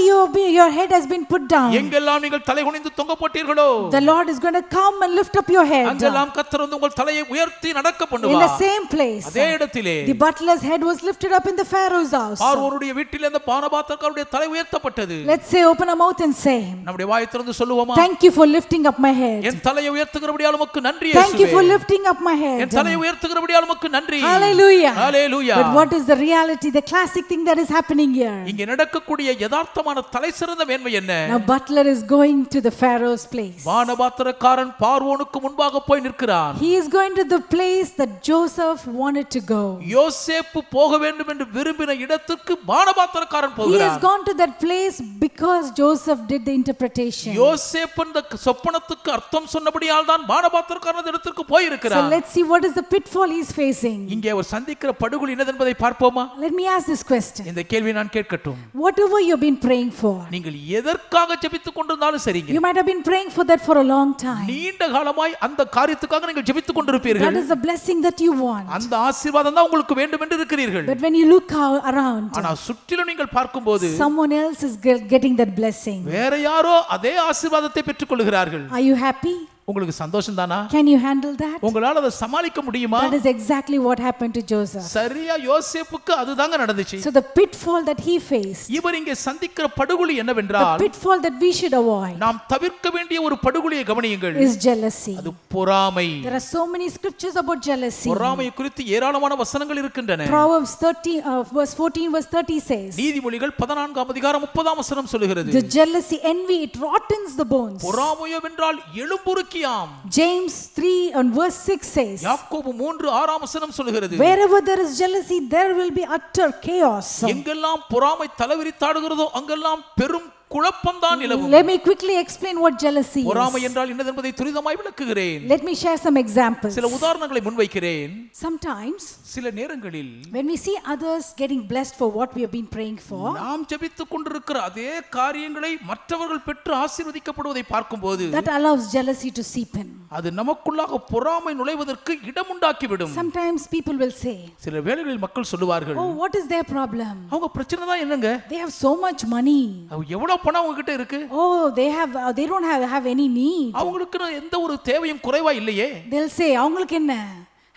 your head has been put down, எங்கெல்லாம் நீங்கள் தலை குனிந்து தொங்க போட்டீர்களோ, the Lord is going to come and lift up your head. அங்கெல்லாம் கர்த்தர் வந்து உங்கள் தலையை உயர்த்தி நடக்க In பண்ணுவார். the same place, அதே இடத்திலே the butler's head was lifted up in the Pharaoh's house. பார்வோனுடைய வீட்டில் அந்த பானபாத்திரக்காரருடைய தலை உயர்த்தப்பட்டது. Let's say, open our mouth and say, நம்முடைய வாய் திறந்து சொல்லுவோமா? thank you for lifting up my head. என் தலையை உயர்த்துகிறபடியால் உமக்கு நன்றி Thank you for இயேசுவே. lifting up my head. என் தலையை உயர்த்துகிறபடியால் உமக்கு நன்றி. Hallelujah. Hallelujah. But what is the reality, the classic thing that is happening here? இங்கே நடக்கக்கூடிய யதார்த்தமான தலை சிறந்த மேன்மை என்ன? Now butler is going to the Pharaoh's place. பானபாத்திரக்காரன் பார்வோனுக்கு முன்பாக போய் நிற்கிறான். He is going to the place that Joseph wanted to go. யோசேப்பு போக வேண்டும் என்று விரும்பின இடத்துக்கு பானபாத்திரக்காரன் He has போகிறான். gone to that place because Joseph did the interpretation. யோசேப்பு அந்த சொப்பனத்துக்கு அர்த்தம் சொன்னபடியால் தான் பானபாத்திரக்காரன் அந்த இடத்துக்கு போய் So இருக்கிறான். let's see what is the pitfall he is facing. இங்கே அவர் சந்திக்கிற படுகொலை என்னதென்பதை பார்ப்போமா? Let me ask this question. இந்த கேள்வி நான் கேட்கட்டும். Whatever you've been praying for, நீங்கள் எதற்காக ஜெபித்துக் கொண்டிருந்தாலும் சரிங்க, you might have been praying for that for a long time. நீண்ட காலமாய் அந்த காரியத்துக்காக நீங்கள் ஜெபித்துக் கொண்டிருப்பீர்கள். That is the blessing that you want. அந்த ஆசீர்வாதம் தான் உங்களுக்கு வேண்டும் என்று இருக்கிறீர்கள். But when you look around, ஆனா சுற்றிலும் நீங்கள் பார்க்கும்போது someone else is getting that blessing. வேற யாரோ அதே ஆசீர்வாதத்தை பெற்றுக் கொள்கிறார்கள். Are you happy? உங்களுக்கு சந்தோஷம் தானா? Can you handle that? உங்களால அதை சமாளிக்க முடியுமா? That is exactly what happened to Joseph. சரியா யோசேப்புக்கு அதுதாங்க நடந்துச்சு. So the pitfall that he faced, இவர் இங்கே சந்திக்கிற படுகொலி the என்னவென்றால், pitfall that we should avoid, நாம் தவிர்க்க வேண்டிய ஒரு படுகொலியை கவனியுங்கள். is jealousy. அது பொறாமை. There are so many scriptures about jealousy. பொறாமை குறித்து ஏராளமான வசனங்கள் இருக்கின்றன. Proverbs 30 verse 14 verse 30 says, நீதிமொழிகள் 14ஆம் அதிகாரம் 30ஆம் வசனம் சொல்லுகிறது, the jealousy, envy, it rottens the bones. பொறாமையோ வென்றால் எலும்புருக்கியாம். James 3 and verse 6 says, யாக்கோபு 3:6ஆம் வசனம் சொல்லுகிறது, wherever there is jealousy, there will be utter chaos. எங்கெல்லாம் பொறாமை தலைவிரித்தாடுகிறதோ அங்கெல்லாம் பெரும் குழப்பம் தான் நிலவும். Let me quickly explain what jealousy பொறாமை is. என்றால் என்னது என்பதை துரிதமாய் விளக்குகிறேன். Let me share some examples. சில உதாரணங்களை முன்வைக்கிறேன். Sometimes சில நேரங்களில் when we see others getting blessed for what we have been praying for, நாம் ஜெபித்துக் கொண்டிருக்கிற அதே காரியங்களை மற்றவர்கள் பெற்று ஆசீர்வதிக்கப்படுவதை பார்க்கும்போது that allows jealousy to seep in. அது நமக்குள்ளாக பொறாமை நுழைவதற்கு இடம் உண்டாக்கிவிடும். Sometimes people will say, சில வேளைகளில் மக்கள் சொல்லுவார்கள், oh, what is their problem? அவங்க பிரச்சனை தான் என்னங்க? They have so much money. அவங்க எவ்வளவு பணம் அவங்க கிட்ட இருக்கு? Oh, they don't have any need. அவங்களுக்கு எந்த ஒரு தேவையும் குறைவா இல்லையே. They'll say, அவங்களுக்கு என்ன?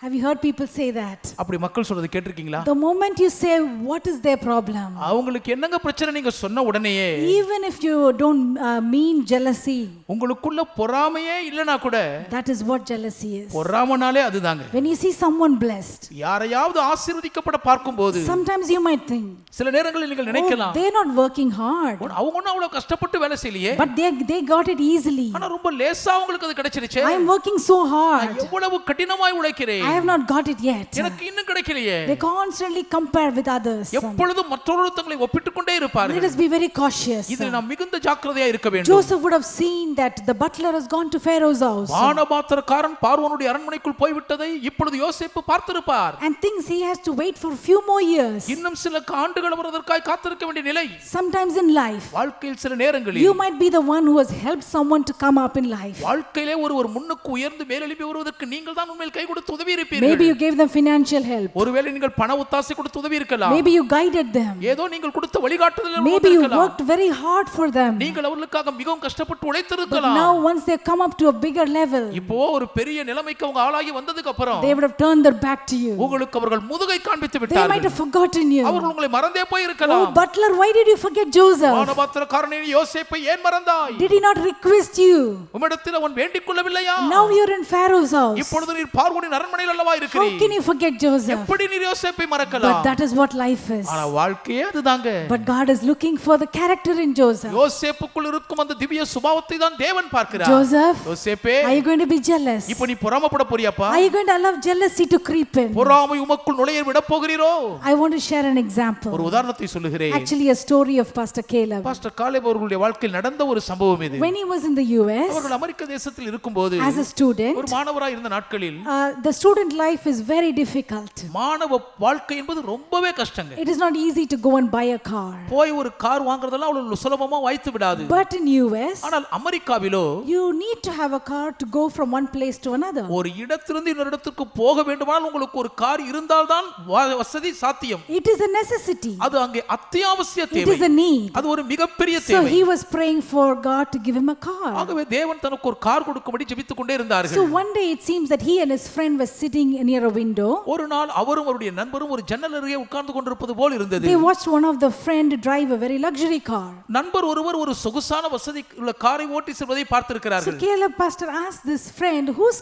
Have you heard people say that? அப்படி மக்கள் சொல்றது கேட்டிருக்கீங்களா? The moment you say what is their problem, அவங்களுக்கு என்னங்க பிரச்சனை நீங்க சொன்ன உடனேயே, even if you don't mean jealousy, உங்களுக்குள்ள பொறாமையே இல்லனா கூட, that is what jealousy is. பொறாமனாலே அதுதாங்க. When you see someone blessed, யாரையாவது ஆசீர்வதிக்கப்பட பார்க்கும்போது, sometimes you might think, சில நேரங்களில் நீங்கள் நினைக்கலாம், they're not working hard, அவங்க ஒன்னும் அவ்வளவு கஷ்டப்பட்டு வேலை செய்யலையே, but they got it easily. ஆனா ரொம்ப லேசா அவங்களுக்கு அது கிடைச்சிருச்சே. I am working so hard, எவ்வளவு கடினமாய் உழைக்கிறேன், I have not got it yet. எனக்கு இன்னும் கிடைக்கலையே. They constantly compare with others. எப்பொழுதும் மற்றவர்கள் தங்களை ஒப்பிட்டுக் கொண்டே இருப்பார்கள். Let us be very cautious. இதில் நாம் மிகுந்த ஜாக்கிரதையா இருக்க வேண்டும். Joseph would have seen that the butler has gone to Pharaoh's house, பானபாத்திரக்காரன் பார்வோனுடைய அரண்மனைக்குள் போய்விட்டதை இப்பொழுது யோசேப்பு பார்த்திருப்பார். and thinks he has to wait for a few more years. இன்னும் சில ஆண்டுகள் வருவதற்காய் காத்திருக்க வேண்டிய நிலை. Sometimes in life, வாழ்க்கையில் சில நேரங்களில் you might be the one who has helped someone to come up in life. வாழ்க்கையிலே ஒரு முன்னுக்கு உயர்ந்து மேலெழும்பி வருவதற்கு நீங்கள் தான் உண்மையில் கை கொடுத்து உதவி இருப்பீர்கள். Maybe you gave them financial help. ஒருவேளை நீங்கள் பண ஒத்தாசை கொடுத்து உதவி இருக்கலாம். Maybe you guided them. ஏதோ நீங்கள் கொடுத்த வழிகாட்டுதல் Maybe you worked very hard for them. நீங்கள் அவர்களுக்காக மிகவும் கஷ்டப்பட்டு But உழைத்திருக்கலாம். now once they come up to a bigger level, இப்போ ஒரு பெரிய நிலைமைக்கு அவங்க ஆளாகி வந்ததுக்கு அப்புறம் they would have turned their back to you. உங்களுக்கு அவர்கள் முதுகை காண்பித்து They might விட்டார்கள். have forgotten you. அவர்கள் உங்களை மறந்தே போய் Oh, இருக்கலாம். butler, why did you forget Joseph? பானபாத்திரக்காரனே யோசேப்பை ஏன் மறந்தாய்? Did he not request you? உம்மிடத்தில் அவன் வேண்டிக் கொள்ளவில்லையா? Now you're in Pharaoh's house. இப்பொழுது நீர் பார்வோனின் அரண்மனையில் அல்லவா How இருக்கிறீர். can you forget Joseph? எப்படி நீர் யோசேப்பை But மறக்கலாம்? that is what life is. ஆனா வாழ்க்கையே அதுதாங்க. But God is looking for the character in Joseph. யோசேப்புக்குள் இருக்கும் அந்த திவ்ய சுபாவத்தை தான் தேவன் பார்க்கிறார். Joseph, யோசேப்பே, are you going to be jealous? இப்போ நீ பொறாமைப்பட போறியாப்பா? Are you going to allow jealousy to creep in? பொறாமை உமக்குள் நுழைய விட போகிறீரோ? I want to share an example. ஒரு உதாரணத்தை சொல்லுகிறேன். Actually, a story of Pastor Caleb. Pastor Caleb அவர்களுடைய வாழ்க்கையில் நடந்த ஒரு சம்பவம் இது. When he was in the US, அவர்கள் அமெரிக்க தேசத்தில் இருக்கும்போது as a student, ஒரு மாணவராய் இருந்த நாட்களில் the student life is very difficult. மாணவ வாழ்க்கை என்பது ரொம்பவே கஷ்டங்க. It is not easy to go and buy a car. போய் ஒரு கார் வாங்குறதெல்லாம் அவ்வளவு சுலபமா வாய்த்து விடாது. But in US, ஆனால் அமெரிக்காவிலோ you need to have a car to go from one place to another. ஒரு இடத்திலிருந்து இன்னொரு இடத்துக்கு போக வேண்டுமானால் உங்களுக்கு ஒரு கார் இருந்தால்தான் வசதி சாத்தியம். It is a necessity. அது அங்கே அத்தியாவசிய It தேவை. is a need. அது ஒரு மிகப்பெரிய So தேவை. he was praying for God to give him a car. ஆகவே தேவன் தனக்கு ஒரு கார் கொடுக்கும்படி ஜெபித்துக் கொண்டே இருந்தார்கள். So one day it seems that he and his friend were sitting near a window. ஒரு நாள் அவரும் அவருடைய நண்பரும் ஒரு ஜன்னல் அருகே உட்கார்ந்து கொண்டிருப்பது போல் இருந்தது. They watched one of the friend drive a very luxury car. நண்பர் ஒருவர் ஒரு சொகுசான வசதி உள்ள காரை ஓட்டி செல்வதை So பார்த்திருக்கிறார்கள். Caleb pastor asked this friend, whose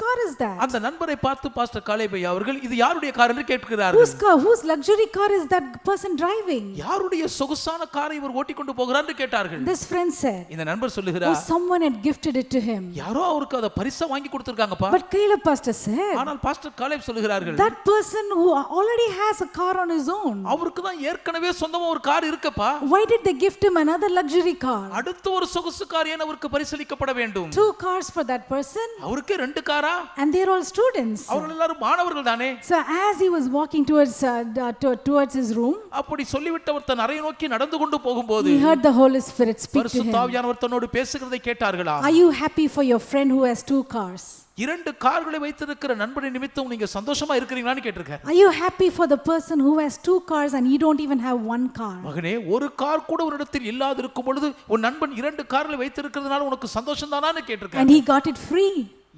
car is that? அந்த நண்பரை பார்த்து பாஸ்டர் காலேப் ஐயா அவர்கள் இது யாருடைய கார் என்று கேட்கிறார்கள். Whose luxury car is that person driving? யாருடைய சொகுசான காரை இவர் ஓட்டி கொண்டு போகிறார் என்று கேட்டார்கள். This friend said, இந்த நண்பர் oh, சொல்லுகிறார், someone had gifted it to him. யாரோ அவருக்கு அத பரிசா வாங்கி கொடுத்திருக்காங்கப்பா. But Caleb pastor said, ஆனால் பாஸ்டர் காலேப் சொல்லுகிறார்கள், that person who already has a car on his own, அவருக்கு தான் ஏற்கனவே சொந்தமா ஒரு கார் இருக்குப்பா. why did they gift him another luxury car? அடுத்து ஒரு சொகுசு கார் ஏன் அவருக்கு பரிசளிக்கப்பட வேண்டும்? 2 cars for that person, அவருக்கு 2 காரா? and they're all students. அவர்கள் எல்லாரும் மாணவர்கள் தானே. So as he was walking towards his room, அப்படி சொல்லிவிட்டவர் தன் அறையை நோக்கி நடந்து கொண்டு போகும்போது he heard the Holy Spirit speak to பரிசுத்த him. ஆவியானவர் தன்னோடு பேசுகிறதை கேட்டார்களா? Are you happy for your friend who has 2 cars? 2 கார்களை வைத்திருக்கிற நண்பனை நிமித்தம் நீங்க சந்தோஷமா இருக்கிறீங்களான்னு கேட்டிருக்காரு. Are you happy for the person who has 2 cars and you don't even have 1 car? மகனே, ஒரு கார் கூட உன்னிடத்தில் இல்லாது இருக்கும் பொழுது உன் நண்பன் 2 கார்களை வைத்திருக்கிறதுனால உனக்கு சந்தோஷம் தானான்னு கேட்டிருக்காரு. And he got it free.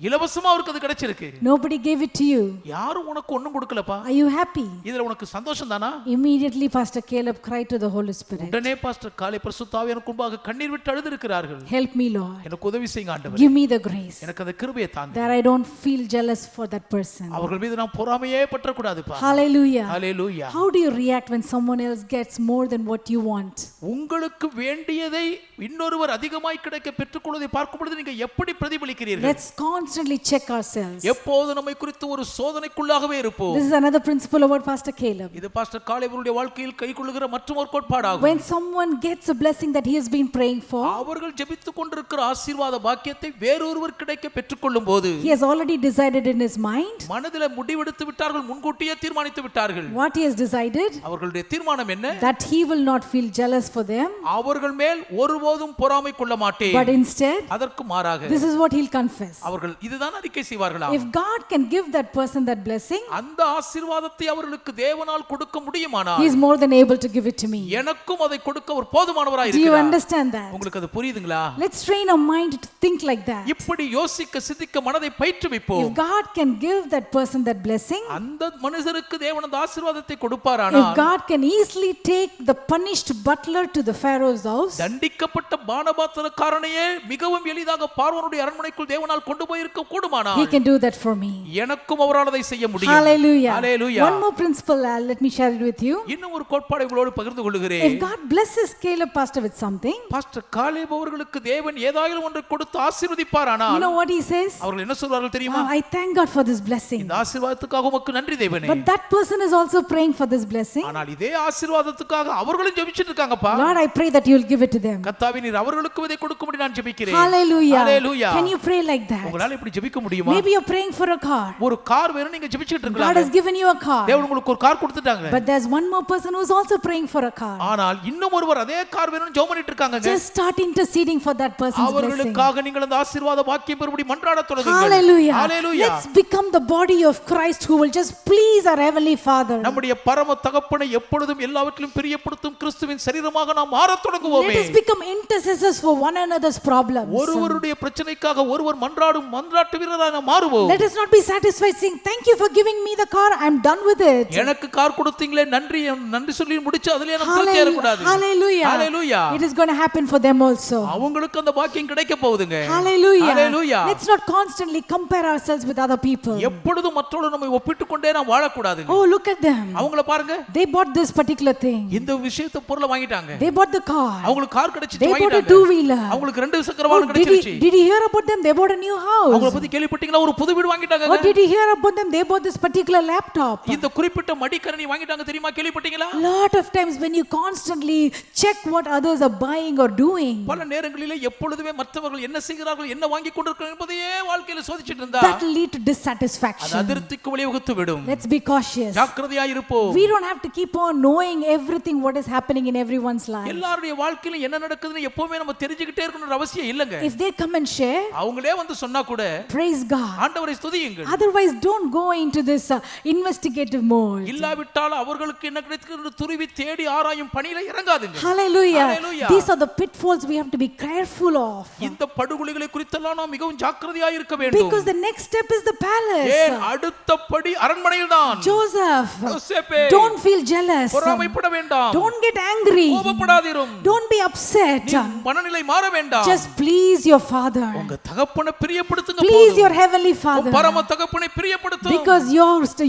இலவசமா அவருக்கு அது கிடைச்சிருக்கு. Nobody gave it to you. யாரும் உனக்கு ஒண்ணும் கொடுக்கலப்பா. Are you happy? இதுல உனக்கு சந்தோஷம் தானா? Immediately Pastor Caleb cried to the Holy Spirit. உடனே பாஸ்டர் காலை பரிசுத்த ஆவியானவருக்கு முன்பாக கண்ணீர் விட்டு அழுதிருக்கிறார்கள். Help me, Lord. எனக்கு உதவி செய்யுங்க ஆண்டவரே. Give me the grace எனக்கு அந்த கிருபையை தாங்க. that I don't feel jealous for that person. அவர்கள் மீது நான் பொறாமையே பற்ற கூடாதுப்பா. Hallelujah. Hallelujah. How do you react when someone else gets more than what you want? உங்களுக்கு வேண்டியதை இன்னொருவர் அதிகமாய் கிடைக்க பெற்றுக்கொள்வதை பார்க்கும் பொழுது நீங்க எப்படி பிரதிபலிக்கிறீர்கள்? Let's constantly check ourselves. எப்போது நம்மை குறித்து ஒரு சோதனைக்குள்ளாகவே இருப்போம். This is another principle about Pastor Caleb. இது பாஸ்டர் காலேபுடைய வாழ்க்கையில் கைக்கொள்ளுகிற மற்றொரு கோட்பாடாகும். When someone gets a blessing that he has been praying for, அவர்கள் ஜெபித்துக் கொண்டிருக்கிற ஆசீர்வாத பாக்கியத்தை வேறொருவர் கிடைக்க பெற்றுக்கொள்ளும் போது he has already decided in his mind. மனதிலே முடிவெடுத்து விட்டார்கள், முன்கூட்டியே தீர்மானித்து விட்டார்கள். What he has decided? அவர்களுடைய தீர்மானம் என்ன? That he will not feel jealous for them. அவர்கள் மேல் ஒருபோதும் பொறாமை கொள்ள மாட்டேன். But instead, அதற்கு மாறாக this is what he'll confess. அவர்கள் இதுதான் அறிக்கை செய்வார்களா? If God can give that person that blessing, அந்த ஆசீர்வாதத்தை அவர்களுக்கு தேவனால் கொடுக்க முடியுமானால் he is more than able to give it to me. எனக்கும் அதை கொடுக்க ஒரு போதுமானவராய் Do you இருக்கிறார். understand that? உங்களுக்கு அது புரியுதுங்களா? Let's train our mind to think like that. இப்படி யோசிக்க சிந்திக்க மனதை பயிற்றுவிப்போம். If God can give that person that blessing, அந்த மனுஷருக்கு தேவன் அந்த ஆசீர்வாதத்தை if கொடுப்பாரானால் God can easily take the punished butler to the Pharaoh's house, தண்டிக்கப்பட்ட பானபாத்திரக்காரனையே மிகவும் எளிதாக பார்வோனுடைய அரண்மனைக்குள் தேவனால் கொண்டு போய் இருக்க கூடுமானால் he can do that for me. எனக்கும் அவரால் அதை செய்ய முடியும். Hallelujah. Hallelujah. One more principle, let me share it with you. இன்னும் ஒரு கோட்பாடை உங்களோடு பகிர்ந்து கொள்கிறேன். If God blesses Caleb pastor with something, pastor Caleb அவர்களுக்கு தேவன் ஏதாயிலும் ஒன்றை கொடுத்து ஆசீர்வதிப்பாரானால் you know what he says? அவர்கள் என்ன சொல்வார்கள் தெரியுமா? I thank God for this blessing. இந்த ஆசீர்வாதத்துக்காக உமக்கு நன்றி தேவனே. But that person is also praying for this blessing. ஆனால் இதே ஆசீர்வாதத்துக்காக அவர்களும் ஜெபிச்சிட்டு இருக்காங்கப்பா. Lord, I pray that you will give it to them. கர்த்தாவே நீர் அவர்களுக்கு இதை கொடுக்கும்படி நான் ஜெபிக்கிறேன். Hallelujah. Hallelujah. Can you pray like that? உங்களால இப்படி ஜெபிக்க முடியுமா? Maybe you're praying for a car. ஒரு கார் வேணும் நீங்க ஜெபிச்சிட்டு God இருக்கீங்க. has given you a car. தேவன் உங்களுக்கு ஒரு கார் கொடுத்துட்டாங்க. But there's one more person who's also praying for a car. ஆனால் இன்னும் ஒருவர் அதே கார் வேணும்னு ஜெபம் பண்ணிட்டு இருக்காங்க. Just start interceding for that person's blessing. அவர்களுக்காக நீங்கள் அந்த ஆசீர்வாத பாக்கியம் பெறும்படி மன்றாடத் தொடங்குங்கள். Hallelujah. Hallelujah. Let's become the body of Christ who will just please our heavenly Father. நம்முடைய பரம தகப்பனை எப்பொழுதும் எல்லாவற்றிலும் பிரியப்படுத்தும் கிறிஸ்துவின் சரீரமாக நாம் மாறத் தொடங்குவோமே. Let us become intercessors for one another's problems. ஒருவருடைய பிரச்சனைக்காக ஒருவர் மன்றாடும் மன்றாட்டு வீரராக நாம் மாறுவோம். Let us not be satisfied saying thank you for giving me the car, I'm done with it. எனக்கு கார் கொடுத்தீங்களே நன்றி நன்றி சொல்லி முடிச்சு அதிலே நம்ம திருப்தி அடையக்கூடாது. Hallelujah. Hallelujah. It is going to happen for them also. அவங்களுக்கு அந்த பாக்கியம் கிடைக்க போகுதுங்க. Hallelujah. Hallelujah. Let's not constantly compare ourselves with other people. எப்பொழுதும் மற்றவர்களோடு நம்மை ஒப்பிட்டு கொண்டே நாம் வாழக்கூடாதுங்க. Oh, look at them. அவங்கள பாருங்க. They bought this particular thing. இந்த விஷயத்தை பொருளை வாங்கிட்டாங்க. They bought the car. அவங்களுக்கு கார் கிடைச்சிட்டு They bought a வாங்கிட்டாங்க. two-wheeler. அவங்களுக்கு 2 சக்கர வாகனம் கிடைச்சிருச்சு. Did you hear about them? They bought a new house. அவங்கள பத்தி கேள்விப்பட்டீங்களா? ஒரு புது வீடு வாங்கிட்டாங்க. What did you hear about them? They bought this particular laptop. இந்த குறிப்பிட்ட மடிக்கணினி வாங்கிட்டாங்க தெரியுமா? கேள்விப்பட்டீங்களா? Lot of times when you constantly check what others are buying or doing, பல நேரங்களிலே எப்பொழுதுமே மற்றவர்கள் என்ன செய்கிறார்கள் என்ன வாங்கி கொண்டிருக்கிறார்கள் என்பதையே வாழ்க்கையில சோதிச்சிட்டு இருந்தா that will lead to அது dissatisfaction. அதிருப்திக்கு வழிவகுத்து விடும். Let's be cautious. ஜாக்கிரதையா இருப்போம். We don't have to keep on knowing everything what is happening in everyone's life. எல்லாருடைய வாழ்க்கையில என்ன நடக்குதுன்னு எப்பவுமே நம்ம தெரிஞ்சுக்கிட்டே இருக்கணும்ன்ற அவசியம் இல்லங்க. If they come and share, அவங்களே வந்து சொன்னா கூட praise God. ஆண்டவரை ஸ்துதியுங்கள். Otherwise, don't go into this investigative mode. இல்லாவிட்டால் அவர்களுக்கு என்ன கிடைக்குதுன்னு துருவி தேடி ஆராயும் பணியில இறங்காதுங்க. Hallelujah. Hallelujah. These are the pitfalls we have to be careful of. இந்த படுகொலைகளை குறித்தெல்லாம் நாம் மிகவும் ஜாக்கிரதையா இருக்க வேண்டும். Because the next step is the palace. ஏன் அடுத்த படி அரண்மனையில் தான். Joseph, யோசேப்பே, don't feel jealous. பொறாமைப்பட வேண்டாம். Don't get angry. கோபப்படாதீரும். Don't be upset. நீ மனநிலை மாற வேண்டாம். Just please your father. உங்க தகப்பனை பிரியப்படுத்துங்க Please போதும். your heavenly father. பரம தகப்பனை பிரியப்படுத்தும். Because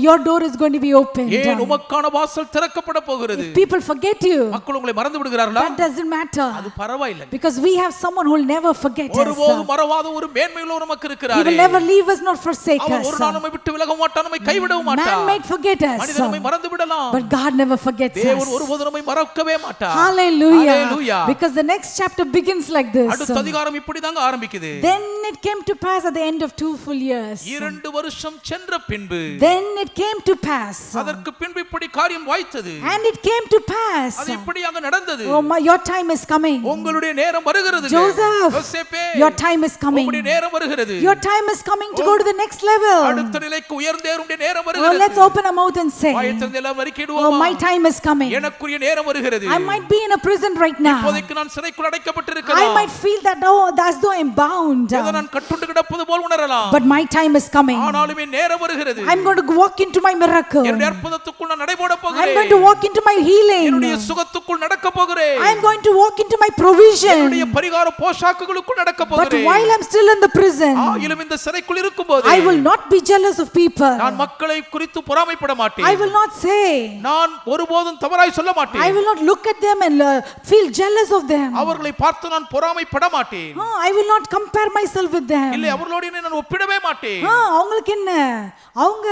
your door is going to be opened. ஏன் உமக்கான வாசல் திறக்கப்பட போகிறது. If people forget you, மக்கள் உங்களை மறந்து விடுகிறார்களா? that doesn't matter. அது பரவாயில்லை. Because we have someone who will never forget us. ஒருபோதும் மறவாத ஒரு மேன்மையுள்ள நமக்கு He இருக்கிறாரே. will never leave us nor forsake our us. ஒரு நாள் நம்மை விட்டு விலக மாட்டார், நம்மை கைவிடவும் மாட்டார். Man might forget us, மனிதன் நம்மை மறந்து விடலாம். but God never forgets தேவன் us. ஒருபோதும் நம்மை மறக்கவே மாட்டார். Hallelujah. Hallelujah. Because the next chapter begins like this. அடுத்த அதிகாரம் இப்படி தாங்க ஆரம்பிக்குது. Then it came to pass at the end of 2 full years. 2 வருஷம் சென்ற பின்பு Then it came to pass. அதற்கு பின்பு இப்படி காரியம் வாய்த்தது. And it came to pass. அது இப்படியாக நடந்தது. Oh, your time is coming. உங்களுடைய நேரம் வருகிறது. Joseph, யோசேப்பே, your time is coming. உங்களுடைய நேரம் வருகிறது. Your time is coming to go to the next level. அடுத்த நிலைக்கு உயர்ந்தேறுடைய நேரம் Oh, வருகிறது. let's open our mouth and say, வாயை திறந்து எல்லாம் oh, அறிக்கையிடுவோமா? my time is coming. எனக்குரிய நேரம் வருகிறது. I might be in a prison right now. இப்போதைக்கு நான் சிறைக்குள் I அடைக்கப்பட்டிருக்கலாம். might feel that, oh, as though I'm bound. ஏதோ நான் கட்டுண்டு கிடப்பது போல் உணரலாம். But my time is coming. ஆனாலும் என் நேரம் வருகிறது. I'm going to walk into my miracle. என்னுடைய அற்புதத்துக்குள் நான் நடைபோட I'm போகிறேன். going to walk into my healing. என்னுடைய சுகத்துக்குள் நடக்க போகிறேன். I'm going to walk into my provision. என்னுடைய பரிகார போஷாக்குகளுக்குள் நடக்க But போகிறேன். while I'm still in the prison, ஆயிலும் இந்த சிறைக்குள் இருக்கும்போது I will not be jealous of people. நான் மக்களை குறித்து பொறாமைப்பட மாட்டேன். I will not say, நான் ஒருபோதும் தவறாய் சொல்ல I மாட்டேன். will not look at them and feel jealous of them. அவர்களை பார்த்து நான் பொறாமைப்பட மாட்டேன். I will not compare myself with them. இல்லை அவர்களோடு நான் ஒப்பிடவே மாட்டேன். அவங்களுக்கு என்ன அவங்க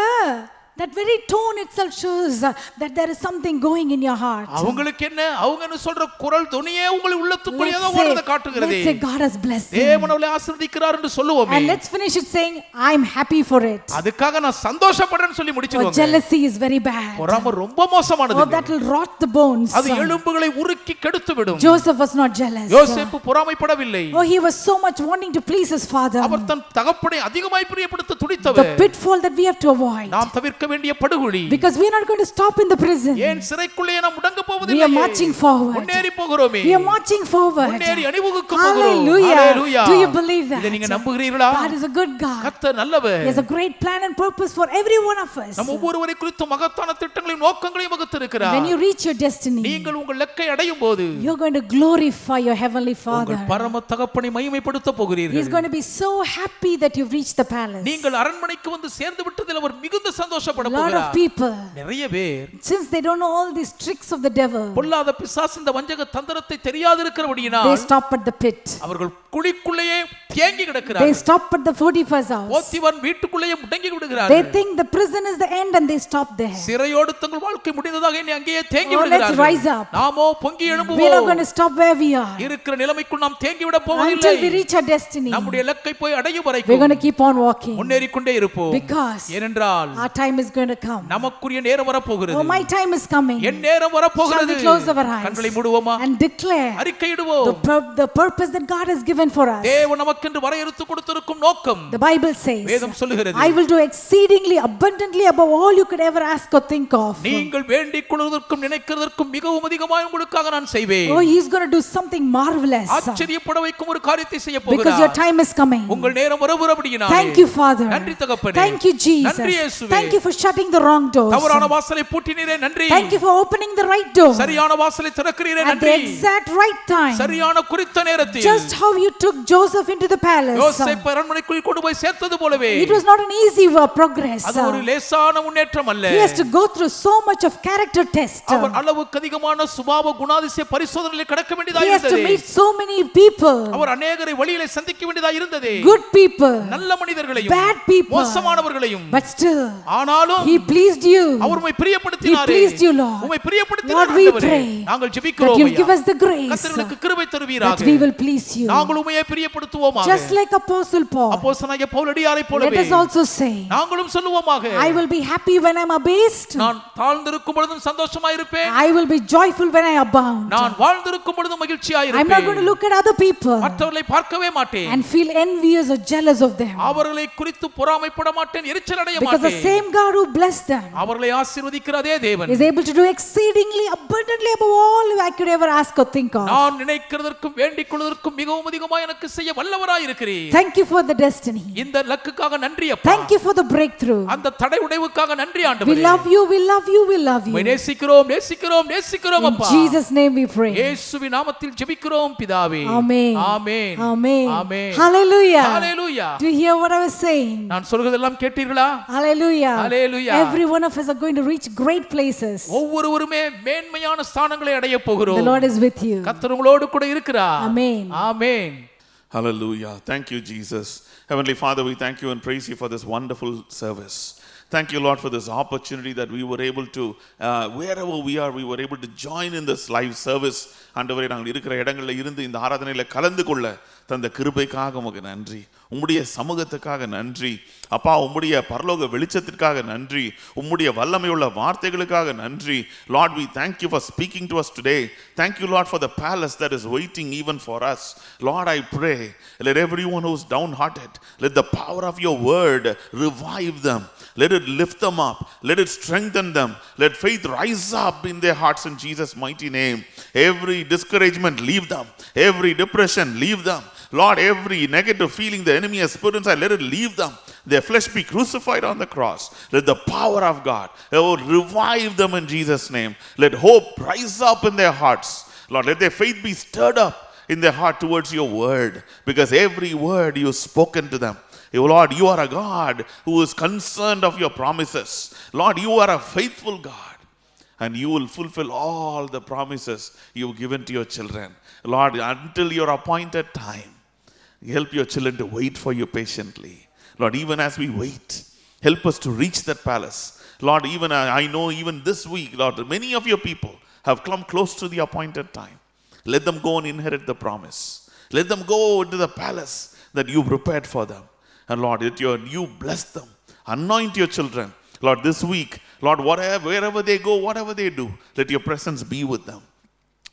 that very tone itself shows that there is something going in your heart. அவங்களுக்கு என்ன அவங்கன்னு சொல்ற குரல் துணியே உங்கள் உள்ளத்துக்குள் ஏதோ Let's ஓடுறத காட்டுகிறது. say God has blessed them. தேவன் அவளை ஆசீர்வதிக்கிறார் என்று சொல்லுவோமே. And let's finish it saying I am happy for it. அதுக்காக நான் சந்தோஷப்படுறேன்னு சொல்லி For முடிச்சிடுவாங்க. jealousy is very bad. பொறாமை ரொம்ப மோசமானது. Oh, that will rot the bones. அது எலும்புகளை உருக்கி கெடுத்து விடும். Joseph was not jealous. யோசேப்பு பொறாமைப்படவில்லை. Oh, he was so much wanting to please his father. அவர் தன் தகப்பனை அதிகமாய் பிரியப்படுத்த The துடித்தவர். pitfall that we have to avoid. நாம் தவிர்க்க வேண்டிய படுகுழி. Because we are not going to stop in the prison. ஏன் சிறைக்குள்ளே நாம் முடங்க We போவதில்லை? are marching forward. முன்னேறி போகிறோமே. We are marching forward. முன்னேறி அணிவகுக்க போகிறோம். Hallelujah. Hallelujah. Do you believe that? இதை நீங்க நம்புகிறீர்களா? God is a good God. கர்த்தர் நல்லவர். He has a great plan and purpose for every one of us. நம் ஒவ்வொருவரை குறித்து மகத்தான திட்டங்களையும் நோக்கங்களையும் வகுத்திருக்கிறார். When you reach your destiny, நீங்கள் உங்கள் இலக்கை அடையும் போது you're going to glorify your heavenly Father. உங்கள் பரம தகப்பனை மகிமைப்படுத்த He's போகிறீர்கள். going to be so happy that you've reached the palace. நீங்கள் அரண்மனைக்கு வந்து சேர்ந்து விட்டதில் அவர் மிகுந்த சந்தோஷப்பட A lot of போகிறார். people, நிறைய பேர் since they don't know all these tricks of the devil, பொல்லாத பிசாசு இந்த வஞ்சக தந்திரத்தை தெரியாது they இருக்கிறபடியினால் stop at the pit. அவர்கள் குழிக்குள்ளேயே தேங்கி They கிடக்கிறார்கள். stop at the Potiphar's house. போத்திபான் வீட்டுக்குள்ளேயே முடங்கி They விடுகிறார்கள். think the prison is the end and they stop there. சிறையோடு தங்கள் வாழ்க்கை முடிந்ததாக எண்ணி அங்கேயே தேங்கி Oh, let's விடுகிறார்கள். rise up. நாமோ பொங்கி We are not எழும்புவோம். going to stop where we are இருக்கிற நிலைமைக்குள் நாம் தேங்கி விட போவதில்லை. until we reach our destiny. நம்முடைய இலக்கை போய் அடையும் We're வரைக்கும் going to keep on walking முன்னேறிக் கொண்டே இருப்போம். because ஏனென்றால் our time is going to come. நமக்குரிய நேரம் வரப்போகிறது. Oh, my time is coming. என் நேரம் வரப்போகிறது. Shall we close our eyes கண்களை மூடுவோமா? and declare அறிக்கையிடுவோம். the purpose that God has given for us? தேவன் நமக்கென்று வரையறுத்து கொடுத்திருக்கும் நோக்கம் The Bible says, வேதம் சொல்லுகிறது. I will do exceedingly abundantly above all you could ever ask or think of. நீங்கள் வேண்டிக் கொள்வதற்கும் நினைக்கிறதற்கும் மிகவும் அதிகமாய் உங்களுக்காக நான் செய்வேன். Oh, He's going to do something marvelous ஆச்சரியப்பட வைக்கும் ஒரு காரியத்தை செய்ய because your போகிறார். time is coming. உங்கள் நேரம் வருகிறபடியினாலே Thank you, Father. நன்றி தகப்பனே. Thank you, Jesus. நன்றி இயேசுவே. Thank you for shutting the wrong doors. தவறான வாசலை பூட்டினீரே நன்றி. Thank you for opening the right door சரியான வாசலை திறக்கிறீரே at the நன்றி. exact right time. சரியான குறித்த நேரத்தில் Just how you took Joseph into the palace. யோசேப்பு அரண்மனைக்குள் கொண்டு போய் சேர்த்தது போலவே It was not an easy progress. அது ஒரு லேசான முன்னேற்றம் அல்ல. He has to go through so much of character test. அவர் அளவுக்கு அதிகமான சுபாவ குணாதிசய பரிசோதனையில் கடக்க வேண்டியதாக He has to இருந்தது. meet so many people. அவர் அநேகரை வழியிலே சந்திக்க வேண்டியதாக இருந்தது. Good people, நல்ல மனிதர்களையும் bad people. மோசமானவர்களையும். But still, ஆனாலும் He pleased you. அவர் உம்மை He பிரியப்படுத்தினாரே. pleased you, Lord. உம்மை பிரியப்படுத்தினார் Lord, we ஆண்டவரே. pray நாங்கள் that ஜெபிக்கிறோம் you ஐயா. give us the grace கர்த்தருக்கு கிருபை that தருவீராக. we will please you. நாங்கள் உம்மையே பிரியப்படுத்துவோமாக. Just like Apostle Paul, அப்போஸ்தலனாகிய பவுலடியாரை let போலவே us also say, நாங்களும் சொல்லுவோமாக. I will be happy when I'm abased. நான் தாழ்ந்திருக்கும் பொழுதும் சந்தோஷமாய் இருப்பேன். I will be joyful when I abound. நான் வாழ்ந்திருக்கும் பொழுதும் மகிழ்ச்சியாய் I'm not going to இருப்பேன். look at other people மற்றவர்களை பார்க்கவே மாட்டேன். and feel envious or jealous of them. அவர்களை குறித்து பொறாமைப்பட மாட்டேன், எரிச்சல் அடைய Because the மாட்டேன். same God who blessed them அவர்களை ஆசீர்வதிக்கிற அதே தேவன் is able to do exceedingly abundantly above all I could ever ask or think of. நான் நினைக்கிறதற்கும் வேண்டிக் கொள்வதற்கும் மிகவும் அதிகமாக எனக்கு செய்ய வல்லவராய் இருக்கிறீர். Thank you for the destiny. இந்த லக்குக்காக நன்றி அப்பா. Thank you for the breakthrough. அந்த தடை உடைவுக்காக நன்றி We ஆண்டவரே. love you, we love you, we love உம்மை you. நேசிக்கிறோம் நேசிக்கிறோம் நேசிக்கிறோம் In அப்பா. Jesus' name we pray. இயேசுவின் நாமத்தில் ஜெபிக்கிறோம் பிதாவே. Amen. Amen. Amen. Amen. Hallelujah. Hallelujah. Do you hear what I was saying? நான் சொல்கிறதெல்லாம் கேட்டீர்களா? Hallelujah. Hallelujah. Every one of us are going to reach great places. ஒவ்வொருவருமே மேன்மையான ஸ்தானங்களை அடைய The போகிறோம். Lord is with you. கர்த்தர் உங்களோடு கூட இருக்கிறார். Amen. Amen. Hallelujah. Thank you, Jesus. Heavenly Father, we thank you and praise you for this wonderful service. Thank you, Lord, for this opportunity that we were able to, wherever we are, we were able to join in this live service. ஆண்டவரே, நாங்கள் இருக்கிற இடங்களில் இருந்து இந்த ஆராதனையில் கலந்து கொள்ள தந்த கிருபைக்காக உமக்கு நன்றி. உம்முடைய சமூகத்துக்காக நன்றி அப்பா. உம்முடைய பரலோக வெளிச்சத்திற்காக நன்றி. உம்முடைய வல்லமையுள்ள வார்த்தைகளுக்காக நன்றி. Lord, we thank you for speaking to us today. Thank you, Lord, for the palace that is waiting even for us. Lord, I pray, let everyone who's downhearted, let the power of your word revive them. Let it lift them up. Let it strengthen them. Let faith rise up in their hearts in Jesus' mighty name. Every discouragement, leave them. Every depression, leave them. Lord, every negative feeling the enemy has put inside, let it leave them. Their flesh be crucified on the cross. Let the power of God revive them in Jesus' name. Let hope rise up in their hearts. Lord, let their faith be stirred up in their heart towards your word, because every word you've spoken to them. Lord, you are a God who is concerned of your promises. Lord, you are a faithful God, and you will fulfill all the promises you've given to your children. Lord, until your appointed time, help your children to wait for you patiently. Lord, even as we wait, help us to reach that palace. Lord, even I know even this week, Lord, many of your people have come close to the appointed time. Let them go and inherit the promise. Let them go into the palace that you prepared for them. And Lord, you bless them. Anoint your children. Lord, this week, Lord, wherever they go, whatever they do, let your presence be with them.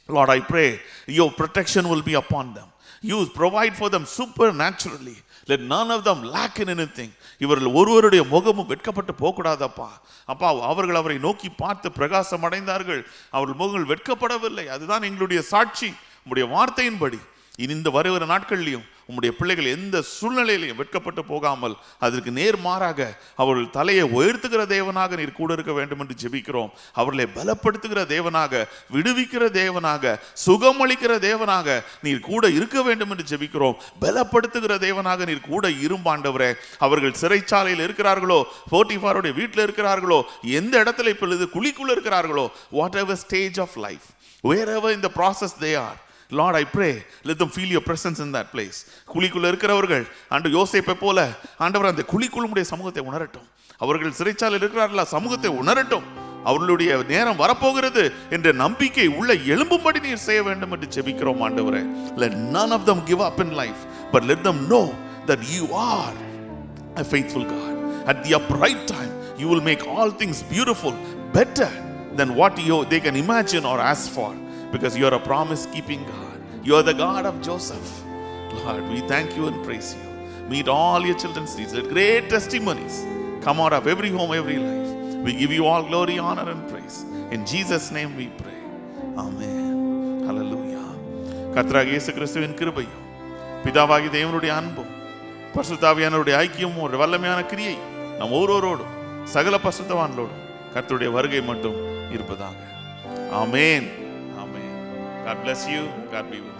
Lord, I pray your protection will be upon them. You provide for them supernaturally. Let none of them lack in anything. இவர்கள் ஒருவருடைய முகமும் வெட்கப்பட்டு போகக்கூடாதப்பா. அப்பா, அவர்கள் அவரை நோக்கி பார்த்து பிரகாசம் அடைந்தார்கள். அவர்கள் முகங்கள் வெட்கப்படவில்லை. அதுதான் எங்களுடைய சாட்சி. உம்முடைய வார்த்தையின்படி இனி இந்த வருகிற நாட்களிலும் உம்முடைய பிள்ளைகள் எந்த சூழ்நிலையிலையும் வெட்கப்பட்டு போகாமல் அதற்கு நேர்மாறாக அவர்கள் தலையை உயர்த்துகிற தேவனாக நீர் கூட இருக்க வேண்டும் என்று ஜெபிக்கிறோம். அவர்களை பலப்படுத்துகிற தேவனாக, விடுவிக்கிற தேவனாக, சுகமளிக்கிற தேவனாக நீர் கூட இருக்க வேண்டும் என்று ஜெபிக்கிறோம். பலப்படுத்துகிற தேவனாக நீர் கூட இரும்பாண்டவரே. அவர்கள் சிறைச்சாலையில் இருக்கிறார்களோ, போட்டிபாருடைய வீட்டில் இருக்கிறார்களோ, எந்த இடத்துல இப்பொழுது குழிக்குள்ள இருக்கிறார்களோ, whatever stage of life, wherever in the process they are, Lord, I pray, let them feel your presence in that place. குழிக்குள்ள இருக்கிறவர்கள் ஆண்டு யோசேப்பை போல ஆண்டவர் அந்த குழிக்குள்ளுடைய சமூகத்தை உணரட்டும். அவர்கள் சிறைச்சாலையில் இருக்கிறார்களா, சமூகத்தை உணரட்டும். அவர்களுடைய நேரம் வரப்போகிறது என்ற நம்பிக்கை உள்ள எழும்பும்படி நீர் செய்ய வேண்டும் என்று ஜெபிக்கிறோம் ஆண்டவரே. Let none of them give up in life, but let them know that you are a faithful God. At the upright time, you will make all things beautiful, better than what they can imagine or ask for. Because you are a promise-keeping God. You are the God of Joseph. Lord, we thank you and praise you. Meet all your children's needs. Let great testimonies come out of every home, every life. We give you all glory, honor, and praise. In Jesus' name we pray. Amen. Hallelujah. கர்த்தராகிய இயேசு கிறிஸ்துவின் கிருபையும், பிதாவாகிய தேவனுடைய அன்பும், பரிசுத்தாவியானவருடைய ஐக்கியமும் ஒரு வல்லமையான கிரியை நம் ஒவ்வொருவரோடும் சகல பரிசுத்தவான்களோடும் கர்த்தருடைய வருகை மட்டும் இருப்பதாக. ஆமென். God bless you. God be with you.